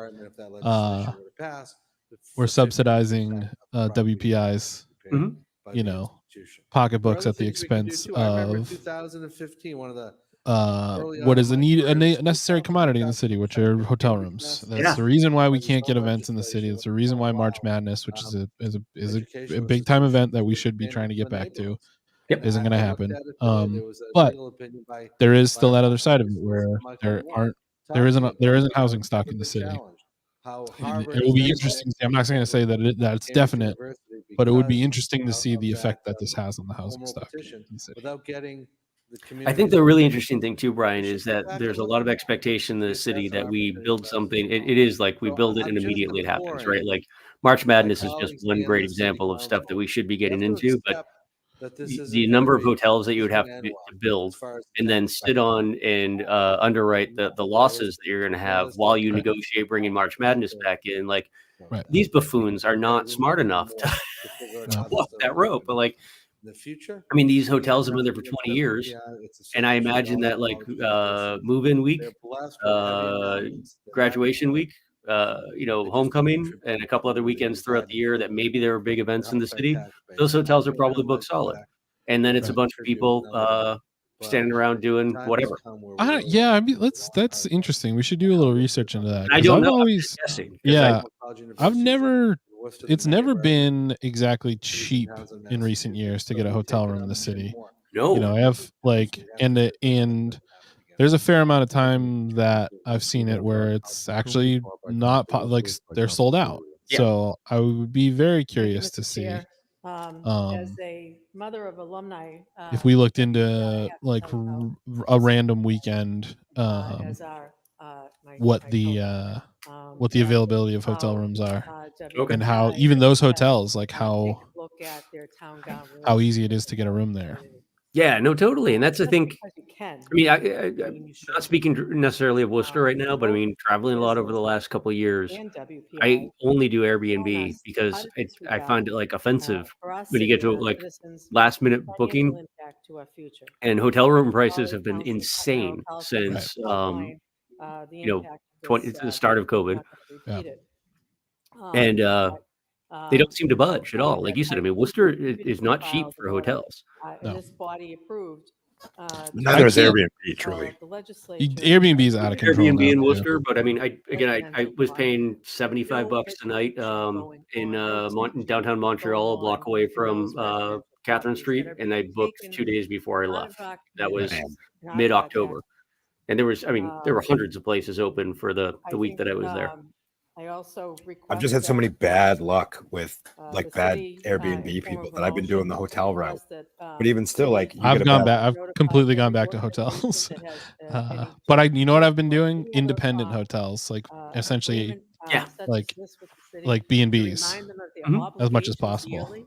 WPI's pocketbooks at the expense of 2015, one of the what is a necessary commodity in the city, which are hotel rooms. That's the reason why we can't get events in the city. It's the reason why March Madness, which is a big time event that we should be trying to get back to, isn't going to happen. But there is still that other side of it where there isn't housing stock in the city. It will be interesting. I'm not going to say that that's definite, but it would be interesting to see the effect that this has on the housing stock in the city. Without getting I think the really interesting thing too, Brian, is that there's a lot of expectation in the city that we build something. It is like we build it and immediately it happens, right? Like March Madness is just one great example of stuff that we should be getting into, but the number of hotels that you would have to build and then sit on and underwrite the losses that you're going to have while you negotiate bringing March Madness back in, like these buffoons are not smart enough to walk that rope. But like, the future, I mean, these hotels have been there for 20 years, and I imagine that like move-in week, graduation week, homecoming, and a couple other weekends throughout the year that maybe there are big events in the city. Those hotels are probably booked solid, and then it's a bunch of people standing around doing whatever. Yeah, I mean, that's interesting. We should do a little research into that. I don't know. It's never been exactly cheap in recent years to get a hotel room in the city. No, I have like, and there's a fair amount of time that I've seen it where it's actually not like they're sold out. Yeah. So I would be very curious to see. As a mother of alumni, If we looked into like a random weekend, what the availability of hotel rooms are, and how even those hotels, like how easy it is to get a room there. Yeah, no, totally. And that's, I think, I mean, I'm not speaking necessarily of Worcester right now, but I mean, traveling a lot over the last couple of years, I only do Airbnb because I find it like offensive when you get to like last minute booking, and hotel room prices have been insane since, the start of COVID. And they don't seem to budge at all. Like you said, I mean, Worcester is not cheap for hotels. This body approved Neither is Airbnb, truly. The legislature. Airbnb is out of control. Airbnb now, in too. Worcester, but I mean, I was paying $75 a night in downtown Montreal, a block away from Catherine Street, and I booked 2 days before I left. That was mid-October, and there were hundreds of places open for the week that I was there. I also I've just had so many bad luck with like bad Airbnb people that I've been doing the hotel route. But even still, like I've gone back. I've completely gone back to hotels. But you know what I've been doing? Independent hotels, like essentially, like B&Bs, as much as possible.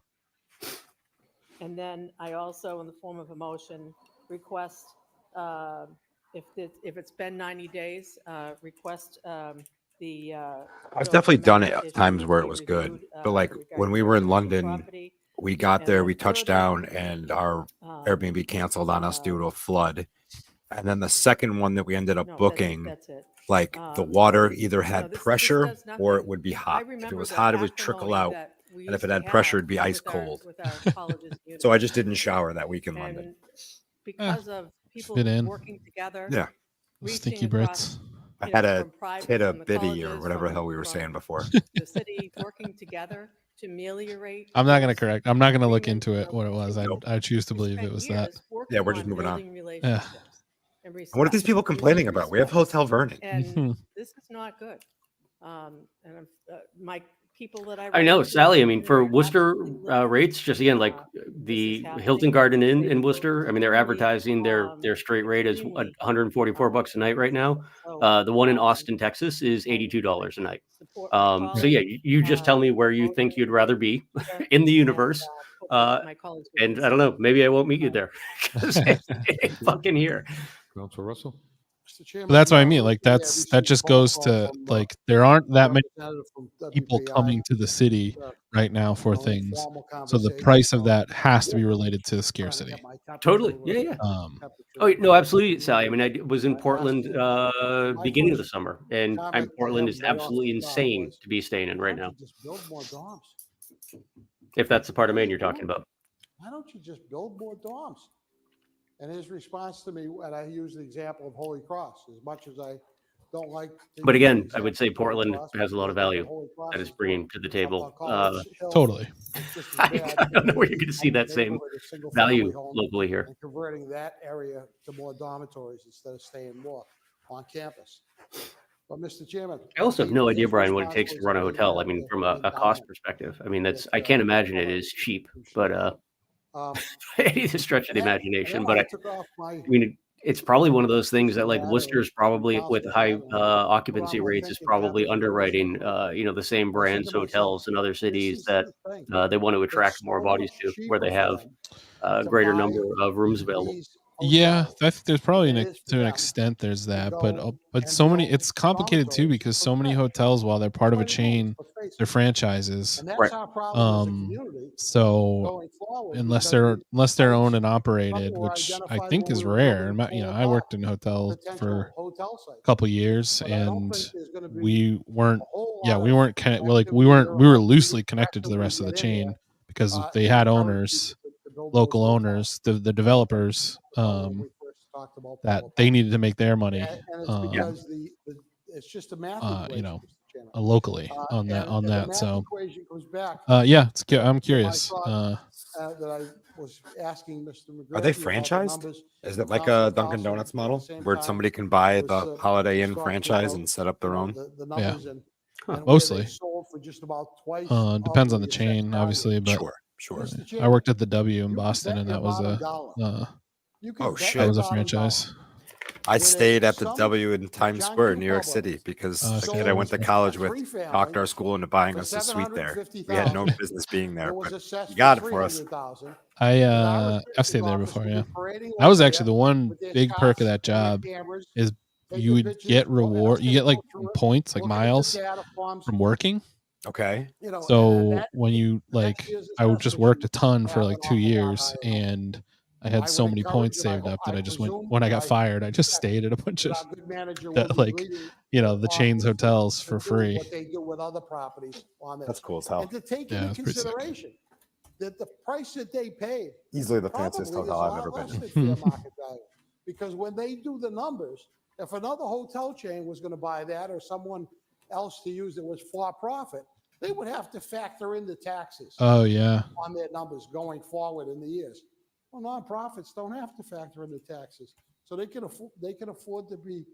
And then I also, in the form of a motion, request if it's been 90 days, request I've definitely done it at times where it was good, but like when we were in London, we got there, we touched down, and our Airbnb canceled on us due to a flood. And then the second one that we ended up booking, like the water either had pressure or it would be hot. If it was hot, it would trickle out, and if it had pressure, it'd be ice cold. So I just didn't shower that week in London. Because of people working together. Yeah, stinky Brits. I had a hit a biddy or whatever the hell we were saying before. The city working together to ameliorate. I'm not going to look into it, what it was. I choose to believe it was that. Yeah, we're just moving on. Yeah. And what are these people complaining about? We have Hotel Vernon. And this is not good. And my people that I know, Sally. I mean, for Worcester rates, just again, like the Hilton Garden Inn in Worcester. I mean, they're advertising their straight rate is $144 a night right now. The one in Austin, Texas, is $82 a night. So yeah, you just tell me where you think you'd rather be in the universe. And I don't know, maybe I won't meet you there because it's fucking here. Councilor Russell. But that's what I mean. Like that just goes to like there aren't that many people coming to the city right now for things. So the price of that has to be related to scarcity. Totally. Yeah. Oh no, absolutely, Sally. I mean, I was in Portland beginning of the summer, and Portland is absolutely insane to be staying in right now. If that's the part of Maine you're talking about. Why don't you just build more dorms? And his response to me, and I use the example of Holy Cross, as much as I don't like. But again, I would say Portland has a lot of value that it's bringing to the table. Totally. I don't know where you're going to see that same value locally here. And converting that area to more dormitories instead of staying more on campus. But Mr. Chairman, I also have no idea, Brian, what it takes to run a hotel. I mean, from a cost perspective, I mean, I can't imagine it is cheap, but any stretch of the imagination. But I mean, it's probably one of those things that like Worcester's probably with high occupancy rates is probably underwriting, the same brands, hotels in other cities that they want to attract more bodies to, where they have a greater number of rooms available. Yeah, there's probably to an extent there's that, but so many, it's complicated too because so many hotels, while they're part of a chain, they're franchises. Right. So unless they're owned and operated, which I think is rare. And I worked in a hotel for a couple years, and we weren't we were loosely connected to the rest of the chain because they had owners, local owners, the developers, that they needed to make their money, it's just a math locally on that. So, I'm curious. That I was asking Mr. McGregor Are they about the franchised? numbers. Is it like a Dunkin' Donuts model where somebody can buy the Holiday Inn franchise and set up their own? Yeah, and mostly. sold for just about twice Depends on the chain, obviously, but sure. I worked at the W in Boston, and that was that was a franchise. I stayed at the W in Times Square, New York City, because the kid I went to college with talked our school into buying us a suite there. We had no business being there, but you got it for us. I've stayed there before. Yeah, that was actually the one big perk of that job is you would get reward. You get like points, like miles from working. Okay. So when you I just worked a ton for like 2 years, and I had so many points saved up that I just when I got fired, I just stayed at a bunch of the chains hotels for free. What they do with other properties on this. That's cool as hell. And to take into consideration that the price that they paid easily the fanciest hotel I've ever been in. Because when they do the numbers, if another hotel chain was going to buy that or someone else to use it was for profit, they would have to factor in the taxes Oh yeah. on their numbers going forward in the years. Well, nonprofits don't have to factor in the taxes, so they can afford to be,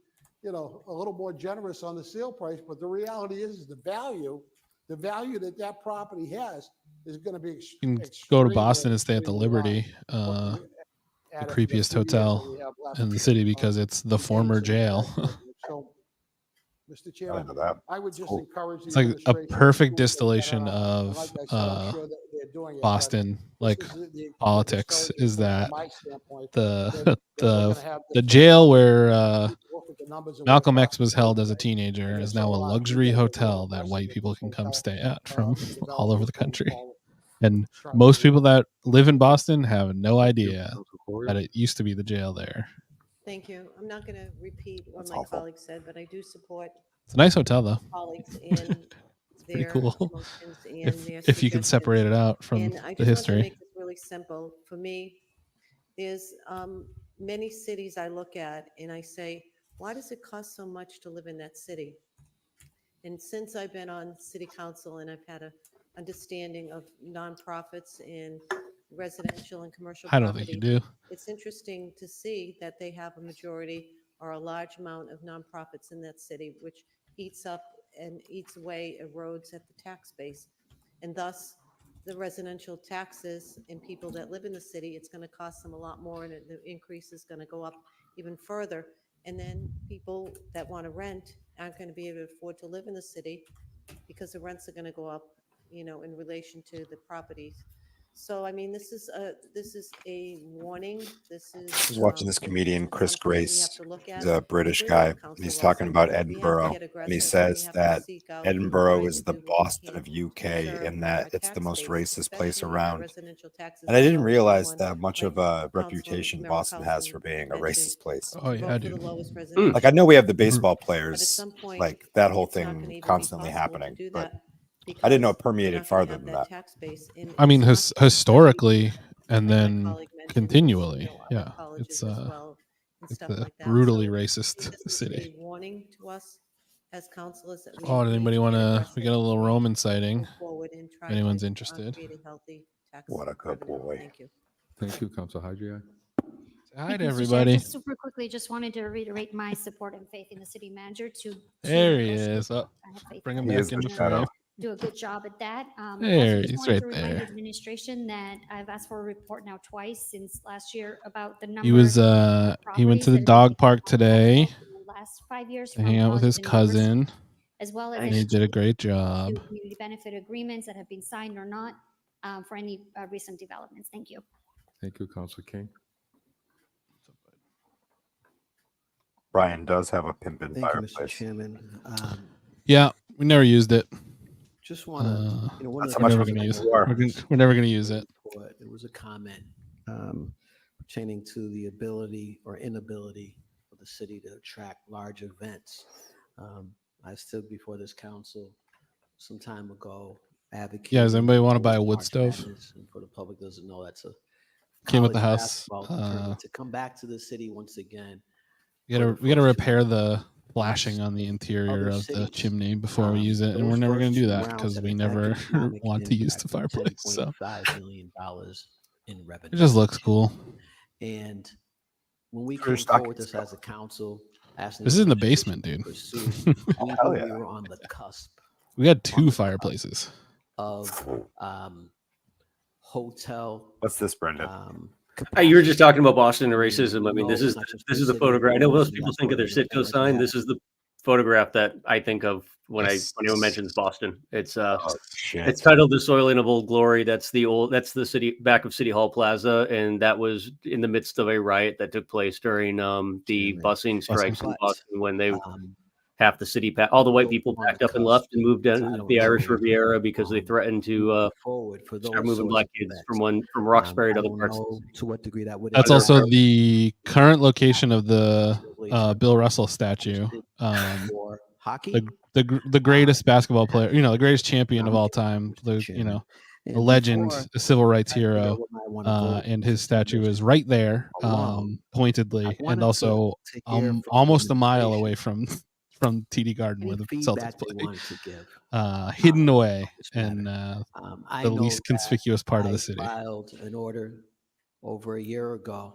a little more generous on the sale price. But the reality is the value that property has is going to be. You can go to Boston and stay at the Liberty, the creepiest hotel in the city because it's the former jail. So, Mr. Chairman, I would just encourage the It's like a administration to perfect look at distillation that. of Like I said, I'm sure that they're doing it, but Boston, like this is the politics, is that from my standpoint, the they're looking to have the this jail where look at the numbers and Malcolm what X was held as a teenager is now a luxury hotel that white people can come stay at from all over the country. And most people that live in Boston have no idea that it used to be the jail there. Thank you. I'm not going to repeat what my colleagues said, but I do support It's a nice hotel, though. colleagues in It's pretty their cool motions and their if you can separate it suggestions. out from And I the just want to history. make this really simple. For me, there's many cities I look at and I say, why does it cost so much to live in that city? And since I've been on city council and I've had a understanding of nonprofits and residential and commercial I don't think you property, do. it's interesting to see that they have a majority or a large amount of nonprofits in that city, which eats up and eats away, erodes at the tax base. And thus, the residential taxes and people that live in the city, it's going to cost them a lot more, and the increase is going to go up even further. And then people that want to rent aren't going to be able to afford to live in the city because the rents are going to go up, in relation to the properties. So, I mean, this is a warning. This is. I was watching this comedian, Chris something we have Grace. to look He's at. a British Agree guy, with and he's Councilor talking about Russell. We have to Edinburgh. get And he aggressive, and we says have to that seek out Edinburgh ways is to the do what we Boston can of to UK, preserve and that our it's the tax most base, racist place especially if our around. residential taxes And I are didn't low for realize someone that much like of a Councilor reputation Merrill Boston has for Councilman being a mentioned. racist place. Oh Vote yeah, for dude. the lowest residential Like I know we have the taxes. baseball But at players, some point, like that whole it's not gonna thing even be constantly possible to happening, do but that I didn't know it because we're permeated not gonna farther have than that that. tax base. And I mean, it's not just the city, historically, and like my then colleague mentioned, it's, continually, other yeah, colleges it's as well and it's stuff a like that. brutally So racist this is city. a warning to us as councilors that we Oh, did need anybody to want get to? We aggressive got a little and Roman sighting. move forward and If try anyone's to interested. create a healthy tax What a good revenue. boy. Thank you. Thank you, Councilor Hajia. Hi Thank to you, Mr. Chair. everybody. Just super quickly, just wanted to reiterate my support and faith in the city manager to There he negotiate. is. Oh, I have faith bring in him him. back He's into gonna frame. do a good job at that. There, Also just he's wanted right to remind the there. administration that I've asked for a report now twice since last year about the number He was of he went to the properties that have been dog park today in the last 5 years to from hang out with his College and University, cousin, as well as and he did a great job. to community benefit agreements that have been signed or not for any recent developments. Thank you. Thank you, Councilor King. Bryan does have a pimpin' Thank you, Mr. fireplace. Chairman. Yeah, we never used it. Just want to, one That's of how the much things of a I use you are. noticed We're never gonna use it. report, there was a comment pertaining to the ability or inability of the city to attract large events. I stood before this council some time ago advocating. Yeah, does anybody want to buy a towards wood March stove? Madness, and for the public doesn't know, that's a Came with the college house. basketball tournament to come back to the city once again. We gotta repair the flashing on the interior Other of the cities, chimney before we use it, and those we're never gonna first do two that rounds because had we an never economic want to use the impact of fireplace. So $10.5 million in revenue. it just looks cool. And when we True came stock forward is this as a council, asking This is in the basement, dude. pursue, we hell knew yeah. we were on the cusp We got two fireplaces. of hotel. What's this, Brendan? You were just talking about Boston and racism. I mean, No, this is not just this the is the city, photograph. I know most but people that's think of what their it Sitco was sign. at. This is the photograph that I think of when Yes. when anyone mentions Boston. It's Oh, shit. it's titled "The Soiling of Old Glory." That's the city back of City Hall Plaza, and that was in the midst of a riot that took place during the busing strikes in But, Boston when they half the city, all the white people packed up and left and moved down to the Irish Riviera because they threatened to forward for start those moving sorts black of kids events. from Roxbury I to other don't parts of the know city. to what degree that would. That's impact also the current location of the Trailblazer Bill Russell statue. for hockey. The greatest basketball player, the greatest champion of all time. a legend, before a civil rights I figure out hero, what I wanna vote and his statue is right there, alone, I pointedly, and wanted also to hear from the almost a mile administration away from TD Garden any where the Celtics feedback they play, wanted to give hidden away on this in matter. I the know least that conspicuous part of the I city. filed an order over a year ago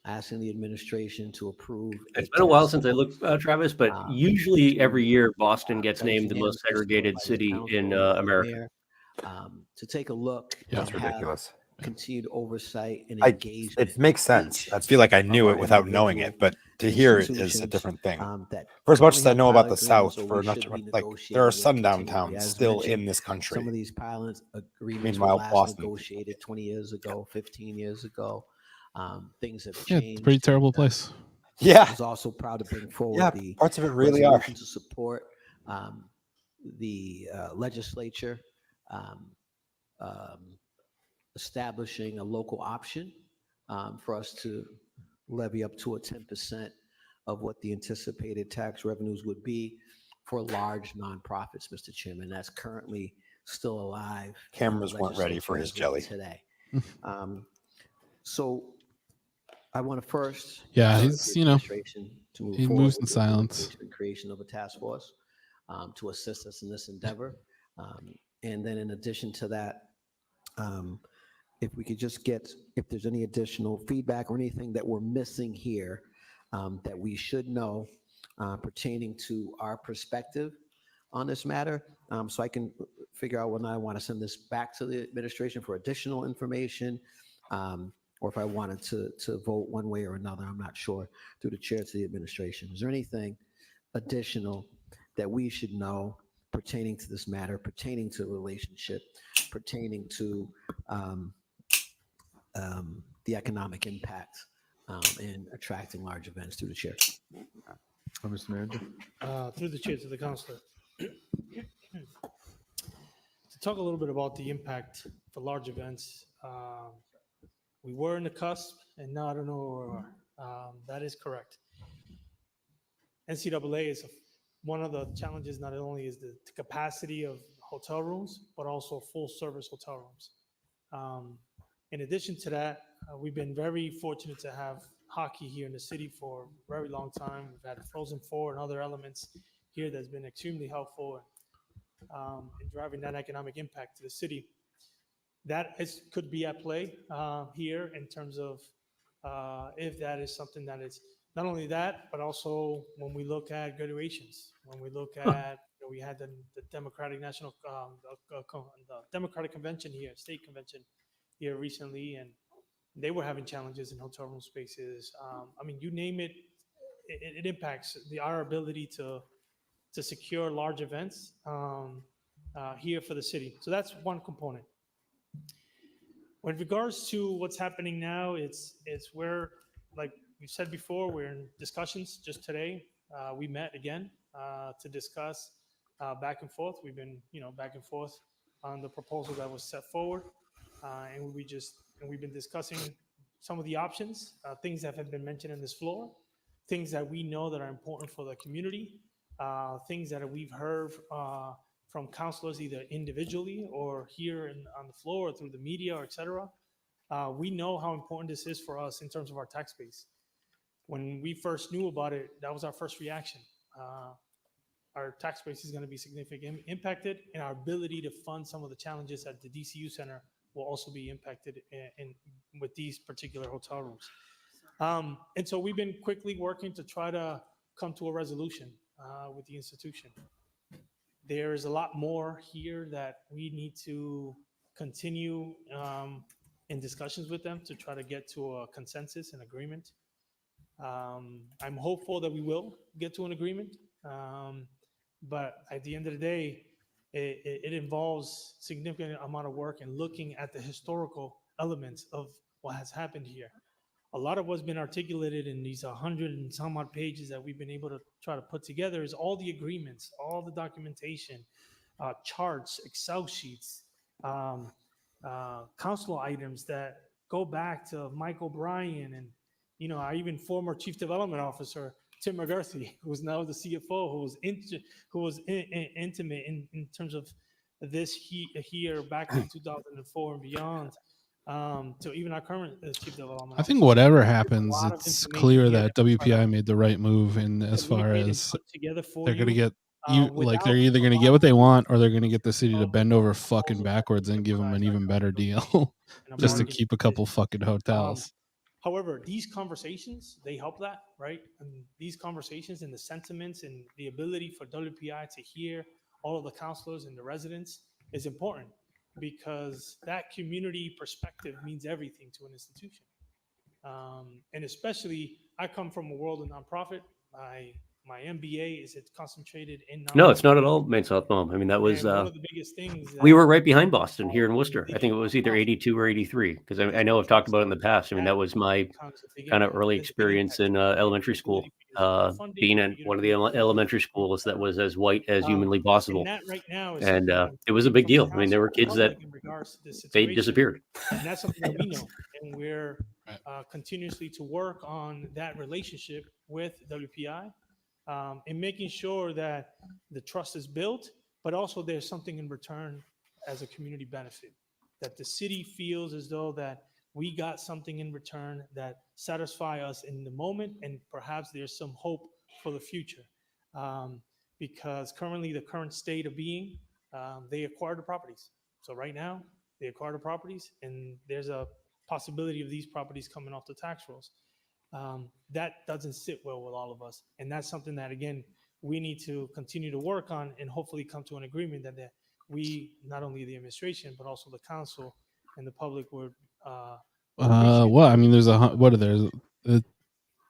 asking the administration to approve It's been a while since I task looked, force, Travis, but usually every year Boston gets that was named the most unanimously supported segregated by this city council in and by the America. mayor, to take a look Yeah. and That's have ridiculous. continued oversight and I engagement. it makes sense. I feel like I knew it without knowing it, but to hear it is a institutions, different thing. that For as much currently as I have know about pilot the South, agreements or for we not should be like there are negotiating with sundown continually. towns As still mentioned, in this some country. of these pilot agreements were Meanwhile, last Boston. negotiated 20 years ago, 15 years ago. Things have Yeah, changed. it's a pretty terrible place. I Yeah, was also proud to bring forward yeah, the parts of it really are. resolution to support the legislature establishing a local option for us to levy up to a 10% of what the anticipated tax revenues would be for large nonprofits, Mr. Chairman. That's currently still alive. in the Cameras weren't ready for legislature his as of jelly. today. So I want to first Yeah, encourage he's, the you know, administration to move he forward moves in with the silence. implementation and creation of a task force to assist us in this endeavor. And then in addition to that, if we could just get, if there's any additional feedback or anything that we're missing here that we should know pertaining to our perspective on this matter, so I can figure out when I want to send this back to the administration for additional information, or if I wanted to vote one way or another, I'm not sure, through the chair to the administration. Is there anything additional that we should know pertaining to this matter, pertaining to the relationship, pertaining to the economic impact in attracting large events, through the chair? Mr. Manager? Through the chair to the councilor. To talk a little bit about the impact for large events, we were in the cusp, and now I don't know where we are. That is correct. NCAA is one of the challenges. Not only is the capacity of hotel rooms, but also full service hotel rooms. In addition to that, we've been very fortunate to have hockey here in the city for a very long time. We've had Frozen Four and other elements here that's been extremely helpful in driving that economic impact to the city. That could be at play here in terms of if that is something that is not only that, but also when we look at graduations, when we look at, we had the Democratic National, the Democratic Convention here, state convention here recently, and they were having challenges in hotel room spaces. I mean, you name it, it impacts our ability to secure large events here for the city. So that's one component. With regards to what's happening now, it's where, like we said before, we're in discussions. Just today, we met again to discuss back and forth. We've been, back and forth on the proposal that was set forward, and we've been discussing some of the options, things that have been mentioned in this floor, things that we know that are important for the community, things that we've heard from councilors either individually or here on the floor or through the media, or et cetera. We know how important this is for us in terms of our tax base. When we first knew about it, that was our first reaction. Our tax base is going to be significantly impacted, and our ability to fund some of the challenges at the DCU Center will also be impacted with these particular hotel rooms. And so we've been quickly working to try to come to a resolution with the institution. There is a lot more here that we need to continue in discussions with them to try to get to a consensus and agreement. I'm hopeful that we will get to an agreement, but at the end of the day, it involves significant amount of work and looking at the historical elements of what has happened here. A lot of what's been articulated in these 100 and some odd pages that we've been able to try to put together is all the agreements, all the documentation, charts, Excel sheets, council items that go back to Mike O'Brien and, our even former Chief Development Officer, Tim McGurthy, who's now the CFO, who was intimate in terms of this here back in 2004 and beyond, to even our current chief development I think officer. whatever There's a happens, lot of it's information clear here that we try to WPI made the right move in as far communicate and as put together for they're going to you, get you like without they're either a going to lot get what they of want or they're going to get the city to bend over fucking proposals that backwards we and give them an jeopardize our even better deal and a just to bargaining keep a couple fucking hotels. However, these conversations, they help that, right? And these conversations and the sentiments and the ability for WPI to hear all of the councilors and the residents is important because that community perspective means everything to an institution. And especially, I come from a world of nonprofit. My MBA is concentrated in No, it's nonprofit. not at all Main South Mom. I mean, that was, And one of the biggest things we that were right behind Boston here in Worcester. I think it was either 82 or 83, because I know I've talked about it in the past. I mean, that was my kind of early experience in elementary school, being at one of the elementary schools that was as white as humanly possible. And that right now is And something it was a big from the deal. I mean, there were council kids that in regards to this they situation. disappeared. And that's something that we know. And we're continuously to work on that relationship with WPI and making sure that the trust is built, but also there's something in return as a community benefit, that the city feels as though that we got something in return that satisfy us in the moment, and perhaps there's some hope for the future. Because currently the current state of being, they acquired the properties. So right now they acquired the properties and there's a possibility of these properties coming off the tax rolls. That doesn't sit well with all of us. And that's something that, again, we need to continue to work on and hopefully come to an agreement that we, not only the administration, but also the council and the public would. Well, I mean, there's what are there?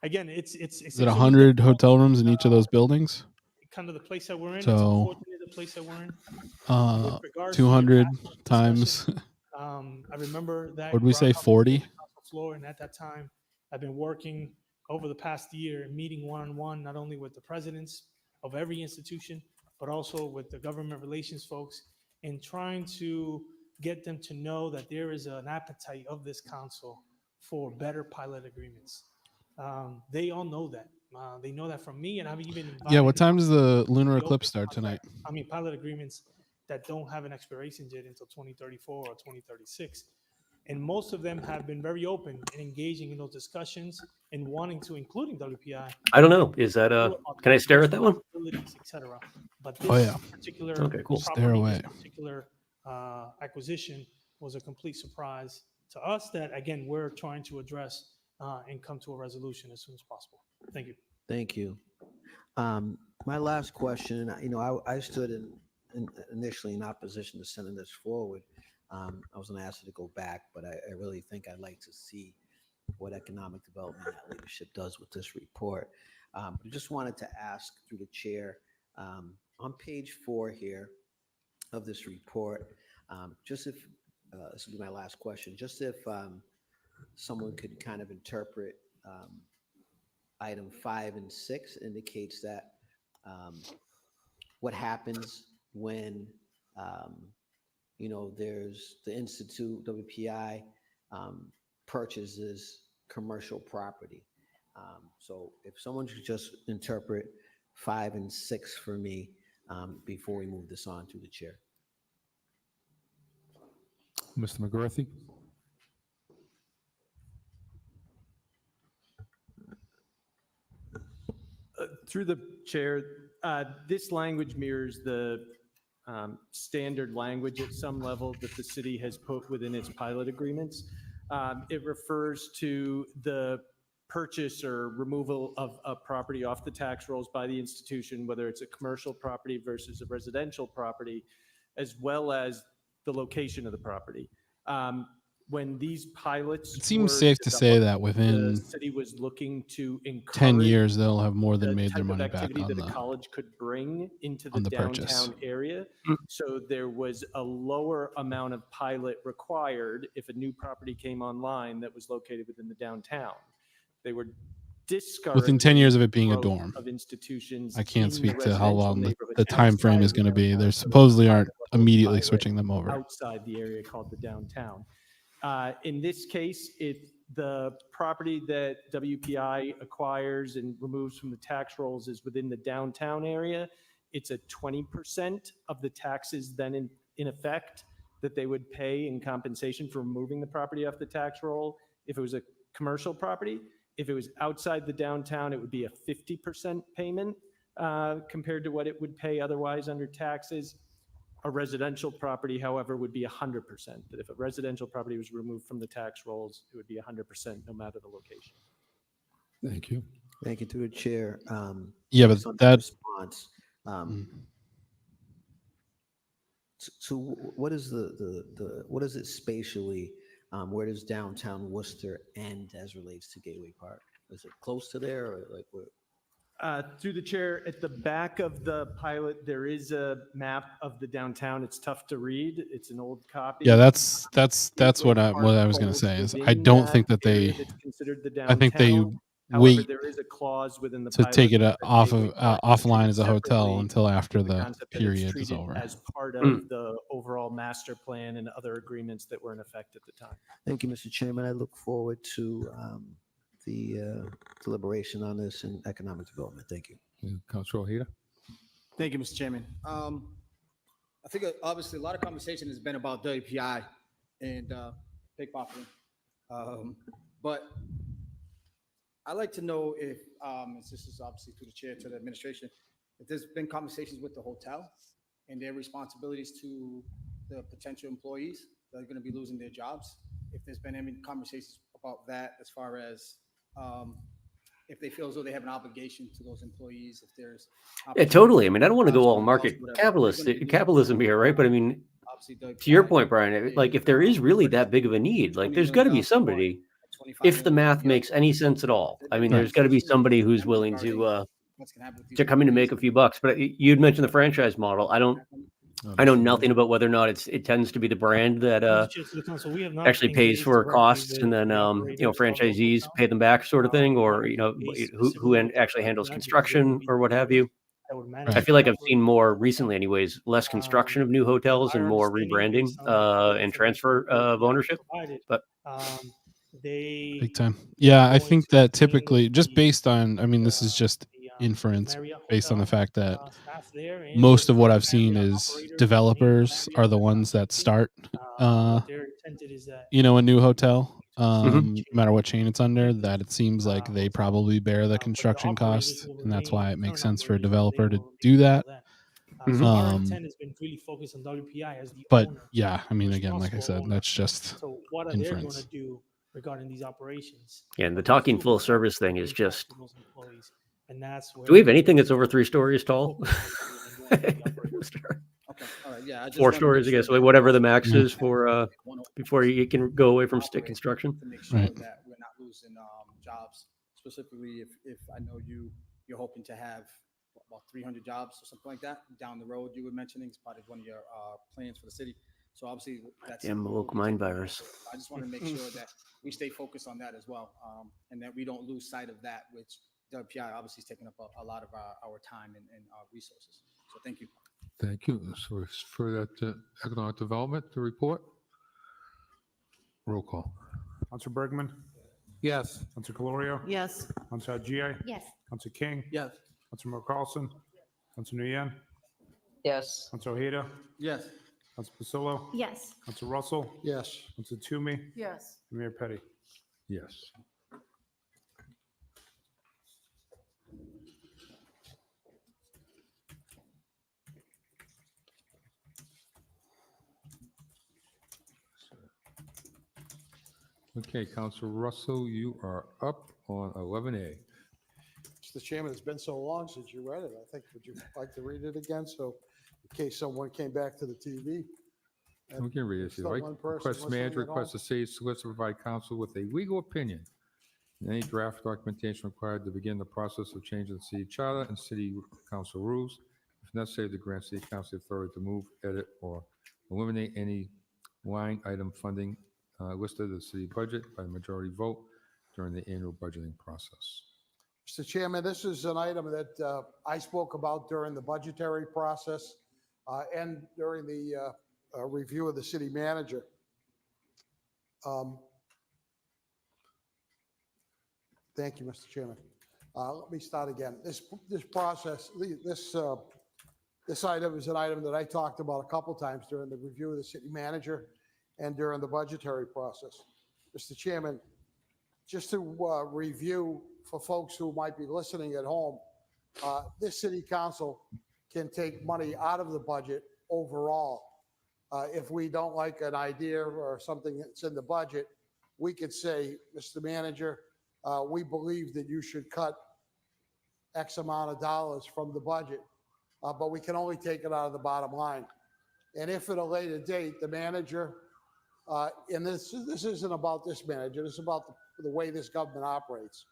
Again, it's is it 100 hotel rooms in each of those buildings? Kind of the place that we're in. So, it's unfortunate the place that we're in. With regards to 200 the times. I remember that. Would we say 40? Floor, and at that time, I've been working over the past year, meeting one-on-one, not only with the presidents of every institution, but also with the government relations folks, and trying to get them to know that there is an appetite of this council for better pilot agreements. They all know that. They know that from me, and I've even Yeah, what time does the lunar eclipse start tonight? I mean, pilot agreements that don't have an expiration date until 2034 or 2036. And most of them have been very open and engaging in those discussions and wanting to, including WPI. I don't know. Is that can I stare at that one? Etc. But this particular okay, cool. Stare away. This particular acquisition was a complete surprise to us that, again, we're trying to address and come to a resolution as soon as possible. Thank you. Thank you. My last question, I stood initially in opposition to sending this forward. I was going to ask you to go back, but I really think I'd like to see what economic development that leadership does with this report. I just wanted to ask through the chair, on page 4 here of this report, just if, this will be my last question, just if someone could kind of interpret item 5 and 6 indicates that what happens when there's the Institute, WPI, purchases commercial property. So if someone could just interpret 5 and 6 for me before we move this on to the chair. Mr. McGarthy? Through the chair, this language mirrors the standard language at some level that the city has put within its pilot agreements. It refers to the purchase or removal of a property off the tax rolls by the institution, whether it's a commercial property versus a residential property, as well as the location of the property. When these pilots, it seems safe to say that within the city was looking to 10 years, they'll have more than made their money back on that a college could bring into the purchase. downtown area. So there was a lower amount of pilot required if a new property came online that was located within the downtown. They were discouraging within 10 years of it being a growth dorm. of institutions. I can't in speak the to how residential long neighborhood the time frame is outside going to the be. downtown. They So supposedly aren't pilot immediately switching them over. outside the area called the downtown. In this case, if the property that WPI acquires and removes from the tax rolls is within the downtown area, it's a 20% of the taxes then in effect that they would pay in compensation for removing the property off the tax roll if it was a commercial property. If it was outside the downtown, it would be a 50% payment compared to what it would pay otherwise under taxes. A residential property, however, would be 100%. That if a residential property was removed from the tax rolls, it would be 100% no matter the location. Thank you. Thank you to the chair. Yeah, but based on that- response. So what is what is it spatially? Where does downtown Worcester end as relates to Gateway Park? Is it close to there, or like where? Through the chair, at the back of the pilot, there is a map of the downtown. It's tough to read. It's an old copy. Yeah, that's what I was going to say is I don't think that they. I think they However, wait there is a clause within the to take it pilot off Gateway of Park offline as a hotel separately until after with the concept that it's period is treated over. as part of the overall master plan and other agreements that were in effect at the time. Thank you, Mr. Chairman. I look forward to the deliberation on this in economic development. Thank you. Councilor Ojeda? Thank you, Mr. Chairman. I think obviously a lot of conversation has been about WPI and pickpocketing. But I'd like to know if, this is obviously through the chair to the administration, if there's been conversations with the hotel and their responsibilities to the potential employees that are going to be losing their jobs. If there's been any conversations about that as far as if they feel as though they have an obligation to those employees, if there's Yeah, totally. I mean, I don't want to go all market capitalism here, right? But I mean, to your point, Brian, like if there is really that big of a need, like there's got to be somebody, if the math makes any sense at all. I mean, there's got to be somebody who's willing to come in and make a few bucks. But you'd mentioned the franchise model. I know nothing about whether or not it tends to be the brand that actually pays for costs, and then franchisees pay them back, sort of thing, or who actually handles construction or what have you. I feel like I've seen more recently, anyways, less construction of new hotels and more rebranding and transfer of ownership. But Big time. Yeah, I think that typically, just based on, I mean, this is just inference based on the fact that most of what I've seen is developers are the ones that start, a new hotel, no matter what chain it's under, that it seems like they probably bear the construction cost. And that's why it makes sense for a developer to do that. So our intent has been really focused on WPI as the But owner, yeah, I mean, again, like I said, responsible that's just So what are they going inference. to do regarding these operations? yeah, and the talking full service thing is just. And that's where Do we have anything that's over 3 stories tall? Okay, all right, yeah. I just 4 wanna stories, I make guess, sure like whatever the max that is for before you can go away from stick construction. to make sure Right. that we're not losing jobs, specifically if I know you're hoping to have about 300 jobs or something like that down the road. You were mentioning it's part of one of your plans for the city. So obviously that's Damn woke mind virus. I just want to make sure that we stay focused on that as well, and that we don't lose sight of that, which WPI obviously is taking up a lot of our time and our resources. So thank you. Thank you. So it's for that economic development to report. Roll call. Councilor Bergman, Yes. Councilor Calorio, Yes. Councilor Gia, Yes. Councilor King, Yes. Councilor Moore Carlson, Councilor Nguyen, Yes. Councilor Ojeda, Yes. Councilor Pasillo, Yes. Councilor Russell, Yes. Councilor Toomey, Yes. and Mayor Petty. Yes. Okay, Councilor Russell, you are up on 11A. Mr. Chairman, it's been so long since you read it. I think, would you like to read it again? So in case someone came back to the TV. We can read it if you still like. one person Request listening manager at home. requests the city solicitor provide counsel with a legal opinion and any draft documentation required to begin the process of changing the city charter and city council rules. If necessary, to grant city council authority to move, edit, or eliminate any line item funding listed in the city budget by majority vote during the annual budgeting process. Mr. Chairman, this is an item that I spoke about during the budgetary process and during the review of the city manager. Thank you, Mr. Chairman. Let me start again. This process, this This item is an item that I talked about a couple times during the review of the city manager and during the budgetary process. Mr. Chairman, just to review for folks who might be listening at home, this city council can take money out of the budget overall. If we don't like an idea or something that's in the budget, we could say, Mr. Manager, we believe that you should cut X amount of dollars from the budget, but we can only take it out of the bottom line. And if at a later date, the manager, and this isn't about this manager, this is about the way this government operates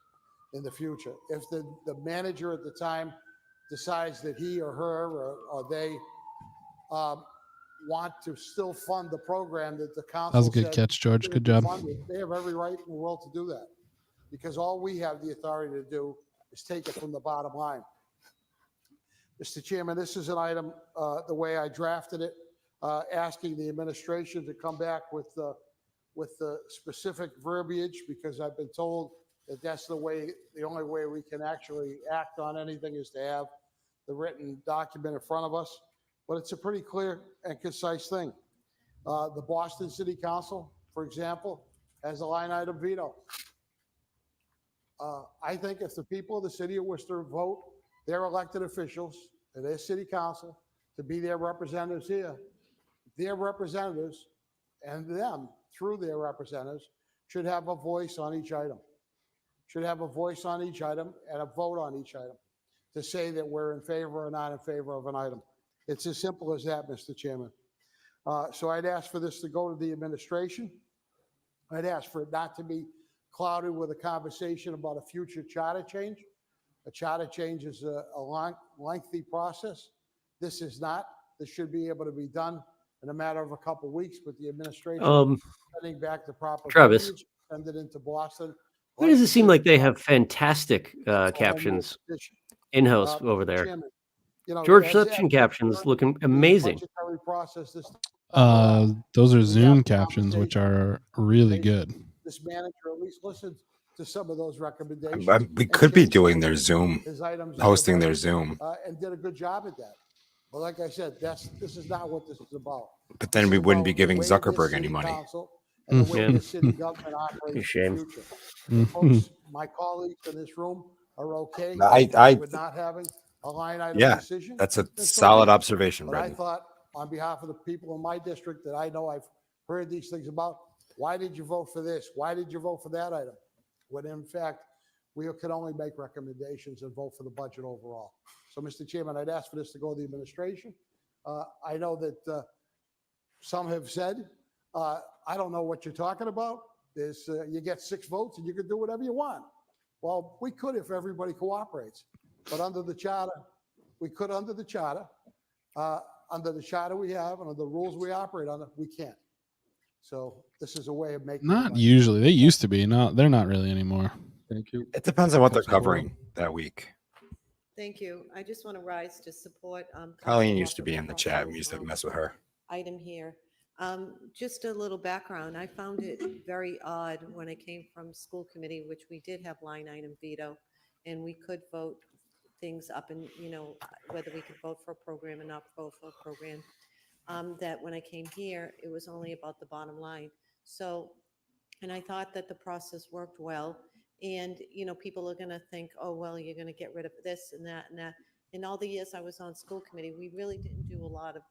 in the future. If the manager at the time decides that he or her or they want to still fund the program that the council That was a good said catch, George. should Good be job. funded, they have every right in the world to do that, because all we have the authority to do is take it from the bottom line. Mr. Chairman, this is an item, the way I drafted it, asking the administration to come back with the specific verbiage, because I've been told that that's the only way we can actually act on anything is to have the written document in front of us. But it's a pretty clear and concise thing. The Boston City Council, for example, has a line item veto. I think if the people of the city of Worcester vote their elected officials and their city council to be their representatives here, their representatives and them, through their representatives, should have a voice on each item. Should have a voice on each item and a vote on each item to say that we're in favor or not in favor of an item. It's as simple as that, Mr. Chairman. So I'd ask for this to go to the administration. I'd ask for it not to be clouded with a conversation about a future charter change. A charter change is a lengthy process. This is not. This should be able to be done in a matter of a couple of weeks, but the administration sending back the proper Travis. verbiage, send it into Boston. Why does it seem like they have fantastic captions in-house over there? Chairman, you know, George as Seption captions looking amazing. budgetary process, this Those are Zoom captions, which are really good. this manager at least listened to some of those recommendations. We and could be changed doing their Zoom, his items in the hosting their budget, Zoom. and did a good job at that. But like I said, this is not what this is about. But then we wouldn't be giving Zuckerberg any money. And the way Yeah. the city government operates in Shame. the future. Folks, my colleagues in this room are okay I- with not having a line item Yeah, decision. that's a then so solid be it. observation, But I Brendan. thought, on behalf of the people in my district that I know I've heard these things about, why did you vote for this? Why did you vote for that item? When in fact, we could only make recommendations and vote for the budget overall. So, Mr. Chairman, I'd ask for this to go to the administration. I know that some have said, I don't know what you're talking about. There's, you get 6 votes and you can do whatever you want. Well, we could if everybody cooperates. But under the charter, we could under the charter. Under the charter we have and under the rules we operate under, we can't. So this is a way of making. Not usually. They used to be. They're not really anymore. Thank you. It depends on what they're Councilor covering that week. Thank you. I just want to rise to support. Colleen Councilor used to be Russell's in the chat. We used to mess with her. Item here. Just a little background. I found it very odd when I came from school committee, which we did have line item veto, and we could vote things up and, you know, whether we could vote for a program and not vote for a program. That when I came here, it was only about the bottom line. So, and I thought that the process worked well. And, you know, people are going to think, oh, well, you're going to get rid of this and that and that. In all the years I was on school committee, we really didn't do a lot of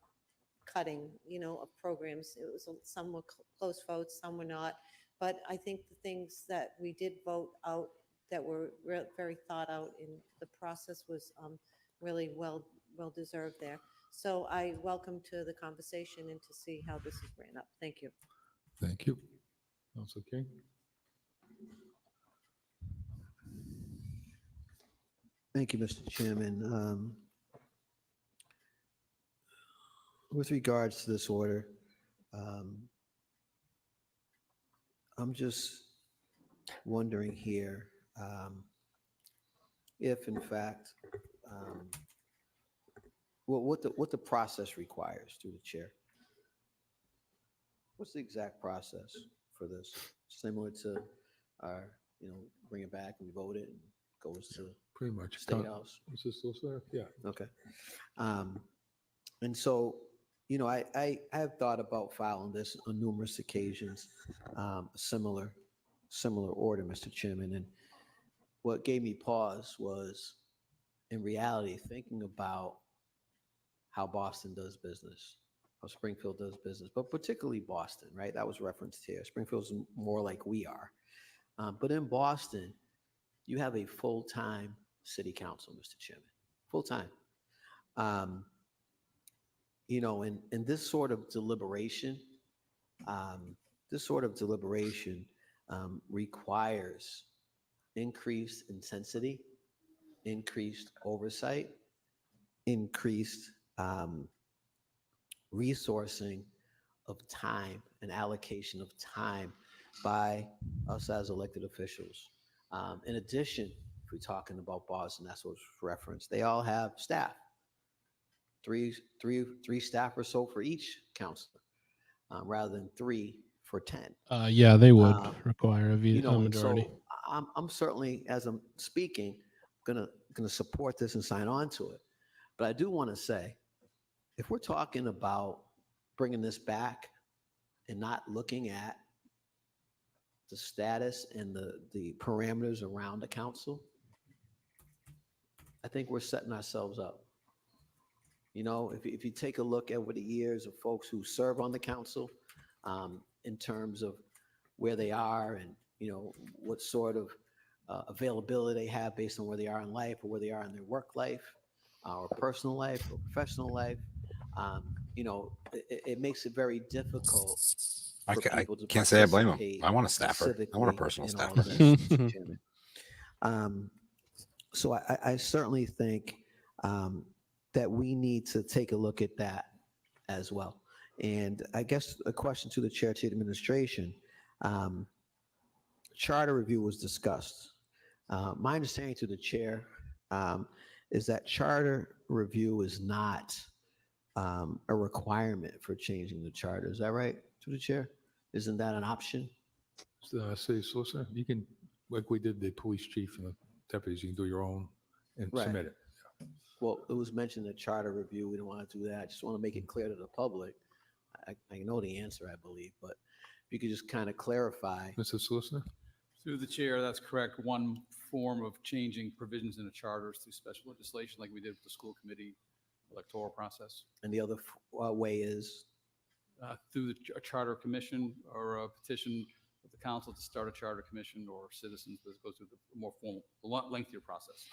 cutting, you know, of programs. It was some were close votes, some were not. But I think the things that we did vote out that were very thought out, and the process was really well deserved there. So I welcome to the conversation and to see how this is ran up. Thank you. Thank you. Councilor King. Thank you, Mr. Chairman. With regards to this order, I'm just wondering here if, in fact, what the process requires through the chair. What's the exact process for this? Similar to our, bring it back and we vote it and goes to Pretty much. State House. Is this there? Yeah. Okay. And so, you know, I have thought about filing this on numerous occasions, similar order, Mr. Chairman. And what gave me pause was, in reality, thinking about how Boston does business, how Springfield does business, but particularly Boston, right? That was referenced here. Springfield's more like we are. But in Boston, you have a full-time city council, Mr. Chairman, full-time. You know, and this sort of deliberation, requires increased intensity, increased oversight, increased resourcing of time and allocation of time by us as elected officials. In addition, if we're talking about Boston, that's what's referenced. They all have staff, three staff or so for each counselor, rather than 3 for 10. Yeah, they would require a You know, and majority. so I'm certainly, as I'm speaking, gonna support this and sign on to it. But I do want to say, if we're talking about bringing this back and not looking at the status and the parameters around the council, I think we're setting ourselves up. You know, if you take a look at over the years of folks who serve on the council, in terms of where they are and, you know, what sort of availability they have based on where they are in life or where they are in their work life or personal life or professional life, you know, it makes it very difficult. I can't say I blame him. I want a staffer. I want a personal staffer. So I certainly think that we need to take a look at that as well. And I guess a question to the chair, to the administration, charter review was discussed. My understanding to the chair is that charter review is not a requirement for changing the charter. Is that right, to the chair? Isn't that an option? City solicitor, you can, like we did the police chief and the deputies, you can do your own and Right. submit it. Well, it was mentioned that charter review, we don't want to do that. I just want to make it clear to the public. I know the answer, I believe, but if you could just kind of clarify. Mr. Solicitor? Through the chair, that's correct. One form of changing provisions in a charter is through special legislation, like we did with the school committee electoral process. And the other way is? Through the charter commission or a petition of the council to start a charter commission or citizens, but it goes through the more formal, lengthier process.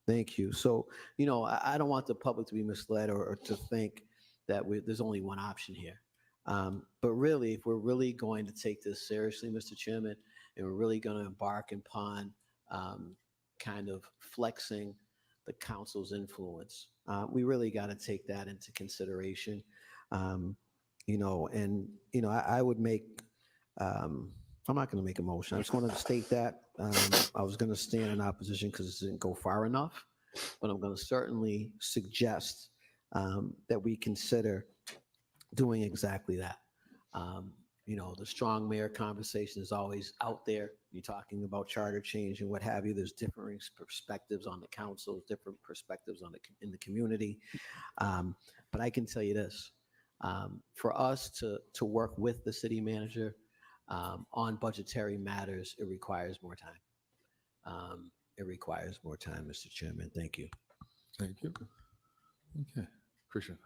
Thank you. So, you know, I don't want the public to be misled or to think that there's only one option here. But really, if we're really going to take this seriously, Mr. Chairman, and we're really going to embark upon kind of flexing the council's influence, we really got to take that into consideration. You know, and, you know, I would make, I'm not going to make a motion. I just wanted to state that. I was going to stand in opposition because it didn't go far enough, but I'm going to certainly suggest that we consider doing exactly that. You know, the strong mayor conversation is always out there. You're talking about charter change and what have you. There's different perspectives on the council, different perspectives on in the community. But I can tell you this, for us to work with the city manager on budgetary matters, it requires more time. It requires more time, Mr. Chairman. Thank you. Thank you. Okay. Christian.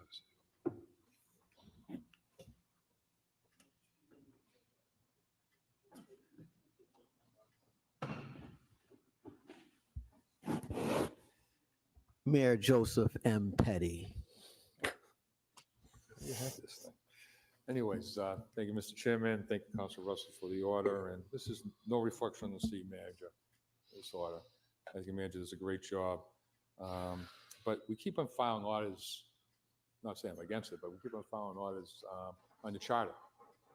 Mayor Joseph M. Petty. You have this thing. Anyways, thank you, Mr. Chairman. Thank you, Councilor Russell, for the order. And this is no reflection on the city manager, this order. I think the manager does a great job. But we keep on filing orders, not saying I'm against it, but we keep on filing orders on the charter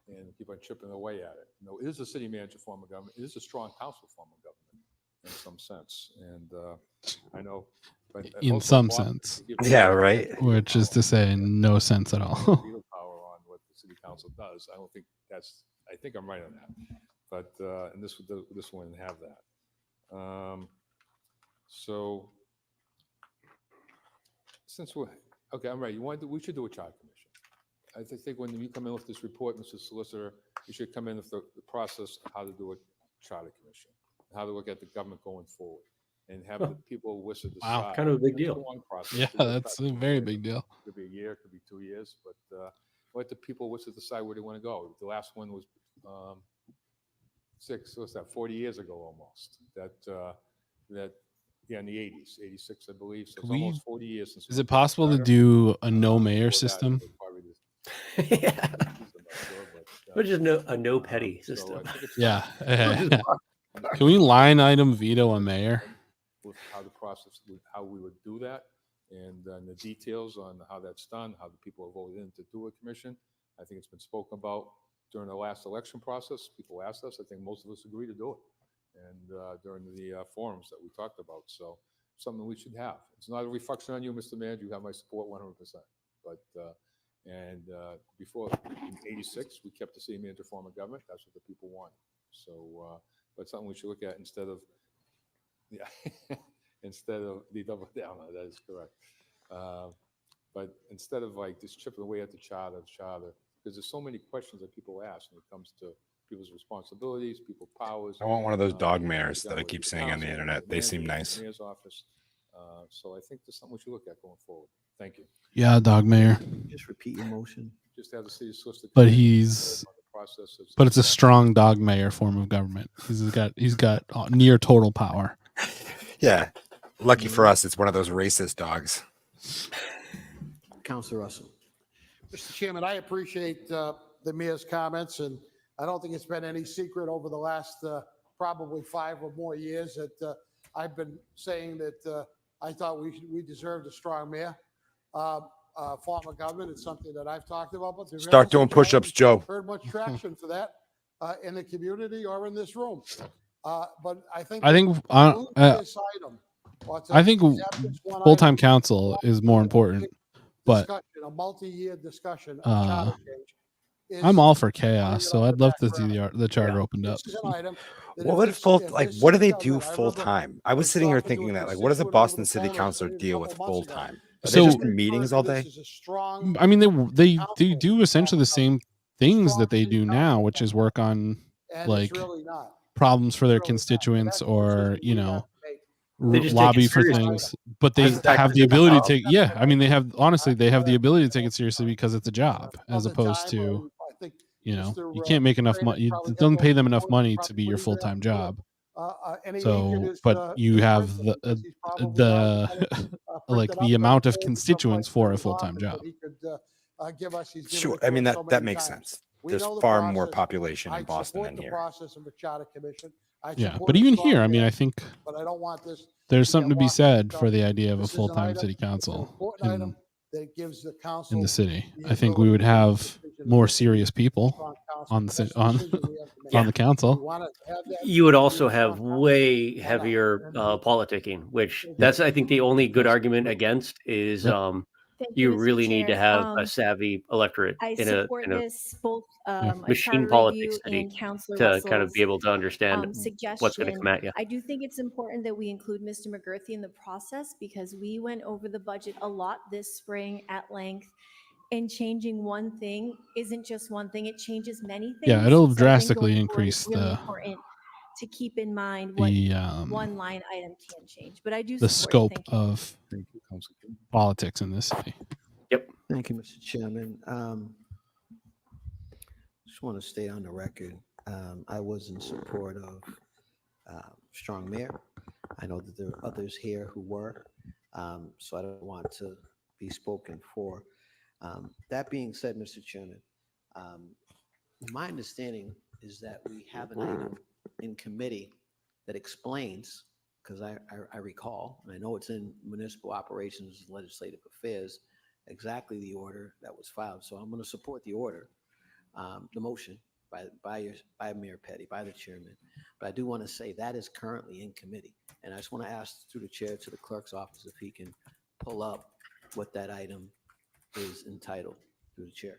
and keep on chipping away at it. You know, it is a city manager form of government. It is a strong council form of government in some sense. And I know. But in some sense. Yeah, right. Which is to say, no sense at all. Veto power on what the city council does. I don't think that's. I think I'm right on that. But and this one didn't have that. So since Okay, I'm ready. We should do a charter commission. I think when you come in with this report, Mr. Solicitor, you should come in with the process of how to do a charter commission, how to look at the government going forward, and have the people of Worcester decide. Wow, kind of a big It's deal. long process. Yeah, Could be that's a couple very years, big deal. Could be a year, could be 2 years, but let the people of Worcester decide where they want to go. The last one was 40 years ago almost. In the 80s, 86, I believe. So it's almost 40 years since. Is it possible to do a no mayor system? Yeah. But just a no petty system. Yeah. Can we line item veto a mayor? With how the process, with how we would do that, and the details on how that's done, how the people have voted in to do a commission. I think it's been spoken about during the last election process. People asked us. I think most of us agree to do it. And during the forums that we talked about. So something we should have. It's not a reflection on you, Mr. Manager. You have my support 100%. But before in '86, we kept the city manager form of government. That's what the people wanted. So, but something we should look at instead of, instead of the double down. That is correct. But instead of like just chipping away at the charter, because there's so many questions that people ask when it comes to people's responsibilities, people's powers. I want one of those dog mayors that I keep seeing on the internet. They seem nice. Mayor's office. So I think there's something we should look at going forward. Thank you. Yeah, dog mayor. Just repeat your motion. Just have the city solicitor. But but it's a strong dog mayor form of government. He's got near total power. Yeah. Lucky for us, it's one of those racist dogs. Councilor Russell. Mr. Chairman, I appreciate the mayor's comments, and I don't think it's been any secret over the last probably 5 or more years that I've been saying that I thought we deserved a strong mayor. Form of government, it's something that I've talked about. But there Start hasn't doing push-ups, Joe. Heard much traction for that in the community or in this room. But I think full-time council is more important. But a multi-year discussion of charter change. I'm all for chaos, so I'd love to see the charter opened up. What do they do full time? I was sitting here thinking that, like, what does a Boston City Councilor deal with full time? Are they just in meetings all day? I mean, they do essentially the same things that they do now, which is work on like problems for their constituents, or lobby for things. But they have the ability to take. Yeah, I mean, they have the ability to take it seriously because it's a job, as opposed to. You can't make enough money. It doesn't pay them enough money to be your full-time job. So, but you have the like the amount of constituents for a full-time job. Sure. I mean, that makes sense. There's far more population in Boston than here. Yeah, but even here, I mean, I think there's something to be said for the idea of a full-time city council in the city. I think we would have more serious people on the council. You would also have way heavier politicking, which that's, I think, the only good argument against is you really need to have a savvy electorate in a both machine politics city to kind of be able to understand what's going to suggestion. come at you. I do think it's important that we include Mr. McGurthy in the process, because we went over the budget a lot this spring at length, and changing one thing isn't just one thing, it changes many things. Yeah, it'll So I think drastically going forward, increase it's really the important to keep in mind what one line item can change, but I do the support it. scope of politics in this city. Yep. Thank you, Mr. Chairman. Just want to stay on the record. I was in support of strong mayor. I know that there are others here who were, so I don't want to be spoken for. That being said, Mr. Chairman, my understanding is that we have an item in committee that explains, because I recall, and I know it's in municipal operations and legislative affairs, exactly the order that was filed. So I'm going to support the order, the motion by Mayor Petty, by the chairman. But I do want to say that is currently in committee. And I just want to ask through the chair to the clerk's office if he can pull up what that item is entitled through the chair.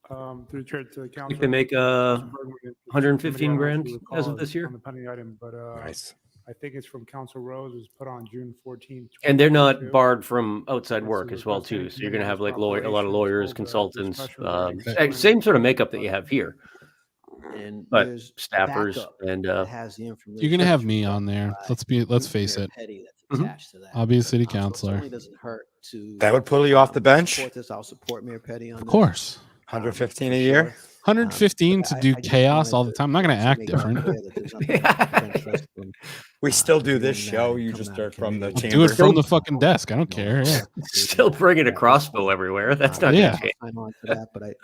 Through the chair to the council. They make 115 grand as of this year. On the pending item, but Nice. I think it's from Council Rose, was put on June 14th. And they're not 2022. barred from outside Yes, work so as well that's saying too. So you're going to committee have like a lot of operations, lawyers, hold, consultants, discussion regarding same sort of makeup that you have here, And but there's staffers backup and that has the information. You're gonna have that me you on there. provide Let's face Mayor it. Petty that's Mhm. attached to that. I'll be a city So it councilor. certainly doesn't hurt to. That would pull you off the bench. Support this. I'll support Mayor Petty on Of this. course. 115 for a year. sure. 115 to do I just chaos wanted all the time. I'm not gonna to act make it different. clear that there's nothing that prevents us from, We still do doing this that show. and You coming just out are of from the committee. Do it chamber. from the fucking desk. I don't care. Yeah. still bringing a crossbow everywhere. That's not Yeah. going to change. Sign on to that, but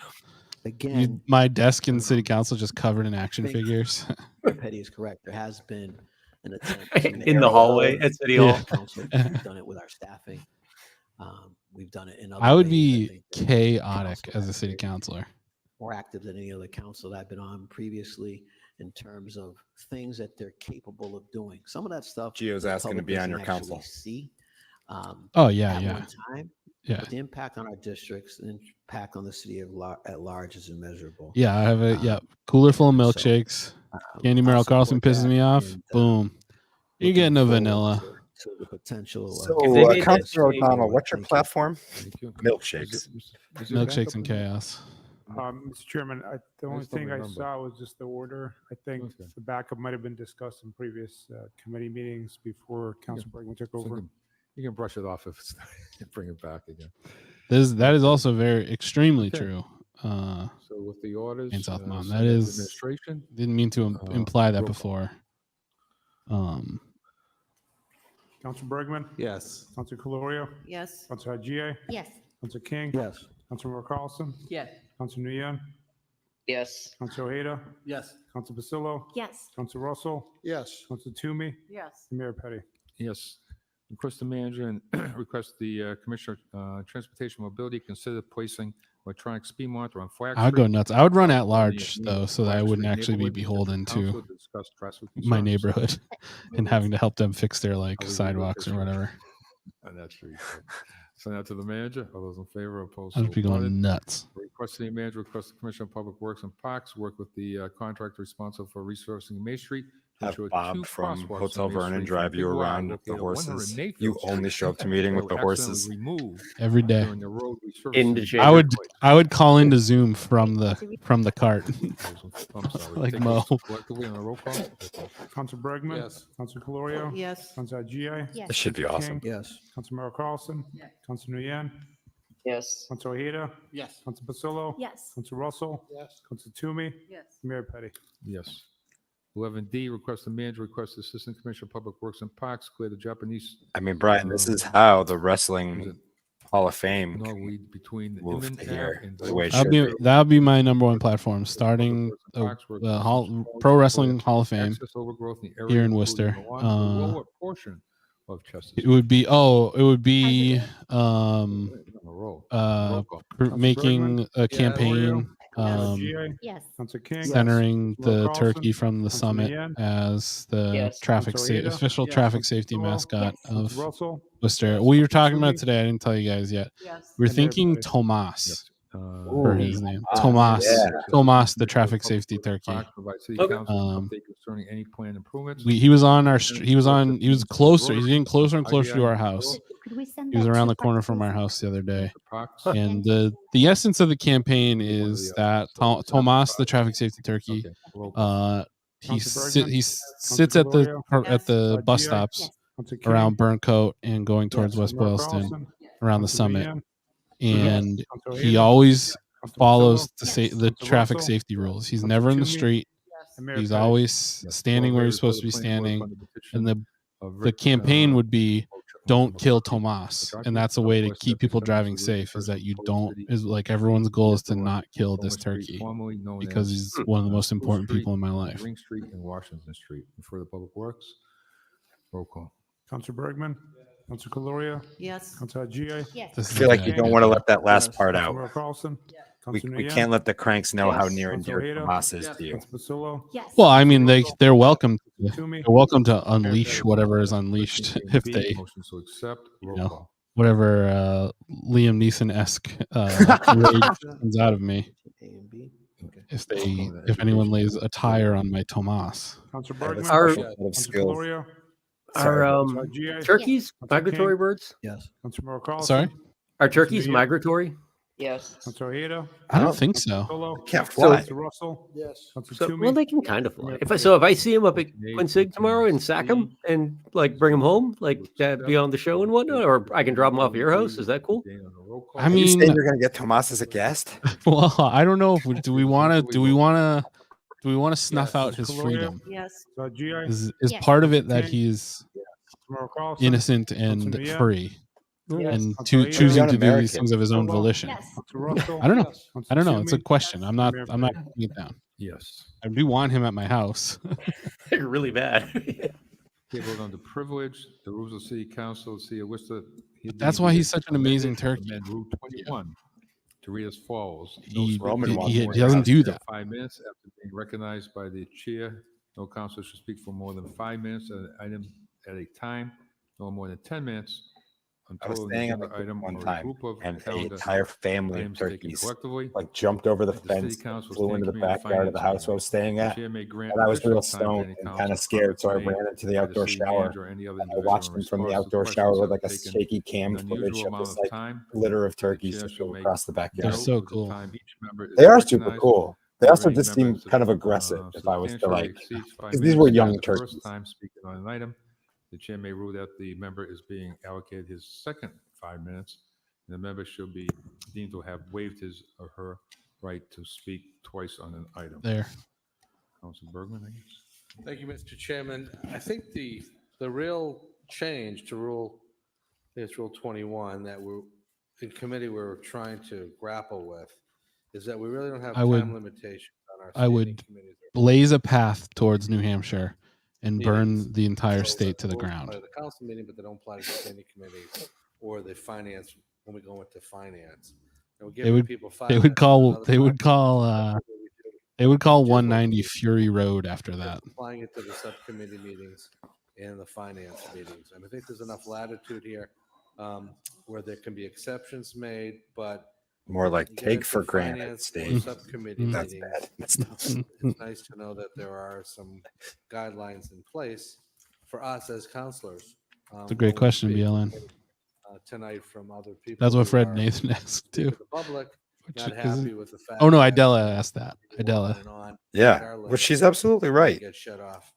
again, My desk in city council just covered in action figures. Mayor Petty is correct. There has been an attempt to make In the hallway at City Hall. Council. We've done it with our staffing. We've done it in other I would ways. be think that chaotic council as a has city been councilor. more active than any other council that I've been on previously in terms of things that they're capable of doing. Some of that stuff Gio's the asking to public be on doesn't your actually council. See, Oh, yeah, at yeah. one time. Yeah. But the impact on our districts, the impact on the city at large is immeasurable. Yeah, I have a cooler full of milkshakes. Candy Merrill Carlson pisses me off. Boom. You're getting a vanilla. To the potential. So, made that Councilor change- O'Donnell, what's your Thank you. platform? Thank you. Milkshakes. Milkshakes and chaos. Mr. Chairman, the only just don't thing I remember. saw was just the order. I think Okay. the backup might have been discussed in previous committee meetings before Council Bergman took So over. you can brush it off if it's bring it back again. That is also very extremely Okay. true. So with the orders, In South Mom, send that it to is administration. didn't mean to imply that roll call. before. Council Bergman, Yes. Council Calorio, Yes. Council Haji, Yes. Council King, Yes. Council Carlson, Yes. Council Nguyen, Yes. Council Ojeda, Yes. Council Basillo, Yes. Council Russell, Yes. Council Toomey, Yes. and Mayor Petty. Yes. Request the manager and request the Commissioner Transportation Mobility consider placing electronic speed monitor on Flag I'd go Street. nuts. I would run at on the large new though, so that I Flag wouldn't Street actually be neighborhood, beholden council to discuss traffic my concerns. neighborhood and having to help them fix their like How we do sidewalks or Lucas whatever. On that street. Send that to the manager. All those in favor, opposed? I'd so be going voted. nuts. Request the manager, request the Commissioner of Public Works and Parks work with the contractor responsible for resurfacing Main Street. to Have ensure Bob 2 from crosswalks Hotel on Main Vernon Street drive from you Big Y around with the located at 100 horses. Mayfield You Street only show up to meeting that with the were accidentally horses. removed Every day. during the road Into resurfacing. chamber. I would call into Zoom from the cart. I'm sorry. Like Take Mo. those collectively on a roll call. Council Bergman, Yes. Council Calorio, Yes. Council Haji, Yes. This should be Council awesome. King, Yes. Council Merrill Carlson, Council Nguyen, Yes. Council Ojeda, Yes. Council Basillo, Yes. Council Russell, Yes. Council Toomey, Yes. Mayor Petty. Yes. 11D, request the manager, request the Assistant Commissioner of Public Works and Parks clear the Japanese I mean, Brian, this is how the is Wrestling it Hall of Fame Knotweed between the moved Inman to Ave here. and The way it That'll should be that'll be my number one platform, starting the Pro Wrestling Hall of Fame Access overgrowth in the area, here in including Worcester. the lower portion of Chester. It would be making a campaign Yes. Council King, centering Council the Carlson, turkey from the Council summit Nguyen, as the Yes. Council Ojeda, official Yes. traffic Council safety Basillo, mascot Yes. of Council Russell, Worcester. We were talking about Toomey. today. I didn't tell you guys yet. Yes. We're And Mayor thinking Petty. Tomas Ooh. for his name. Ah, Tomas. yeah. Tomas, the traffic safety turkey. Okay. Concerning any planned improvements. He was on our he was closer. He's getting closer and closer to our house. Could we send He was that around to the corner Parks from our and house the other day. Parks. And the essence of the campaign is that Tomas, the traffic safety turkey, Okay, roll call. he Council Bergman, he sits at the bus stops Yes. Council King, around Burncoat and going towards Council West Merrill Boylston Carlson, around the Council summit, Nguyen, and Council he Ojeda, always Council follows Basillo, the Council traffic Russell, safety rules. He's Council never in the Toomey, street. and Mayor He's Petty. always Yes. standing where he's Well, supposed to be the planning standing. board funded And petition of the Rick, campaign would be Ochoa, don't kill Ochoa, Tomas, Ochoa, and that's a way to Ochoa, keep people Ochoa, driving Ochoa, safe. Is that you Ochoa don't City, is like everyone's goal is to Ochoa, not kill this Ochoa Street, turkey formerly known because as, he's one of the most Spruce important Street, people in my life. Green Street and Washington Street. And for the Public Works, roll call. Council Bergman, Council Calorio, Yes. Council Haji, Yes. This I is feel like you bad. don't want to let that last part Council out. Merrill Carlson, We Council we Nguyen, can't let the cranks know how Yes. near and Council dear Ojeda, Tomas is to you. Council Basillo, Yes. Well, I mean, they're welcome. Toomey, They're welcome to unleash whatever is unleashed if B, they, motion to accept, roll know, call. whatever Liam Neeson-esque rage comes out of me. A and B. Okay. If anyone lays a tire on my Tomas. Council I have a Bergman, special set of Council skills. Calorio, Are GI? turkeys migratory birds? Yes. Councilor Carlson? Sorry? Are turkeys Councilor migratory? Yes. Councilor Heda? I don't think so. Solo? Can't fly. Councilor Russell? Yes. Councilor So, Toomey? well, they can kind of fly. Mayor If Pro I see them up at Quincy tomorrow and sack them and like bring them home, like be on the show and whatnot, or I can drop them off at your house. Is that cool? I Are you mean, saying you're going to get Tomas as a guest? well, I don't know if we, do we want to snuff out his freedom? Yes. GI? Is Yes. part of it that he's Councilor Carlson? innocent and Councilor Mia? free Yes. and Councilor Heda? choosing to do Un-American. these things of his own Solo? volition? Yes. Councilor Russell? I don't know. Councilor I don't know. It's a Toomey? question. I'm not Mayor putting Pro. it down. Yes. I do want him at my house. They're really bad. Tabled under privilege, the rules of city council, City of Worcester. That's why he's such an amazing turkey. Amend Rule 21 to read as follows. He- Roman ones he were doesn't do that. 5 minutes after being recognized by the chair. No councilor should speak for more than 5 minutes at an item at a time, no more than 10 minutes. I was until an staying at agenda the item one or a time, group of and the calendar entire family of items taken turkeys collectively. like jumped over the At the city fence, council flew into the standing committee backyard of the finance house I was staying The at, chair may grant and I was real additional time to stoned any and council kind of scared, so I comments made ran into the by outdoor city shower. manager or any other And I individual watched in him from the response to outdoor questions shower that with like a have taken shaky cam an footage unusual of amount this of like time. litter of The turkeys chair that shall flew make across the They're backyard. note so of the cool. time each member is They are super recognized. cool. They also Whenever just any member seem kind of sub- aggressive if I was to substantially like, exceeds 5 because these were minutes young as the turkeys. first time speaking on an item, the chair may rule that the member is being allocated his second 5 minutes. And the member should be deemed to have waived his or her right to speak twice on an item. There. Councilor Bergman, I guess. Thank you, Mr. Chairman. I think the real change to Rule 21 that we're, in committee, we're trying to grapple with is that we really don't have I would- time limitations on our I would standing committees. blaze a path towards New Hampshire and Meetings. burn the entire So state to the those apply ground. to the council meeting, but they don't apply to the standing committees or the finance, when we go into finance. And we're They giving would people 5 they would minutes, call another they 5 would call minutes. they would call Just what 190 we- Fury Road after that. Applying it to the subcommittee meetings and the finance meetings. And I think there's enough latitude here where there can be exceptions made, but More like you get take into for granted, finance or Steve. Subcommittee That's meetings, bad. That's not. it's nice to know that there are some guidelines in place for us as counselors. It's a great question, BLN. Tonight from other people. That's what who Fred are Nathan asked to too. the public, Which not is- happy with the fact. Oh no, that Idella asked that. people on Idella. and on Yeah, at our which limit she's absolutely right. Get shut off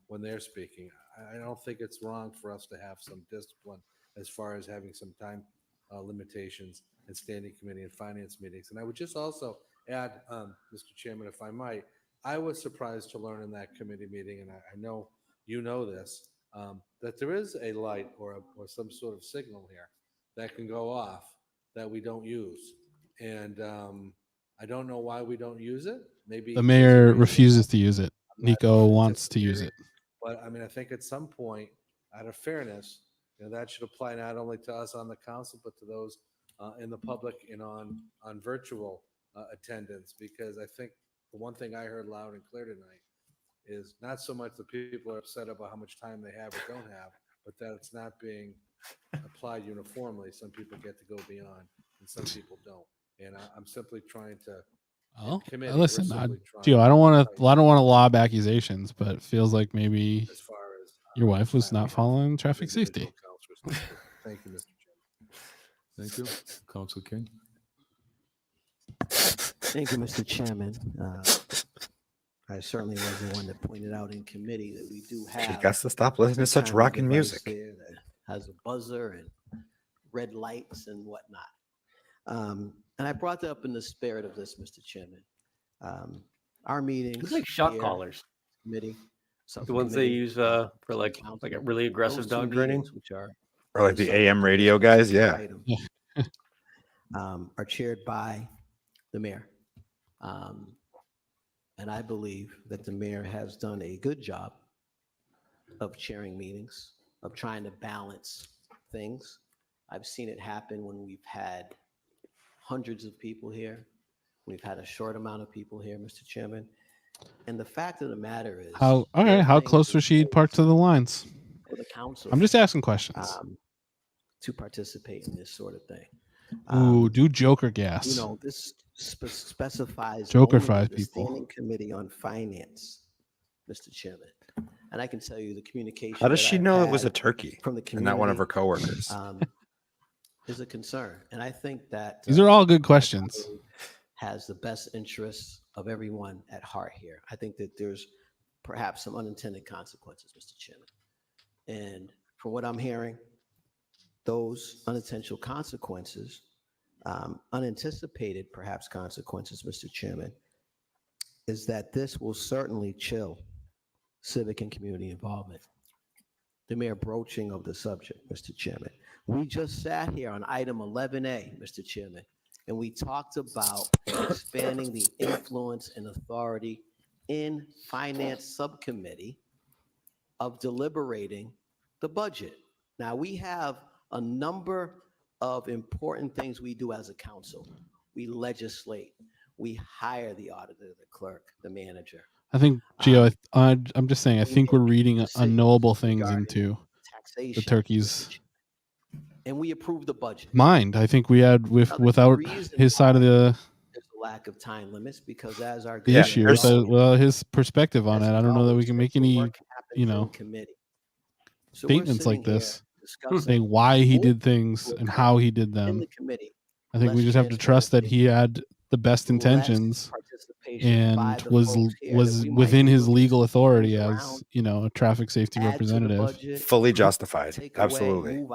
when they're speaking. I don't think it's wrong for us to have some discipline as far as having some time limitations in standing committee and finance meetings. And I would just also add, Mr. Chairman, if I might, I was surprised to learn in that committee meeting, and I know you know this, that there is a light or some sort of signal here that can go off that we don't use. And I don't know why we don't use it. Maybe The mayor refuses to use it. Nico wants to use it. But I mean, I think at some point, out of fairness, that should apply not only to us on the council, but to those in the public and on virtual attendance. Because I think the one thing I heard loud and clear tonight is not so much that people are upset about how much time they have or don't have, but that it's not being applied uniformly. Some people get to go beyond, and some people don't. And I'm simply trying to. Oh, committee, listen, we're simply trying Gio, I don't want to lob accusations, but it feels like maybe as far as your wife was not following traffic safety. Thank you, Mr. Chairman. Thank you. Councilor King. Thank you, Mr. Chairman. I certainly was the one that pointed out in committee that we do have. She got to stop listening to such time rocking device music. there that has a buzzer and red lights and whatnot. And I brought that up in the spirit of this, Mr. Chairman. Our meetings. It's like shot here, callers. Committee. The ones they subcommittee, use for like a really aggressive those two dog training. meetings, which are Or like the AM radio guys. Yeah. item, are chaired by the mayor. And I believe that the mayor has done a good job of chairing meetings, of trying to balance things. I've seen it happen when we've had hundreds of people here. We've had a short amount of people here, Mr. Chairman. And the fact of the matter is. How close was she parked to the lines? For the council. I'm just asking questions. To participate in this sort of thing. Ooh, do Joker gas. You know, this specifies Joker only five the people. Standing Committee on Finance, Mr. Chairman. And I can tell you the communication. How does that she I've know it was a had turkey from the and not one of her community, coworkers? is a concern. And I think that These are all good questions. has the best interests of everyone at heart here. I think that there's perhaps some unintended consequences, Mr. Chairman. And from what I'm hearing, those unintended consequences, unanticipated perhaps consequences, Mr. Chairman, is that this will certainly chill civic and community involvement. The mere broaching of the subject, Mr. Chairman. We just sat here on item 11A, Mr. Chairman, and we talked about expanding the influence and authority in Finance Subcommittee of deliberating the budget. Now, we have a number of important things we do as a council. We legislate, we hire the auditor, the clerk, the manager. I think, Gio, I'm just saying, I think we're reading unknowable things into the taxation, turkey's and we approve the budget. mind. I think we had without his side of the There's a lack of time limits because as our issue, well, his perspective on it. I don't know that we can make any, statements like this, saying why he did things and how he did them. I think we just have to trust that he had the best intentions and was within his legal authority as, a traffic safety representative. Fully justified. Absolutely.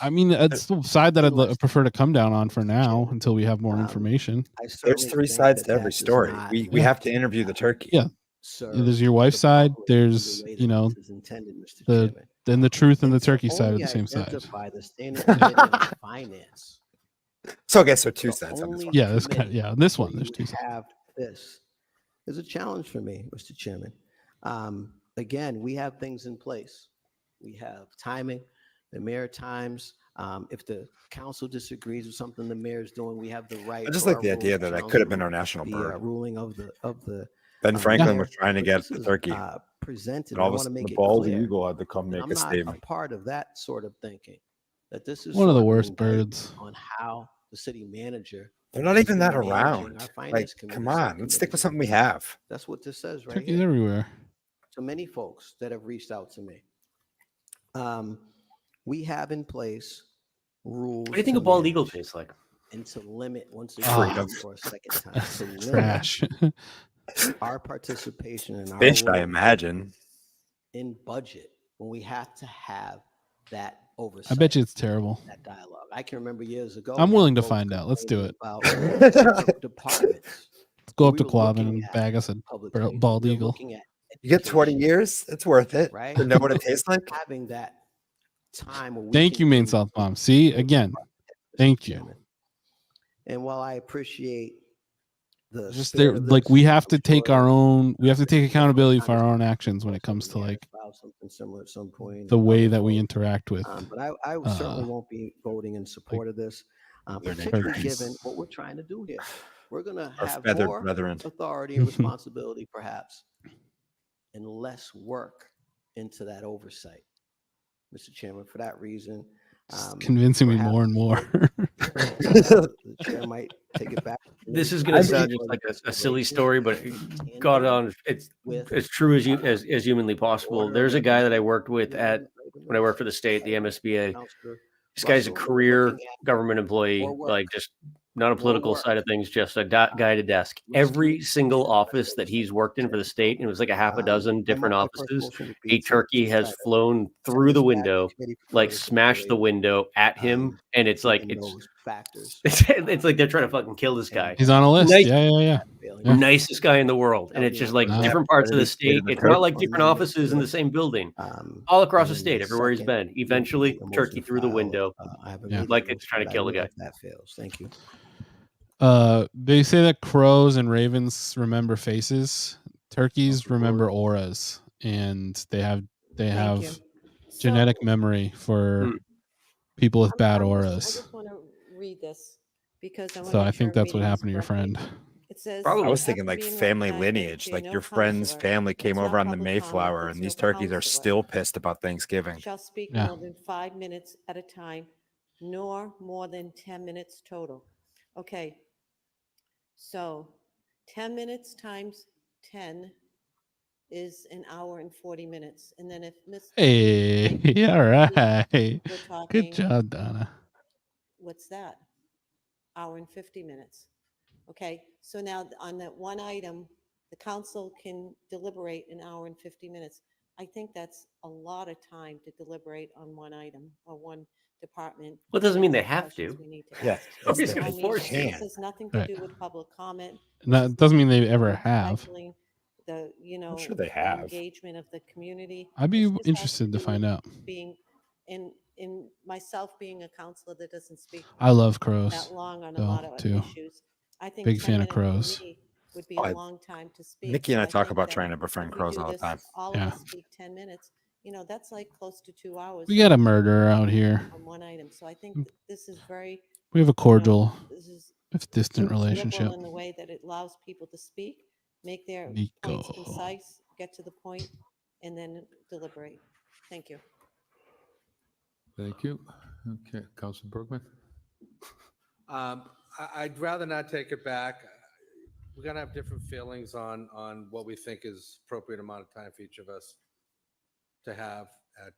I mean, it's the side that I'd prefer to come down on for now until we have more information. There's three sides to every story. We have to interview the turkey. Yeah. There's your wife's side. There's, the truth and the turkey side are the same side. So I guess there are two sides on this one. Yeah, this one, there's two sides. Have this is a challenge for me, Mr. Chairman. Again, we have things in place. We have timing. The mayor times. If the council disagrees with something the mayor is doing, we have the right. I just like the idea that it could have been our national bird. Ruling of the. Ben Franklin was trying to get the turkey. Presented. And all of a sudden, the bald eagle had to come make a statement. I'm not a part of that sort of thinking. That this is one of the worst birds on how the city manager. They're not even that around. Like, come on, let's stick with something we have. That's what this says right Turkeys here. everywhere. So many folks that have reached out to me. We have in place rules. What do you think a bald eagle tastes like? And to limit once again for a second time. To limit Trash. our participation in our Fished, I role imagine. in budget when we have to have that oversight. I bet you it's terrible. That dialogue. I can remember years ago. I'm willing to find out. Let's do it. About departments. Let's go up to Quabbin and bag us a bald eagle. You get 20 years, it's worth it right? to know what it tastes like. Having that time. Where we Thank you, can Maine do South Mom. See, again, thank you. And while I appreciate the Just there, like we have to take accountability for our own actions when it comes to like something similar at some point. the way that we interact with. But I certainly won't be voting in support of this, particularly given what we're trying to do here. We're going to have more authority and responsibility, perhaps, and less work into that oversight, Mr. Chairman. For that reason, convincing me more and more. The chair might take it back. This is going to sound just like a silly story, but God on it's as true as humanly possible. There's a guy that I worked with when I worked for the state, the MSBA. This guy's a career government employee, like just not a political side of things, just a guy to desk. Every single office that he's worked in for the state, and it was like a half a dozen different offices, a turkey has flown through the window, like smashed the window at him, and it's like it's like they're trying to fucking kill this guy. He's on a list. Yeah. Nicest guy in the world, and it's just like different parts of the state. It's not like different offices in the same building. All across the state, everywhere he's been. Eventually, turkey through the window, like it's trying to kill the guy. That fails. Thank you. They say that crows and ravens remember faces. Turkeys remember auras, and they have genetic memory for people with bad I auras. just want to read this because So I think that's what happened to your friend. It says, I was thinking like family lineage, like your friend's family came over on the Mayflower, and these turkeys are still pissed about Thanksgiving. Shall speak more than 5 minutes at a time, nor more than 10 minutes total. Okay. So 10 minutes times 10 is an hour and 40 minutes. And then if Miss. Hey, all right. We're Good talking, job, Donna. what's that? Hour and 50 minutes. Okay, so now on that one item, the council can deliberate an hour and 50 minutes. I think that's a lot of time to deliberate on one item or one department. Well, it doesn't mean they Number of have questions to. we need to Yeah, ask. it's Nobody's the- gonna I mean, force you. this has nothing to Right. do with public comment. No, it doesn't mean they ever have. Stifling The, sure they the have. engagement of the community. I'd be This just has interested to do find with out. Being, in myself being a counselor that doesn't speak I love crows, that long on a though, lot of too. issues. I think Big 10 fan of minutes crows. for me would be Oh, a I- long time to speak. Nikki and So I talk think about that trying to befriend if we crows do all the this, time. all Yeah. of us speak 10 minutes, that's like close to 2 hours. We got a murderer out here. On one item. So I think this is very. We have a cordial, This is if distant liberal relationship. in the way that it allows people to speak, make their Nico. points concise, get to the point, and then deliberate. Thank you. Thank you. Okay, Councilor Bergman. I'd rather not take it back. We're gonna have different feelings on what we think is appropriate amount of time for each of us to have at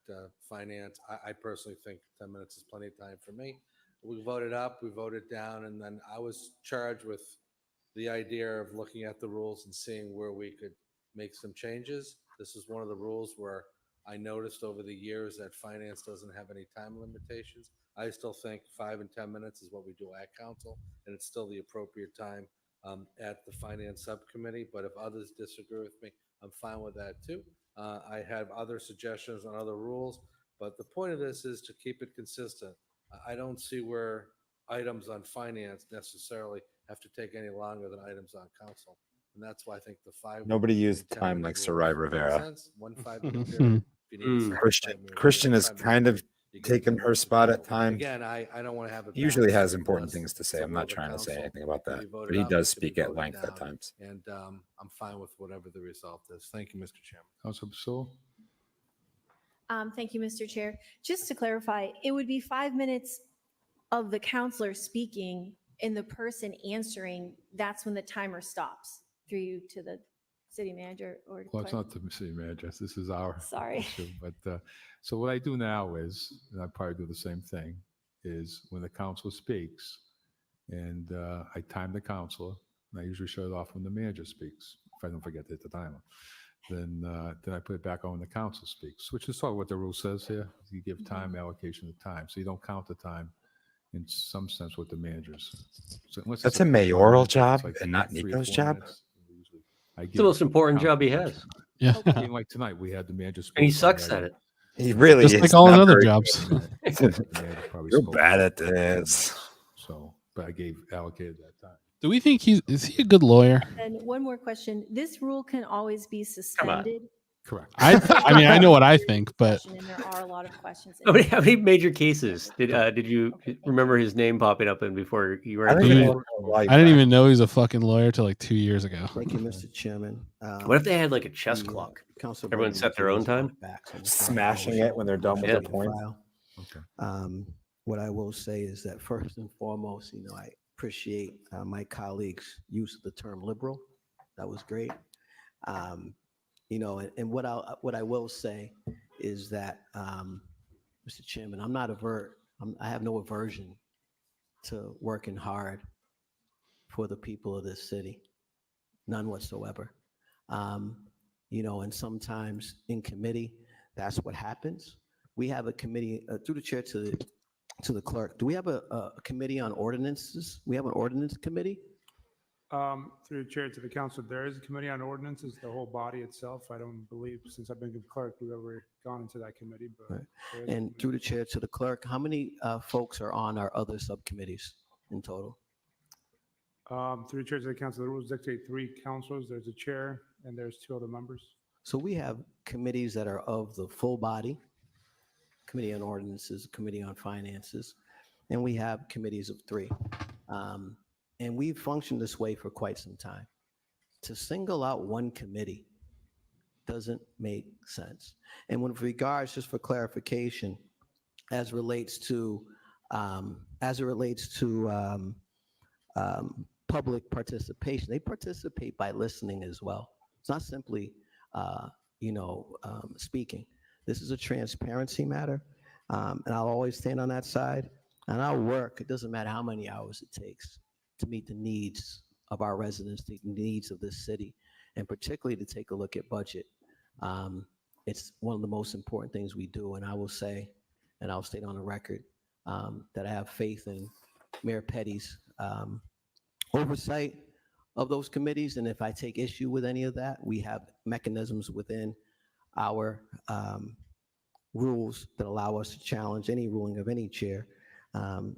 finance. I personally think 10 minutes is plenty of time for me. We voted up, we voted down, and then I was charged with the idea of looking at the rules and seeing where we could make some changes. This is one of the rules where I noticed over the years that finance doesn't have any time limitations. I still think 5 and 10 minutes is what we do at council, and it's still the appropriate time at the finance subcommittee. But if others disagree with me, I'm fine with that too. I have other suggestions on other rules, but the point of this is to keep it consistent. I don't see where items on finance necessarily have to take any longer than items on council. And that's why I think the 5. Nobody used 10 time minute like rule Sarai makes Rivera. sense. 1 5-minute period. If you need a second Christian 5-minute Christian period, has 5 kind minutes, of you get taken the her rules spot at voted. times. Again, I don't want to have a He usually balance has important unless things to say. it's a I'm vote not of the trying to say council. anything about It can that, be voted but he up, does it can be speak at voted length at down, times. And I'm fine with whatever the result is. Thank you, Mr. Chairman. Councilor Basul. Thank you, Mr. Chair. Just to clarify, it would be 5 minutes of the counselor speaking and the person answering. That's when the timer stops. Through you to the city manager or. Well, it's clerk. not the city manager. This is our Sorry. issue. But so what I do now is, and I probably do the same thing, is when the council speaks, and I time the counselor, and I usually shut it off when the manager speaks. If I don't forget to hit the timer, then I put it back on when the council speaks, which is sort of what the rule says here. You give time allocation of time, so you don't count the time in some sense with the managers. So unless That's it's a mayoral it's job like and not 3 or Nico's 4 job. minutes. I It's the give most important count job he the has. time. Yeah. Okay, like tonight, we had the manager. And he spoke on sucks the at item. it. He really Just is like all his not other very jobs. good. The manager probably You're spoke bad for at 10 this. minutes. So, but I gave allocated that time. Do we think is he a good lawyer? And one more question. This rule can always be suspended. Correct. I mean, I know what I think, but And there are a lot of questions. How many major cases did you remember his name popping up in before you were? I in think court? it I didn't even know he's a fucking lawyer till like 2 years ago. Thank you, Mr. Chairman. What if they had like a chess clock? Council Everyone set their own time. smashing it when they're done with Yeah. their points. Okay. What I will say is that first and foremost, I appreciate my colleagues' use of the term liberal. That was great. And what I will say is that, Mr. Chairman, I have no aversion to working hard for the people of this city, none whatsoever. And sometimes in committee, that's what happens. We have a committee through the chair to the clerk. Do we have a committee on ordinances? We have an ordinance committee? Through the chair to the council, there is a committee on ordinances, the whole body itself. I don't believe, since I've been the clerk, we've ever gone into that committee, but. Right. there is a And through the chair to the clerk, how many folks are on our other subcommittees in total? Through the chair to the council, the rules dictate 3 councilors. There's a chair and there's 2 other members. So we have committees that are of the full body, Committee on Ordinances, Committee on Finances, and we have committees of 3. And we've functioned this way for quite some time. To single out one committee doesn't make sense. And with regards, just for clarification, as it relates to public participation, they participate by listening as well. It's not simply speaking. This is a transparency matter, and I'll always stand on that side. And I'll work. It doesn't matter how many hours it takes to meet the needs of our residents, the needs of this city, and particularly to take a look at budget. It's one of the most important things we do. And I will say, and I'll state on the record, that I have faith in Mayor Petty's oversight of those committees. And if I take issue with any of that, we have mechanisms within our rules that allow us to challenge any ruling of any chair.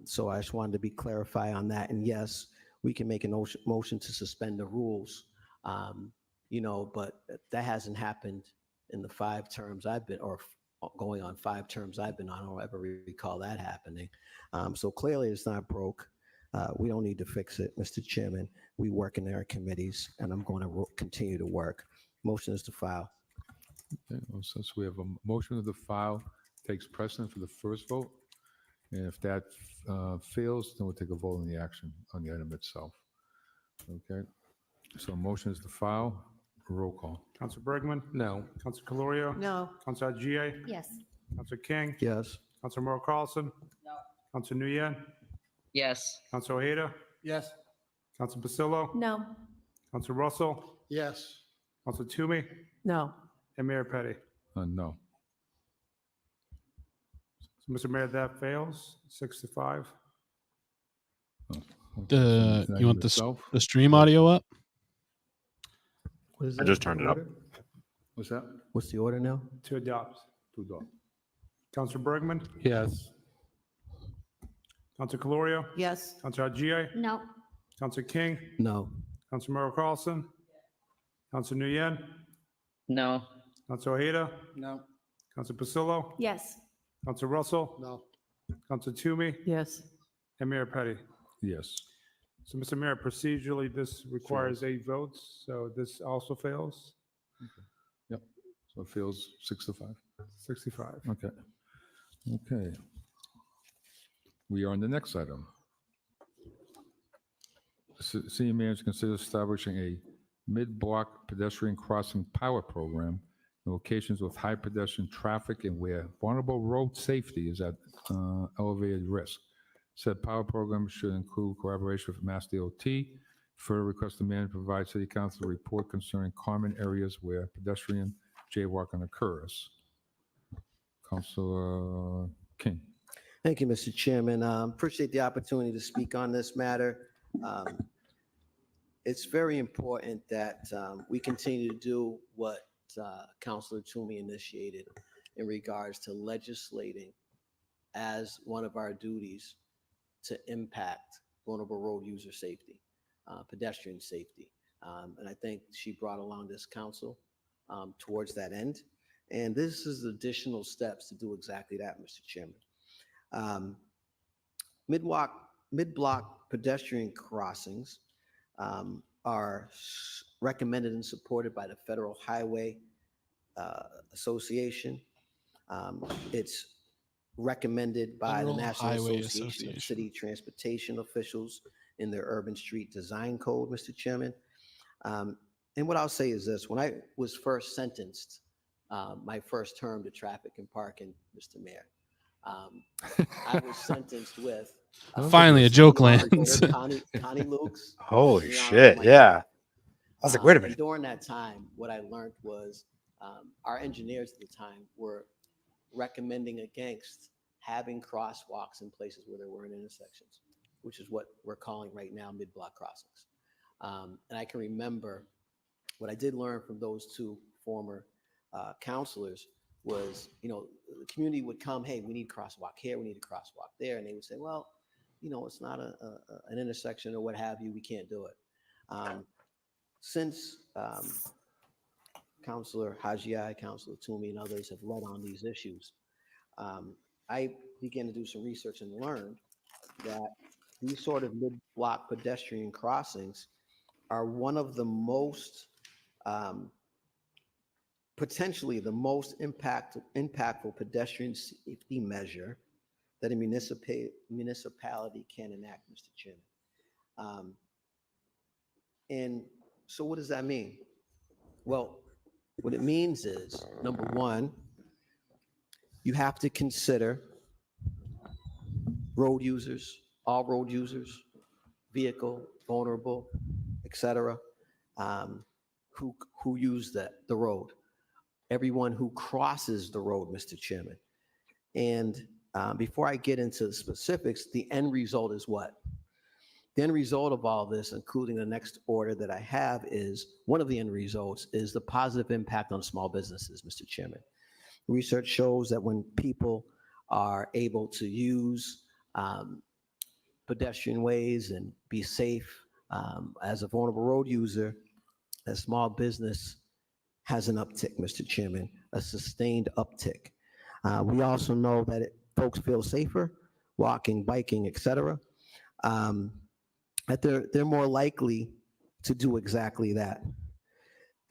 So I just wanted to be clarified on that. And yes, we can make a motion to suspend the rules, but that hasn't happened in the 5 terms I've been, or going on 5 terms I've been on. I don't ever recall that happening. So clearly it's not broke. We don't need to fix it, Mr. Chairman. We work in their committees, and I'm going to continue to work. Motion is to file. Okay, well, since we have a motion to file, takes precedent for the first vote. And if that fails, then we'll take a vote on the action on the item itself. Okay. So motion is to file. Roll call. Councilor Bergman? No. Councilor Calorio? No. Councilor GA? Yes. Councilor King? Yes. Councilor Moore Carlson? No. Councilor Nguyen? Yes. Councilor Ojeda? Yes. Councilor Pasillo? No. Councilor Russell? Yes. Councilor Toomey? No. And Mayor Petty. No. So, Mr. Mayor, that fails, 6-5. You want the stream audio up? What is I just turned it up. What's that? What's the order now? To adopt. To adopt. Councilor Bergman? Yes. Councilor Calorio? Yes. Councilor GA? No. Councilor King? No. Councilor Moore Carlson? Councilor Nguyen? No. Councilor Ojeda? No. Councilor Pasillo? Yes. Councilor Russell? No. Councilor Toomey? Yes. And Mayor Petty. Yes. So, Mr. Mayor, procedurally, this requires 8 votes, so this also fails. Yep. So it feels 6-5. 65. Okay. Okay. We are on the next item. City manager considers establishing a mid-block pedestrian crossing pilot program in locations with high pedestrian traffic and where vulnerable road safety is at elevated risk. Said pilot program should include collaboration with Mass DOT. Further request the manager provide City Council a report concerning common areas where pedestrian jaywalking occurs. Councilor King. Thank you, Mr. Chairman. Appreciate the opportunity to speak on this matter. It's very important that we continue to do what Councilor Toomey initiated in regards to legislating as one of our duties to impact vulnerable road user safety, pedestrian safety. And I think she brought along this council towards that end. And this is additional steps to do exactly that, Mr. Chairman. Mid-block pedestrian crossings are recommended and supported by the Federal Highway Association. It's recommended by the National Association of City Transportation Officials in their Urban Street Design Code, Mr. Chairman. And what I'll say is this: when I was first sentenced, my first term to traffic and parking, Mr. Mayor, I was sentenced with finally a joke lands. Connie Luke's. Holy shit! Yeah, I was like, wait a minute. During that time, what I learned was our engineers at the time were recommending against having crosswalks in places where there weren't intersections, which is what we're calling right now mid-block crossings. And I can remember what I did learn from those 2 former counselors was, the community would come, hey, we need a crosswalk here, we need a crosswalk there. And they would say, well, it's not an intersection or what have you, we can't do it. Since Councilor Hajia, Councilor Toomey, and others have led on these issues, I began to do some research and learned that these sort of mid-block pedestrian crossings are one of the most, potentially the most impactful pedestrian safety measure that a municipality can enact, Mr. Chairman. And so what does that mean? Well, What it means is, number one, you have to consider road users, all road users, vehicle, vulnerable, etc., who use the road. Everyone who crosses the road, Mr. Chairman. And before I get into the specifics, the end result is what? The end result of all this, including the next order that I have, is one of the end results is the positive impact on small businesses, Mr. Chairman. Research shows that when people are able to use pedestrian ways and be safe as a vulnerable road user, a small business has an uptick, Mr. Chairman, a sustained uptick. We also know that folks feel safer walking, biking, etc. That they're more likely to do exactly that.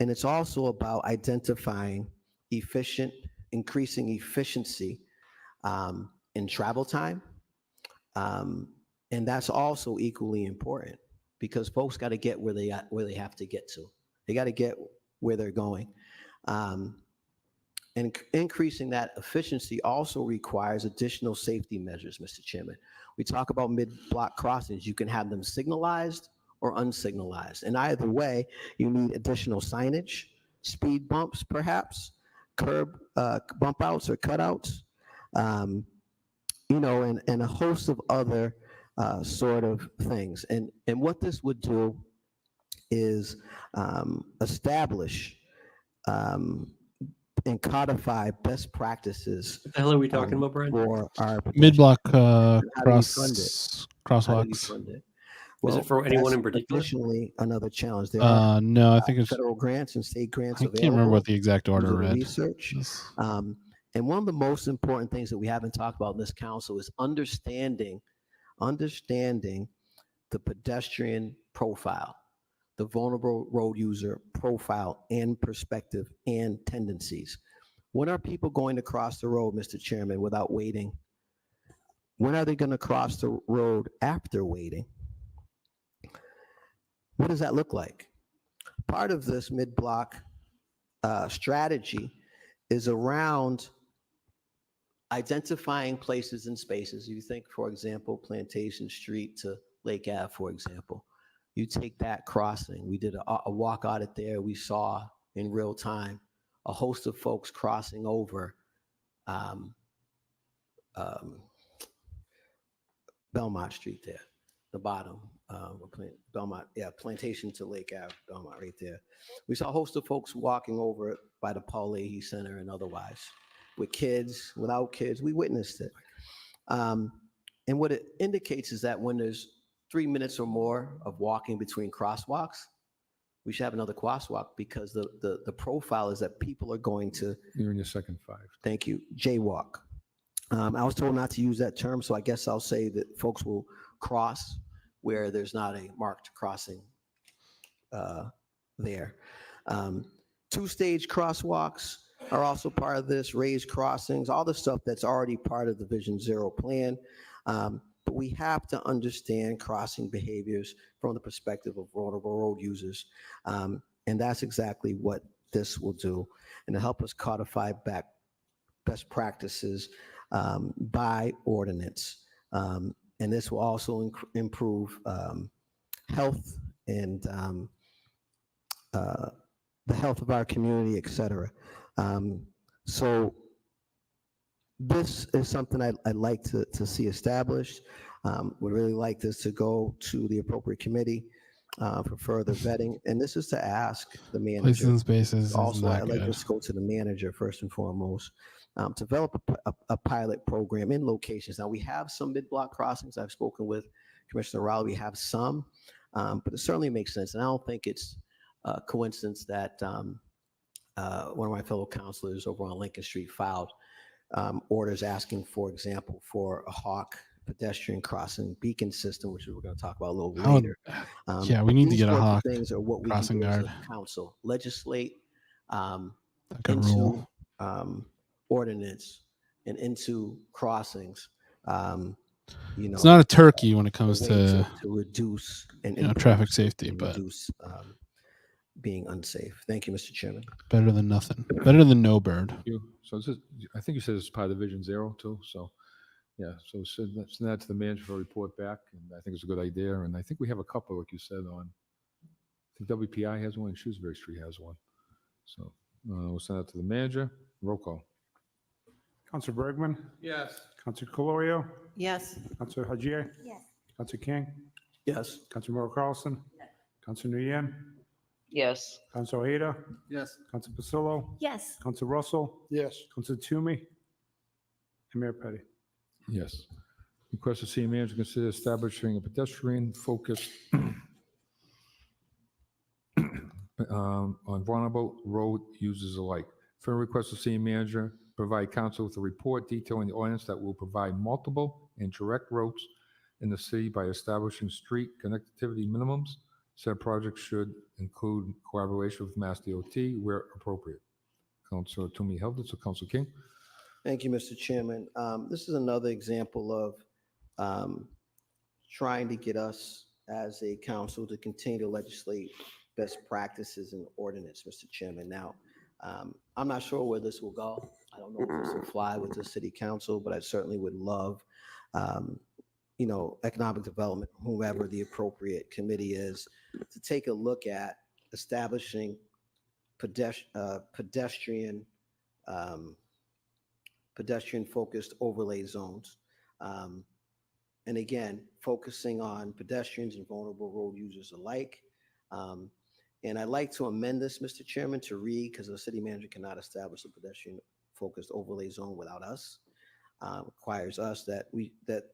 And it's also about identifying increasing efficiency in travel time. And that's also equally important because folks got to get where they have to get to. They got to get where they're going. And increasing that efficiency also requires additional safety measures, Mr. Chairman. We talk about mid-block crossings. You can have them signalized or unsignalized. And either way, you need additional signage, speed bumps perhaps, curb bump outs or cutouts, and a host of other sort of things. And what this would do is establish and codify best practices. What the hell are we talking about, Bryan? For our Mid-block crosswalks. Is it for anyone in particular? Additionally, another challenge. There are no, I think it's federal grants and state grants I available. can't remember what the exact order for read. research. And one of the most important things that we haven't talked about in this council is understanding the pedestrian profile, the vulnerable road user profile and perspective and tendencies. When are people going to cross the road, Mr. Chairman, without waiting? When are they going to cross the road after waiting? What does that look like? Part of this mid-block strategy is around identifying places and spaces. You think, for example, Plantation Street to Lake Ave, for example. You take that crossing. We did a walk audit there. We saw in real time a host of folks crossing over Belmont Street there, the bottom, Belmont, Plantation to Lake Ave, Belmont right there. We saw a host of folks walking over by the Paul Leahy Center and otherwise, with kids, without kids. We witnessed it. And what it indicates is that when there's 3 minutes or more of walking between crosswalks, we should have another crosswalk because the profile is that people are going to. You're in your second 5. Thank you. Jaywalk. I was told not to use that term, so I guess I'll say that folks will cross where there's not a marked crossing there. 2-stage crosswalks are also part of this, raised crossings, all the stuff that's already part of the Vision Zero plan. But we have to understand crossing behaviors from the perspective of vulnerable road users. And that's exactly what this will do. And to help us codify back best practices by ordinance. And this will also improve health and the health of our community, et cetera. So this is something I'd like to see established. Would really like this to go to the appropriate committee for further vetting. And this is to ask the manager. Places and spaces. Also, I'd like this to go to the manager first and foremost. Develop a pilot program in locations. Now, we have some mid-block crossings. I've spoken with Commissioner Rowley. We have some, but it certainly makes sense. And I don't think it's a coincidence that one of my fellow councilors over on Lincoln Street filed orders asking, for example, for a Hawk pedestrian crossing beacon system, which we're going to talk about a little later. Yeah, we need to get a Hawk things are what we crossing can do as guard. a council, legislate Good into rule. ordinance and into crossings. It's not a turkey when it comes a way to reduce and traffic safety, but reduce being unsafe. Thank you, Mr. Chairman. Better than nothing. Better than no bird. So this is, I think you said it's part of Division 0 too, so, yeah, so send that to the manager for a report back, and I think it's a good idea, and I think we have a couple, like you said, on, I think WPI has one, and Shrewsbury Street has one. So, we'll send that to the manager. Roll call. Councilor Bergman, Yes. Councilor Colorio, Yes. Councilor Hajier, Yes. Councilor King, Yes. Councilor Moro Carlson, Councilor Nguyen, Yes. Councilor Ojeda, Yes. Councilor Pasillo, Yes. Councilor Russell, Yes. Councilor Toomey, and Mayor Petty. Yes. Request the city manager to consider establishing a pedestrian-focused on vulnerable road users alike. Further request the city manager provide council with a report detailing the ordinance that will provide multiple and direct routes in the city by establishing street connectivity minimums. Said project should include collaboration with Mass DOT where appropriate. Councilor Toomey held it, so Councilor King. Thank you, Mr. Chairman. This is another example of trying to get us as a council to continue to legislate best practices and ordinance, Mr. Chairman. Now, I'm not sure where this will go. I don't know if this will fly with the city council, but I certainly would love, economic development, whoever the appropriate committee is, to take a look at establishing pedestrian-focused overlay zones. And again, focusing on pedestrians and vulnerable road users alike. And I'd like to amend this, Mr. Chairman, to read, because the city manager cannot establish a pedestrian-focused overlay zone without us. Requires us that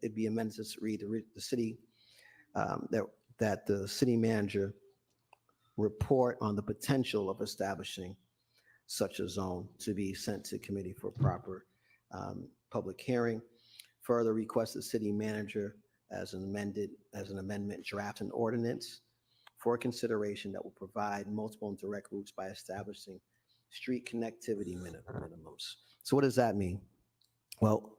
it be amended to read the city, that the city manager report on the potential of establishing such a zone to be sent to committee for proper public hearing. Further request the city manager as an amendment draft an ordinance for consideration that will provide multiple and direct routes by establishing street connectivity minimums. So what does that mean? Well,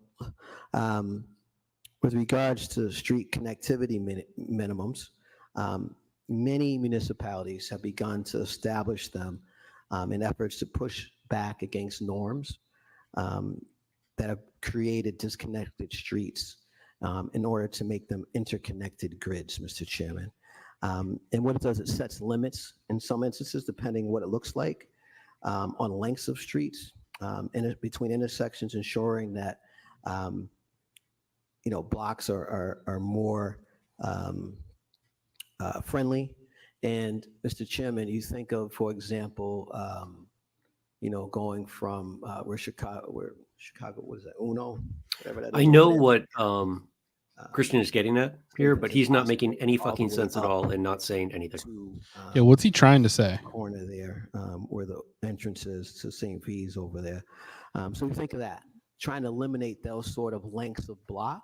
with regards to street connectivity minimums, many municipalities have begun to establish them in efforts to push back against norms that have created disconnected streets in order to make them interconnected grids, Mr. Chairman. And what it does, it sets limits in some instances, depending what it looks like, on lengths of streets and between intersections, ensuring that blocks are more friendly. And Mr. Chairman, you think of, for example, going from where Chicago, what is that, Uno? Whatever that is. I know what Christian is getting at here, but he's not making any fucking sense at all and not saying anything. Yeah, what's he trying to say? Corner there, where the entrance is to St. V's over there. So you think of that, trying to eliminate those sort of lengths of block.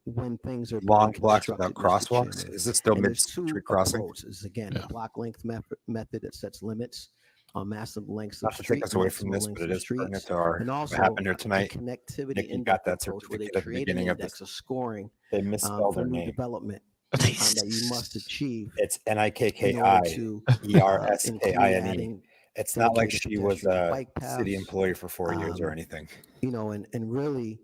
When things are long blocks without crosswalks. Is this still mid-street crossing? Again, a block length method that sets limits on massive lengths Not of to street. take us away from this, but it is pertinent to our, and also what happened here tonight. Connectivity Nick, you index got that approach, where they certificate at the create an beginning of index this. of scoring They misspelled for their new name. development that you must achieve. It's in order to, NIKKIERSKINE. adding It's not like dedicated she was pedestrian a bike city paths, employee for 4 years or anything. and really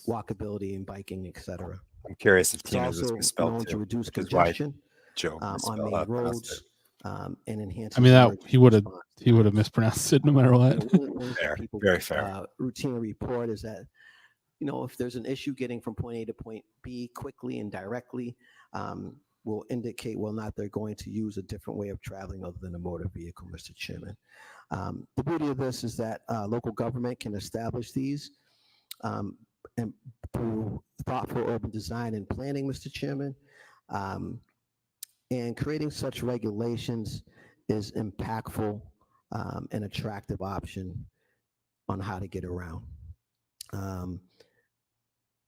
walkability and biking, etc. I'm curious if It's Tina's is also misspelled known to too, reduce which is why congestion Joe on misspelled main how to pronounce roads and enhance. I mean, that he would have mispronounced it no matter what. Fair, very fair. Routine report is that, if there's an issue getting from point A to point B quickly and directly, will indicate whether or not they're going to use a different way of traveling other than a motor vehicle, Mr. Chairman. The beauty of this is that local government can establish these and through thoughtful urban design and planning, Mr. Chairman. And creating such regulations is impactful and attractive option on how to get around.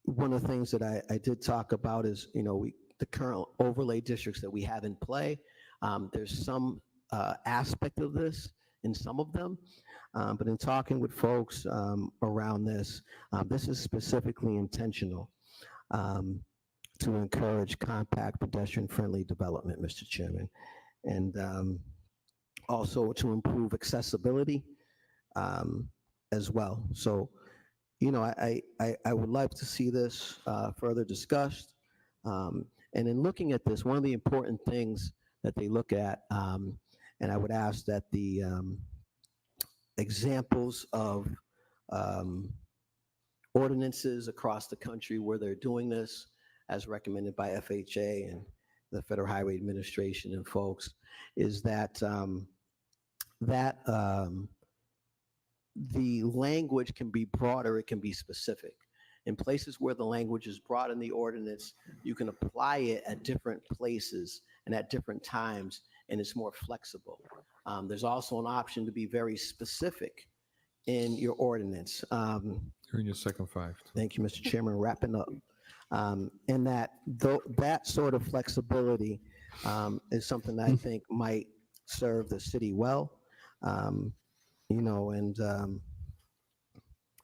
One of the things that I did talk about is, the current overlay districts that we have in play. There's some aspect of this in some of them, but in talking with folks around this, this is specifically intentional to encourage compact pedestrian-friendly development, Mr. Chairman, and also to improve accessibility as well. So, you know, I would like to see this further discussed. And in looking at this, one of the important things that they look at, and I would ask that the examples of ordinances across the country where they're doing this, as recommended by FHA and the Federal Highway Administration and folks, is that the language can be broader, it can be specific. In places where the language is broad in the ordinance, you can apply it at different places and at different times, and it's more flexible. There's also an option to be very specific in your ordinance. You're in your second 5. Thank you, Mr. Chairman. Wrapping up. And that sort of flexibility is something that I think might serve the city well. You know, and,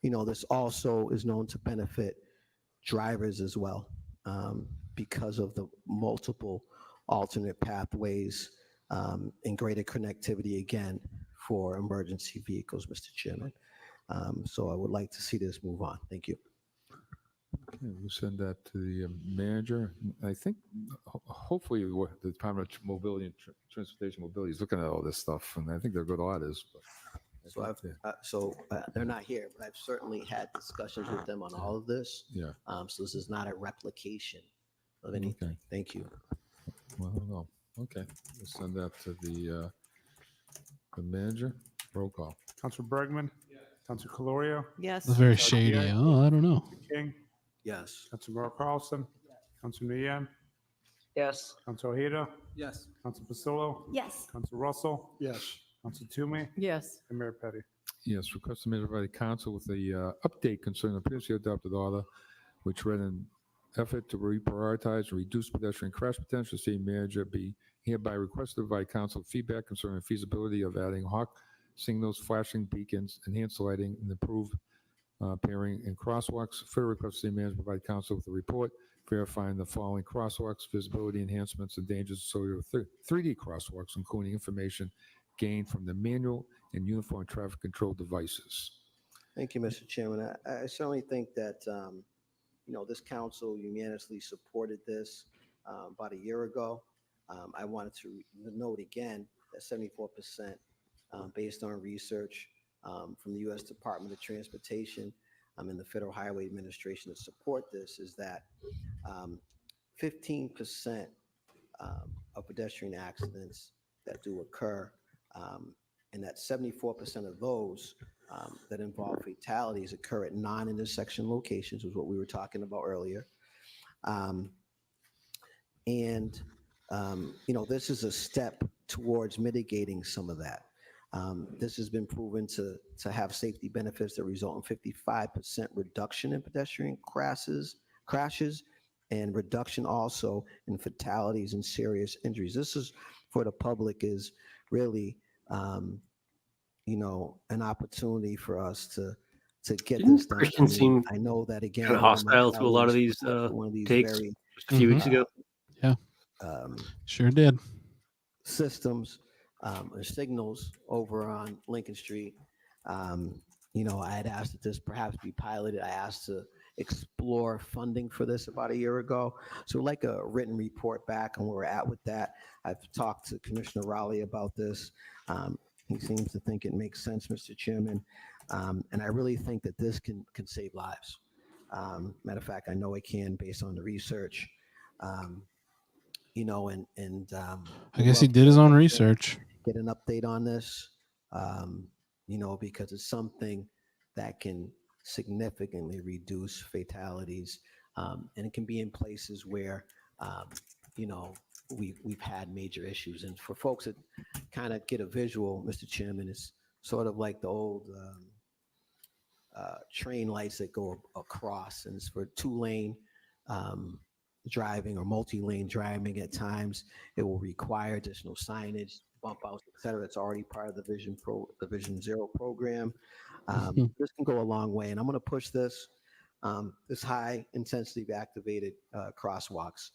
you know, this also is known to benefit drivers as well because of the multiple alternate pathways and greater connectivity, again, for emergency vehicles, Mr. Chairman. So I would like to see this move on. Thank you. Okay, we'll send that to the manager. I think hopefully the Department of Mobility and Transportation Mobility is looking at all this stuff, and I think they're good auditors. So they're not here, but I've certainly had discussions with them on all of this. Yeah. So this is not a replication of anything. Okay. Thank you. Well, I don't know. Okay, we'll send that to the manager. Roll call. Councilor Bergman? Yes. Councilor Calorio? Yes. That's very shady. Oh, I don't know. King? Yes. Councilor Carlson? Councilor Nguyen? Yes. Councilor Ojeda? Yes. Councilor Pasillo? Yes. Councilor Russell? Yes. Councilor Toomey? Yes. And Mayor Petty. Yes, request submitted by the council with a update concerning the previously adopted order, which read an effort to reprioritize and reduce pedestrian crash potential. City manager be hereby requested by council feedback concerning feasibility of adding hawk signals, flashing beacons, enhanced lighting, and improved pairing and crosswalks. Further request city manager provide council with a report verifying the following crosswalks, visibility enhancements, and dangers associated with 3D crosswalks, including information gained from the manual and uniform traffic control devices. Thank you, Mr. Chairman. I certainly think that, you know, this council unanimously supported this about a year ago. I wanted to note again that 74% based on research from the U.S. Department of Transportation and the Federal Highway Administration to support this is that 15% of pedestrian accidents that do occur, and that 74% of those that involve fatalities occur at non-intersection locations, was what we were talking about earlier. You know, this is a step towards mitigating some of that. This has been proven to have safety benefits that result in 55% reduction in pedestrian crashes, and reduction also in fatalities and serious injuries. This is, for the public, is really, you know, an opportunity for us to get this done. Christian seem I know that, again, kind of hostile to a lot of these takes just a few weeks ago. Yeah, sure did. Systems or signals over on Lincoln Street. You know, I had asked that this perhaps be piloted. I asked to explore funding for this about a year ago. So like a written report back on where we're at with that. I've talked to Commissioner Raleigh about this. He seems to think it makes sense, Mr. Chairman. And I really think that this can save lives. Matter of fact, I know it can based on the research. You know, and I guess he did his own research. Get an update on this, you know, because it's something that can significantly reduce fatalities, and it can be in places where, you know, we've had major issues. And for folks that kind of get a visual, Mr. Chairman, it's sort of like the old train lights that go across, and it's for 2-lane driving or multi-lane driving. At times it will require additional signage, bump outs, et cetera. It's already part of the Vision Zero program. This can go a long way, and I'm going to push this this high intensity activated crosswalks,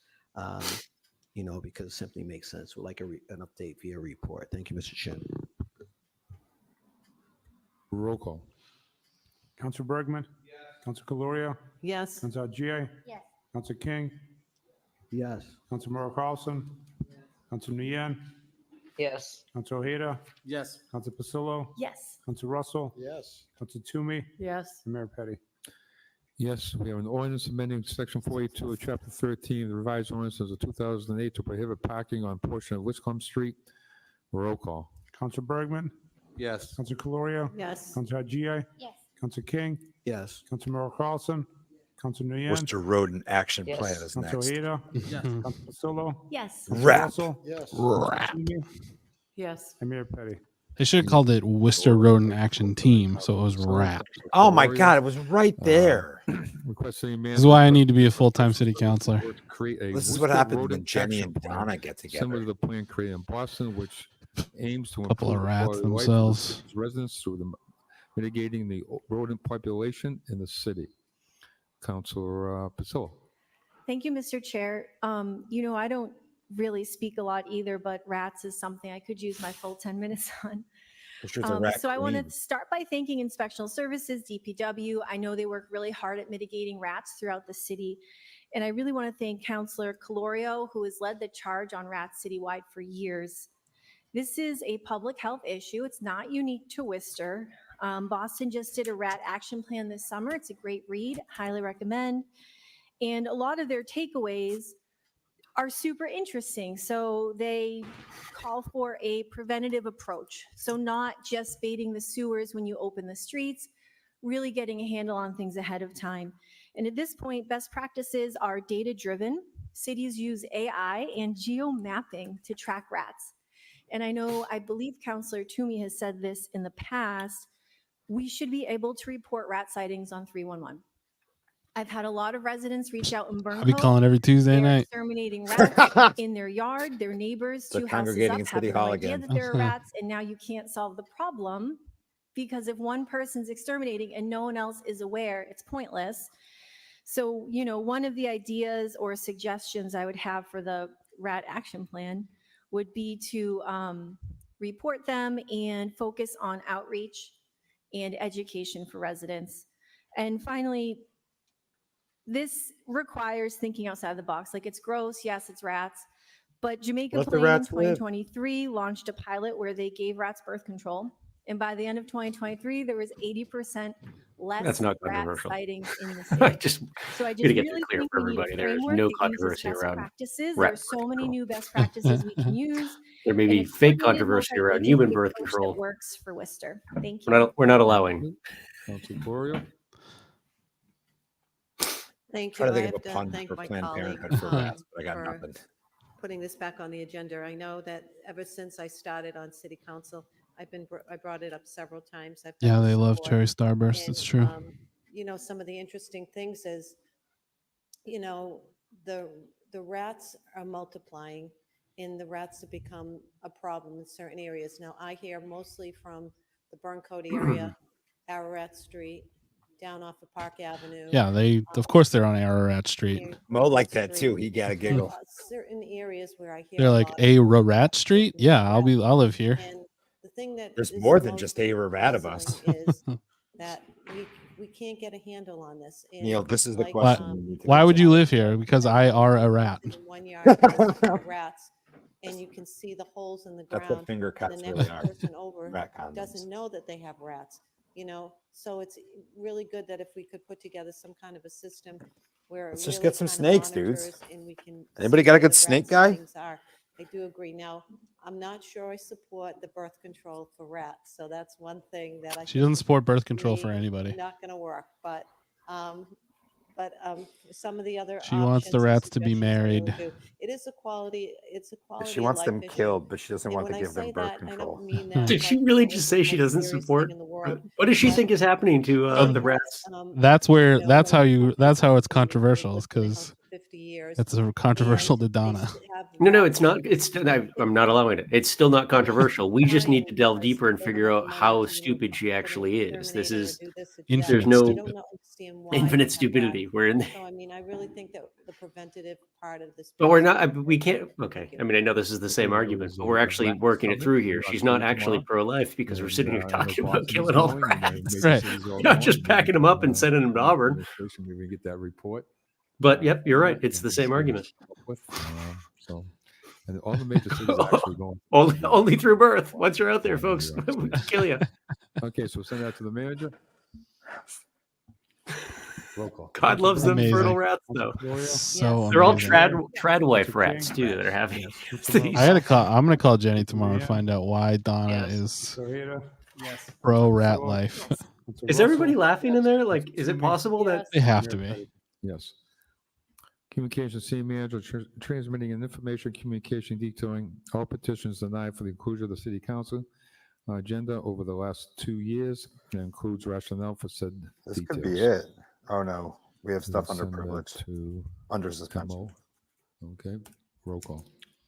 because it simply makes sense. We'd like an update via report. Thank you, Mr. Chairman. Roll call. Councilor Bergman? Yes. Councilor Calorio? Yes. Councilor G.A.? Yes. Councilor King? Yes. Councilor Merrill Carlson? Councilor Nguyen? Yes. Councilor Ojeda? Yes. Councilor Pasillo? Yes. Councilor Russell? Yes. Councilor Toomey? Yes. And Mayor Petty. Yes, we have an ordinance amending section 482 of chapter 13 of the revised ordinances of 2008 to prohibit parking on portion of Wiscombe Street. Roll call. Councilor Bergman? Yes. Councilor Calorio? Yes. Councilor G.A.? Yes. Councilor King? Yes. Councilor Merrill Carlson? Councilor Nguyen? Worcester Road and Action Yes. Plan is Councilor next. Ojeda? Yes. Councilor Pasillo? Yes. Councilor Wrap. Russell? Yes. Wrap. Toomey? Yes. And Mayor Petty. They should have called it Worcester Road and Action Team, so it was RAT. Oh my God, it was right there. Requesting This is why I need to be a full-time city councilor. create a This is what Worcester happens Road when and Jenny Action and Plan Donna get similar together. to the plan created in Boston, which aims to Couple of improve the rats quality of life of the themselves. city's residents through the mitigating the rodent population in the city. Councilor Pasillo. Thank you, Mr. Chair. I don't really speak a lot either, but rats is something I could use my full 10 minutes on. So I want to start by thanking Inspectional Services, DPW. I know they work really hard at mitigating rats throughout the city. And I really want to thank Councilor Calorio, who has led the charge on rats citywide for years. This is a public health issue. It's not unique to Worcester. Boston just did a rat action plan this summer. It's a great read, highly recommend. And a lot of their takeaways are super interesting. So they call for a preventative approach. So not just baiting the sewers when you open the streets, really getting a handle on things ahead of time. And at this point, best practices are data-driven. Cities use AI and geo-mapping to track rats. And I believe Councilor Toomey has said this in the past, we should be able to report rat sightings on 311. I've had a lot of residents reach out and burn. I'll be calling every Tuesday night. Exterminating rats in their yard, their neighbors, They're 2 houses congregating up, in have City no Hall idea again. that there are rats, and now you can't solve the problem because if one person's exterminating and no one else is aware, it's pointless. So, one of the ideas or suggestions I would have for the rat action plan would be to report them and focus on outreach and education for residents. And finally, this requires thinking outside the box. Like, it's gross, yes, it's rats, but Jamaica Let the Plain in rats live. 2023 launched a pilot where they gave rats birth control. And by the end of 2023, there was 80% less That's not rat controversial. sightings in the I city. just So I gotta just get really that clear think for we need a everybody. There is framework no that uses controversy best around practices. rat There's so birth many control. new best practices we can use. There may and be a fake coordinated, controversy around human multi-agency birth approach that control. works for Worcester. Thank you. We're not allowing. Councilor Gloria. Thank you. Trying to I think have of a to pun thank for my Planned colleague Parenthood for rats, but I got for nothing. putting this back on the agenda. I know that ever since I started on city council, I brought it up several times. I've Yeah, gotten they love support. cherry starburst. It's true. Some of the interesting things is, the rats are multiplying and the rats have become a problem in certain areas. Now, I hear mostly from the Burncoat area, Ararat Street, down off of Park Avenue. Yeah, of course they're on Ararat Street. Mo like that too. He got a giggle. Certain areas where I hear They're like Ararat Street. Yeah, I'll live here. And the thing that There's is more the than most just a rat of us. puzzling is that we can't get a handle on this. And Neil, this is the like, question. you need to Why would answer. you live here? Because I are a rat. in 1 yard there's rats, and you can see the holes in the That's ground. what finger and cuts the next really are. person over Rat condoms. doesn't know that they have rats. So it's really good that if we could put together some kind of a system where it Let's just really get some kind of snakes, dudes. monitors and we can Anybody see got a where good the snake rat guy? sightings are. I do agree. Now, I'm not sure I support the birth control for rats, so that's one thing that I She think doesn't support birth control for may anybody. Not going to work, but some of the other She wants the options and rats to be suggestions I really married. do. It is a quality. It's a quality. She wants of them life issue. killed, but she doesn't And want to when I give them say birth that, I control. don't mean that. Did she like, really it's just the say she most doesn't serious support? thing in the world. What does she But think is happening to the rats? That's how it's controversial, is because 50 years. That's a controversial to and they Donna. should have No, more it's not. It's I'm not allowing it. It's still not controversial. We just need to delve deeper and figure out how stupid she actually is. This is there's no infinite stupidity. We're in there. So I mean, I really think that the preventative part of this. But we're not, we can't, okay. I mean, I know this is the same argument, but we're actually working it through here. She's not actually pro-life because we're sitting here talking about killing all the rats. Right. We're not just packing them up and sending them to Auburn. Maybe we get that report. But yep, you're right. It's the same argument. So, and all the major cities are actually going. Only through birth. Once you're out there, folks, we can kill you. Okay, so send that to the manager. Roll call. God loves them Amazing. fertile rats, though. So They're all amazing. trad wife rats too that are having. I gotta call. I'm gonna call Jenny tomorrow and find out why Donna is pro rat life. Is everybody laughing in there? Like, is it possible that They have to be. Yes. Communication city manager transmitting an information communication detailing all petitions denied for the inclusion of the city council agenda over the last 2 years. It includes rationale for said This details. could be it. Oh no, we have stuff We'll under send that privilege, to under suspension. Timo. Okay, roll call.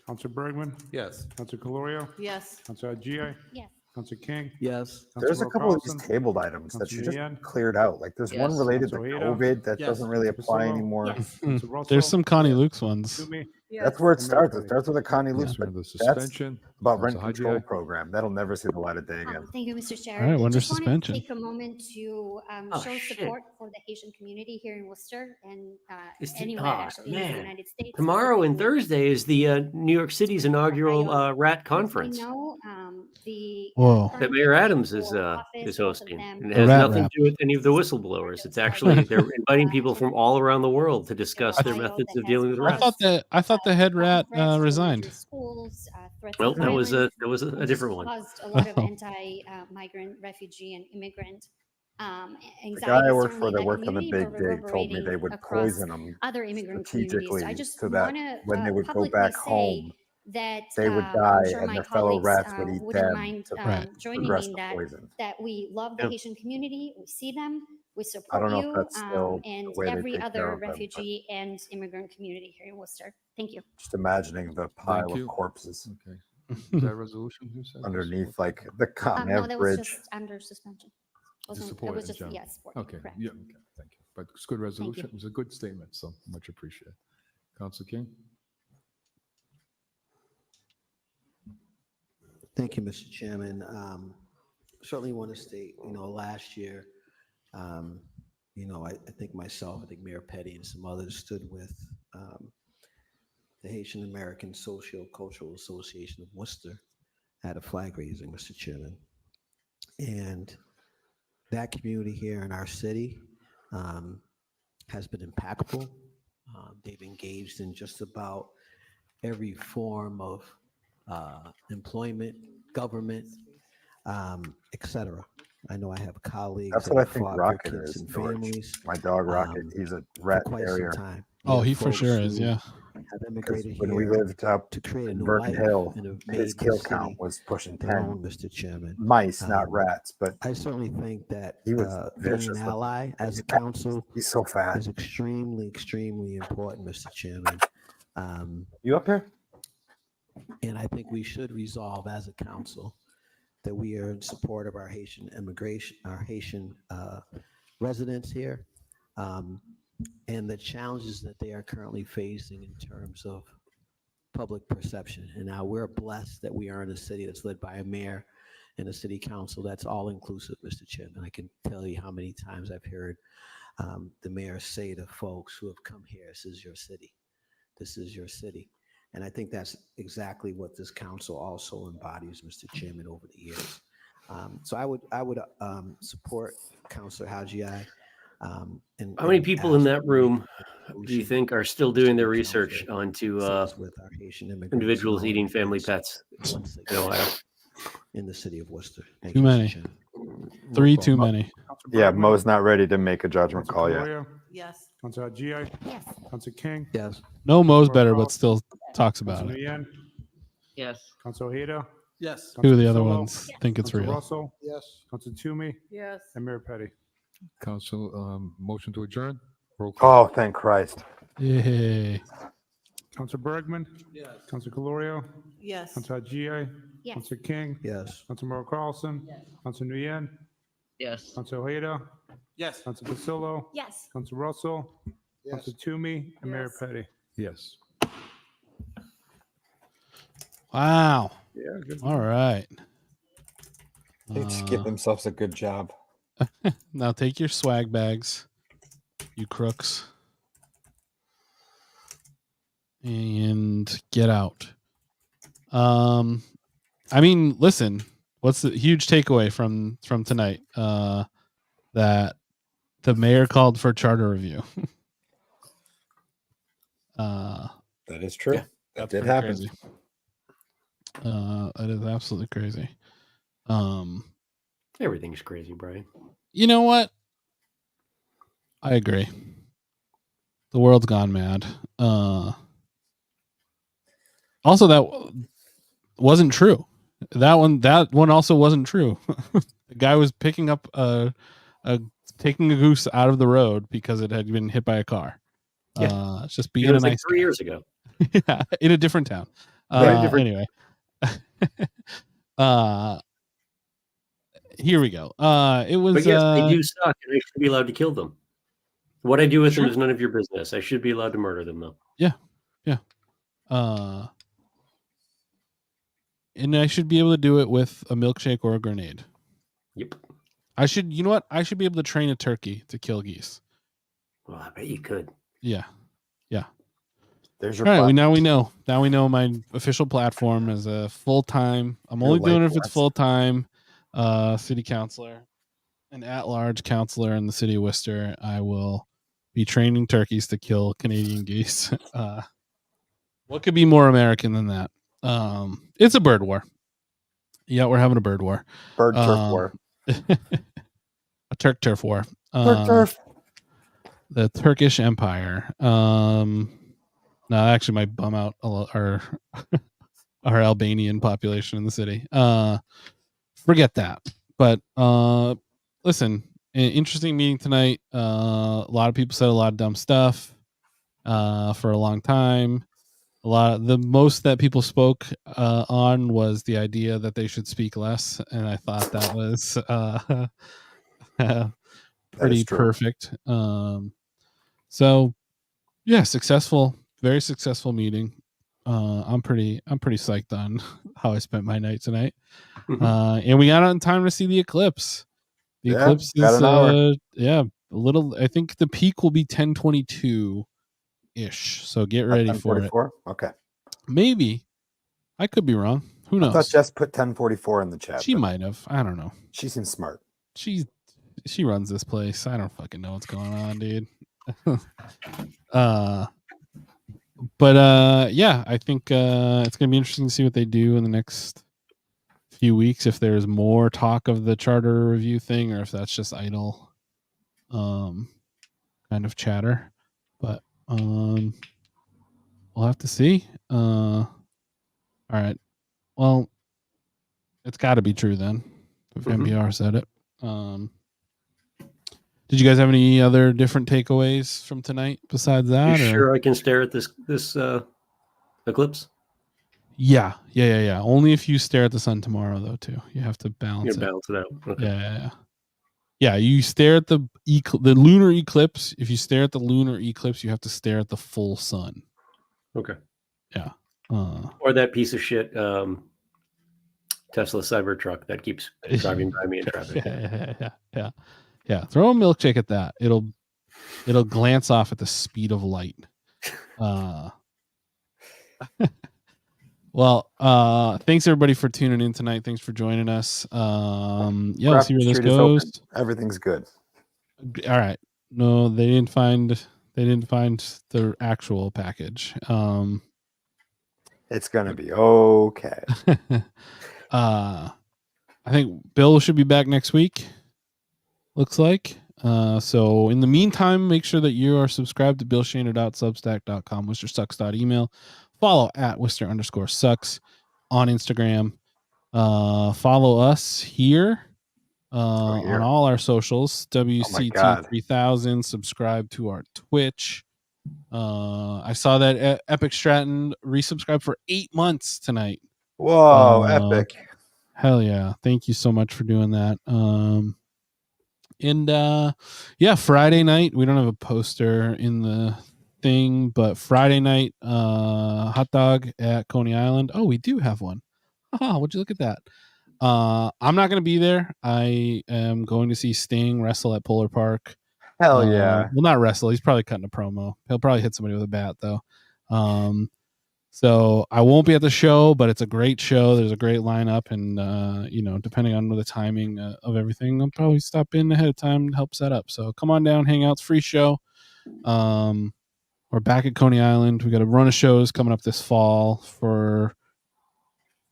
Councilor Bergman, Yes. Councilor Calorio, Yes. Councilor Agia, Yes. Councilor King, Yes. There's a Councilor couple of Carlson, these tabled items that Councilor you just Ian. cleared out. Like there's one Yes. related to Councilor Ada. COVID that Yes. doesn't really apply Councilor anymore. Yes. Councilor Russell, There's some Connie Luke's ones. Toomey, That's where it And starts. It Melican. starts with a Connie Luke, Yes, but under that's suspension. about rent Councilor control Hadjiai. program. That'll never see the light of day again. Thank you, Mr. Chair. All right, I under just wanted to suspension. take a moment to Oh, show shit. support for the Haitian community here in Worcester and It's the- anywhere oh, actually in man. the United States. tomorrow and Thursday is the New York City's inaugural rat As conference we know, the Whoa. that current Mayor Adams people is in office, both of hosting, them and it The has rat nothing rap. to do with any of the whistleblowers. It's actually they're inviting people from all around the world to discuss their methods of dealing with I rats. thought the head rat threats to resigned. schools, threats Well, to that was violence, a which has different one. caused a lot of Oh. anti-migrant, refugee, and immigrant The anxiety. guy I worked certainly for in that that worked on the community, Big but Dig told me they reverberating would across poison them other immigrant communities. So I strategically just so that want to when they would go publicly back say home, that they would I'm die sure and my their fellow colleagues rats would eat wouldn't them mind to joining progress me in the that poison. we love the Yeah. Haitian community, we see them, we I support don't know if you, that's still and the way they every take care other of them, but refugee and immigrant community here in Worcester. Thank you. just imagining the pile of you. corpses Okay. Is that a resolution? Who said this? underneath like the Con No, Ave that was Bridge. just under suspension. To Wasn't, support it was in just, general. yes. support, Okay, correct. yeah, okay, thank you. But it's a good resolution. It was a good statement, so much appreciated. Councilor King? Thank you, Mr. Chairman. Certainly want to state, last year, I think myself, I think Mayor Petty and some others stood with the Haitian American Socio-Cultural Association of Worcester at a flag raising, Mr. Chairman. And that community here in our city has been impactful. They've engaged in just about every form of employment, government, etc. I know I have colleagues That's that what I have think fought for Rocket kids is, and George. families. My dog Rocket, he's a rat quite some terrier. time. Oh, We he have for folks sure is, who yeah. Have immigrated When we here lived up to create a in new Burton life Hill, and have his made kill this count city was pushing their 10 own, Mr. Chairman. mice, not rats. But I certainly think that he was being vicious. an with ally them. as a He's fat. council He's so fat. is extremely, extremely important, Mr. Chairman. You up here? And I think we should resolve as a council that we are in support of our Haitian immigration, our Haitian residents here, and the challenges that they are currently facing in terms of public perception. And now we're blessed that we are in a city that's led by a mayor and a city council that's all inclusive, Mr. Chairman. I can tell you how many times I've heard the mayor say to folks who have come here, "This is your city. This is your city." And I think that's exactly what this council also embodies, Mr. Chairman, over the years. So I would support Councilor Hadjiai. How many people in that room do you think are still doing their research onto individuals eating family pets in Ohio? In the city of Worcester. Thank Too you, Mr. many. Chairman. 3 too many. Yeah, Mo's not ready to make a judgment call yet. Calorio, Yes. Councilor Agia, Yes. Councilor King, Yes. No, Mo's better, but still talks about Councilor it. Ian, Yes. Councilor Ada, Yes. Who are the Councilor other Solo, ones think it's Councilor real? Russell, Yes. Councilor Toomey, Yes. and Mayor Petty. Council, motion to adjourn? Roll call. Oh, thank Christ. Yay. Councilor Bergman? Yes. Councilor Calorio? Yes. Councilor Gia? Yes. Councilor King? Yes. Councilor Merrill Carlson? Councilor Nguyen? Yes. Councilor Ojeda? Yes. Councilor Pasillo? Yes. Councilor Russell? Yes. Councilor Toomey? And Mayor Yes. Petty. Yes. Wow. Yeah, good. All right. They just give themselves a good job. Now take your swag bags, you crooks, and get out. I mean, listen, what's the huge takeaway from tonight? That the mayor called for charter review. That is true. Yeah, that that's did happen. crazy. That is absolutely crazy. Everything's crazy, Brian. You know what? I agree. The world's gone mad. Also, that wasn't true. That one also wasn't true. The guy was picking up taking a goose out of the road because it had been hit by a car. Yeah. It's just It being a was like nice 3 guy. years ago. Yeah, in a different town. Anyway. Here we go. It was. But yes, they do suck, and I should be allowed to kill them. What I do with them is none of your business. I should be allowed to murder them, though. Yeah. And I should be able to do it with a milkshake or a grenade. Yep. I should. You know what? I should be able to train a turkey to kill geese. Well, I bet you could. Yeah. There's your All right. platform. Now we know. Now we know my official platform is a full time. I'm only Your doing it life if it's lesson. full time. City councilor, an at-large councilor in the city of Worcester. I will be training turkeys to kill Canadian geese. What could be more American than that? It's a bird war. Yeah, we're having a bird war. Bird turf war. A Turk turf war. Turk turf. The Turkish Empire. No, actually might bum out our Albanian population in the city. Forget that. But listen, interesting meeting tonight. A lot of people said a lot of dumb stuff for a long time. The most that people spoke on was the idea that they should speak less, and I thought that was pretty perfect. So yeah, very successful meeting. I'm pretty psyched on how I spent my night tonight. And we got on time to see the eclipse. The eclipse is a little. I think the peak will be 10:22 ish. So get ready for it. Okay. Maybe. I could be wrong. Who knows? I thought Jess put 10:44 in the chat. She might have. I don't know. She seems smart. She runs this place. I don't fucking know what's going on, dude. But yeah, I think it's gonna be interesting to see what they do in the next few weeks, if there's more talk of the charter review thing or if that's just idle kind of chatter. But we'll have to see. All right. Well, it's got to be true then, if NPR said it. Did you guys have any other different takeaways from tonight besides that? You sure I can stare at this eclipse? Yeah. Only if you stare at the sun tomorrow, though. Too, you have to balance it. Balance it out. Okay. Yeah. You stare at the lunar eclipse. If you stare at the lunar eclipse, you have to stare at the full sun. Okay. Yeah. Or that piece of shit Tesla Cybertruck that keeps driving by me in traffic. Yeah. Throw a milkshake at that. It'll glance off at the speed of light. Well, thanks everybody for tuning in tonight. Thanks for joining us. We'll see where this goes. Everything's good. All right. No, they didn't find the actual package. It's gonna be okay. I think Bill should be back next week. Looks like. So in the meantime, make sure that you are subscribed to billshaner.substack.com, worcestersucks.email. Follow at Worcester_sucks on Instagram. Follow us here on all our socials. WCT3000. Subscribe to our Twitch. I saw that Epic Stratton resubscribed for 8 months tonight. Whoa, epic. Hell yeah. Thank you so much for doing that. Yeah, Friday night, we don't have a poster in the thing, but Friday night, hot dog at Coney Island. Oh, we do have one. Oh, would you look at that? I'm not going to be there. I am going to see Sting wrestle at Polar Park. Hell yeah. Well, not wrestle. He's probably cutting a promo. He'll probably hit somebody with a bat, though. So I won't be at the show, but it's a great show. There's a great lineup, and depending on the timing of everything, I'll probably stop in ahead of time to help set up. So come on down, hang out. It's free show. We're back at Coney Island. We got a run of shows coming up this fall for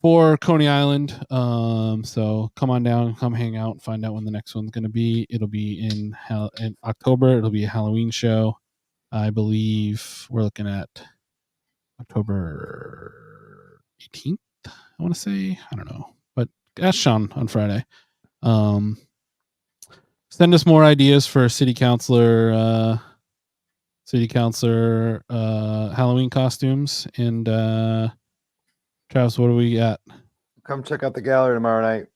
Coney Island. So come on down, come hang out, and find out when the next one's going to be. It'll be in October. It'll be a Halloween show. I believe we're looking at October 18th, I want to say. I don't know, but ask Shaun on Friday. Send us more ideas for city councilor Halloween costumes. And Travis, what do we got? Come check out the gallery tomorrow night.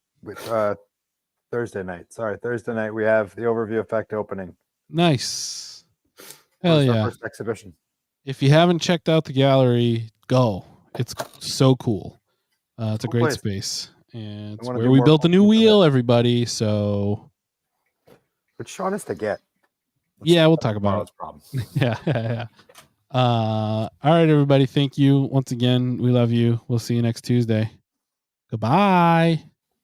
Thursday night. Thursday night. We have the Overview Effect opening. Nice. Hell It's our yeah. first exhibition. If you haven't checked out the gallery, go. It's so cool. It's a Cool great place. space. And it's wanna where do we more built a new functions of it. wheel, everybody. So But Shaun is to get. yeah, we'll talk about Tomorrow's it. problem. Yeah. All right, everybody. Thank you once again. We love you. We'll see you next Tuesday. Goodbye.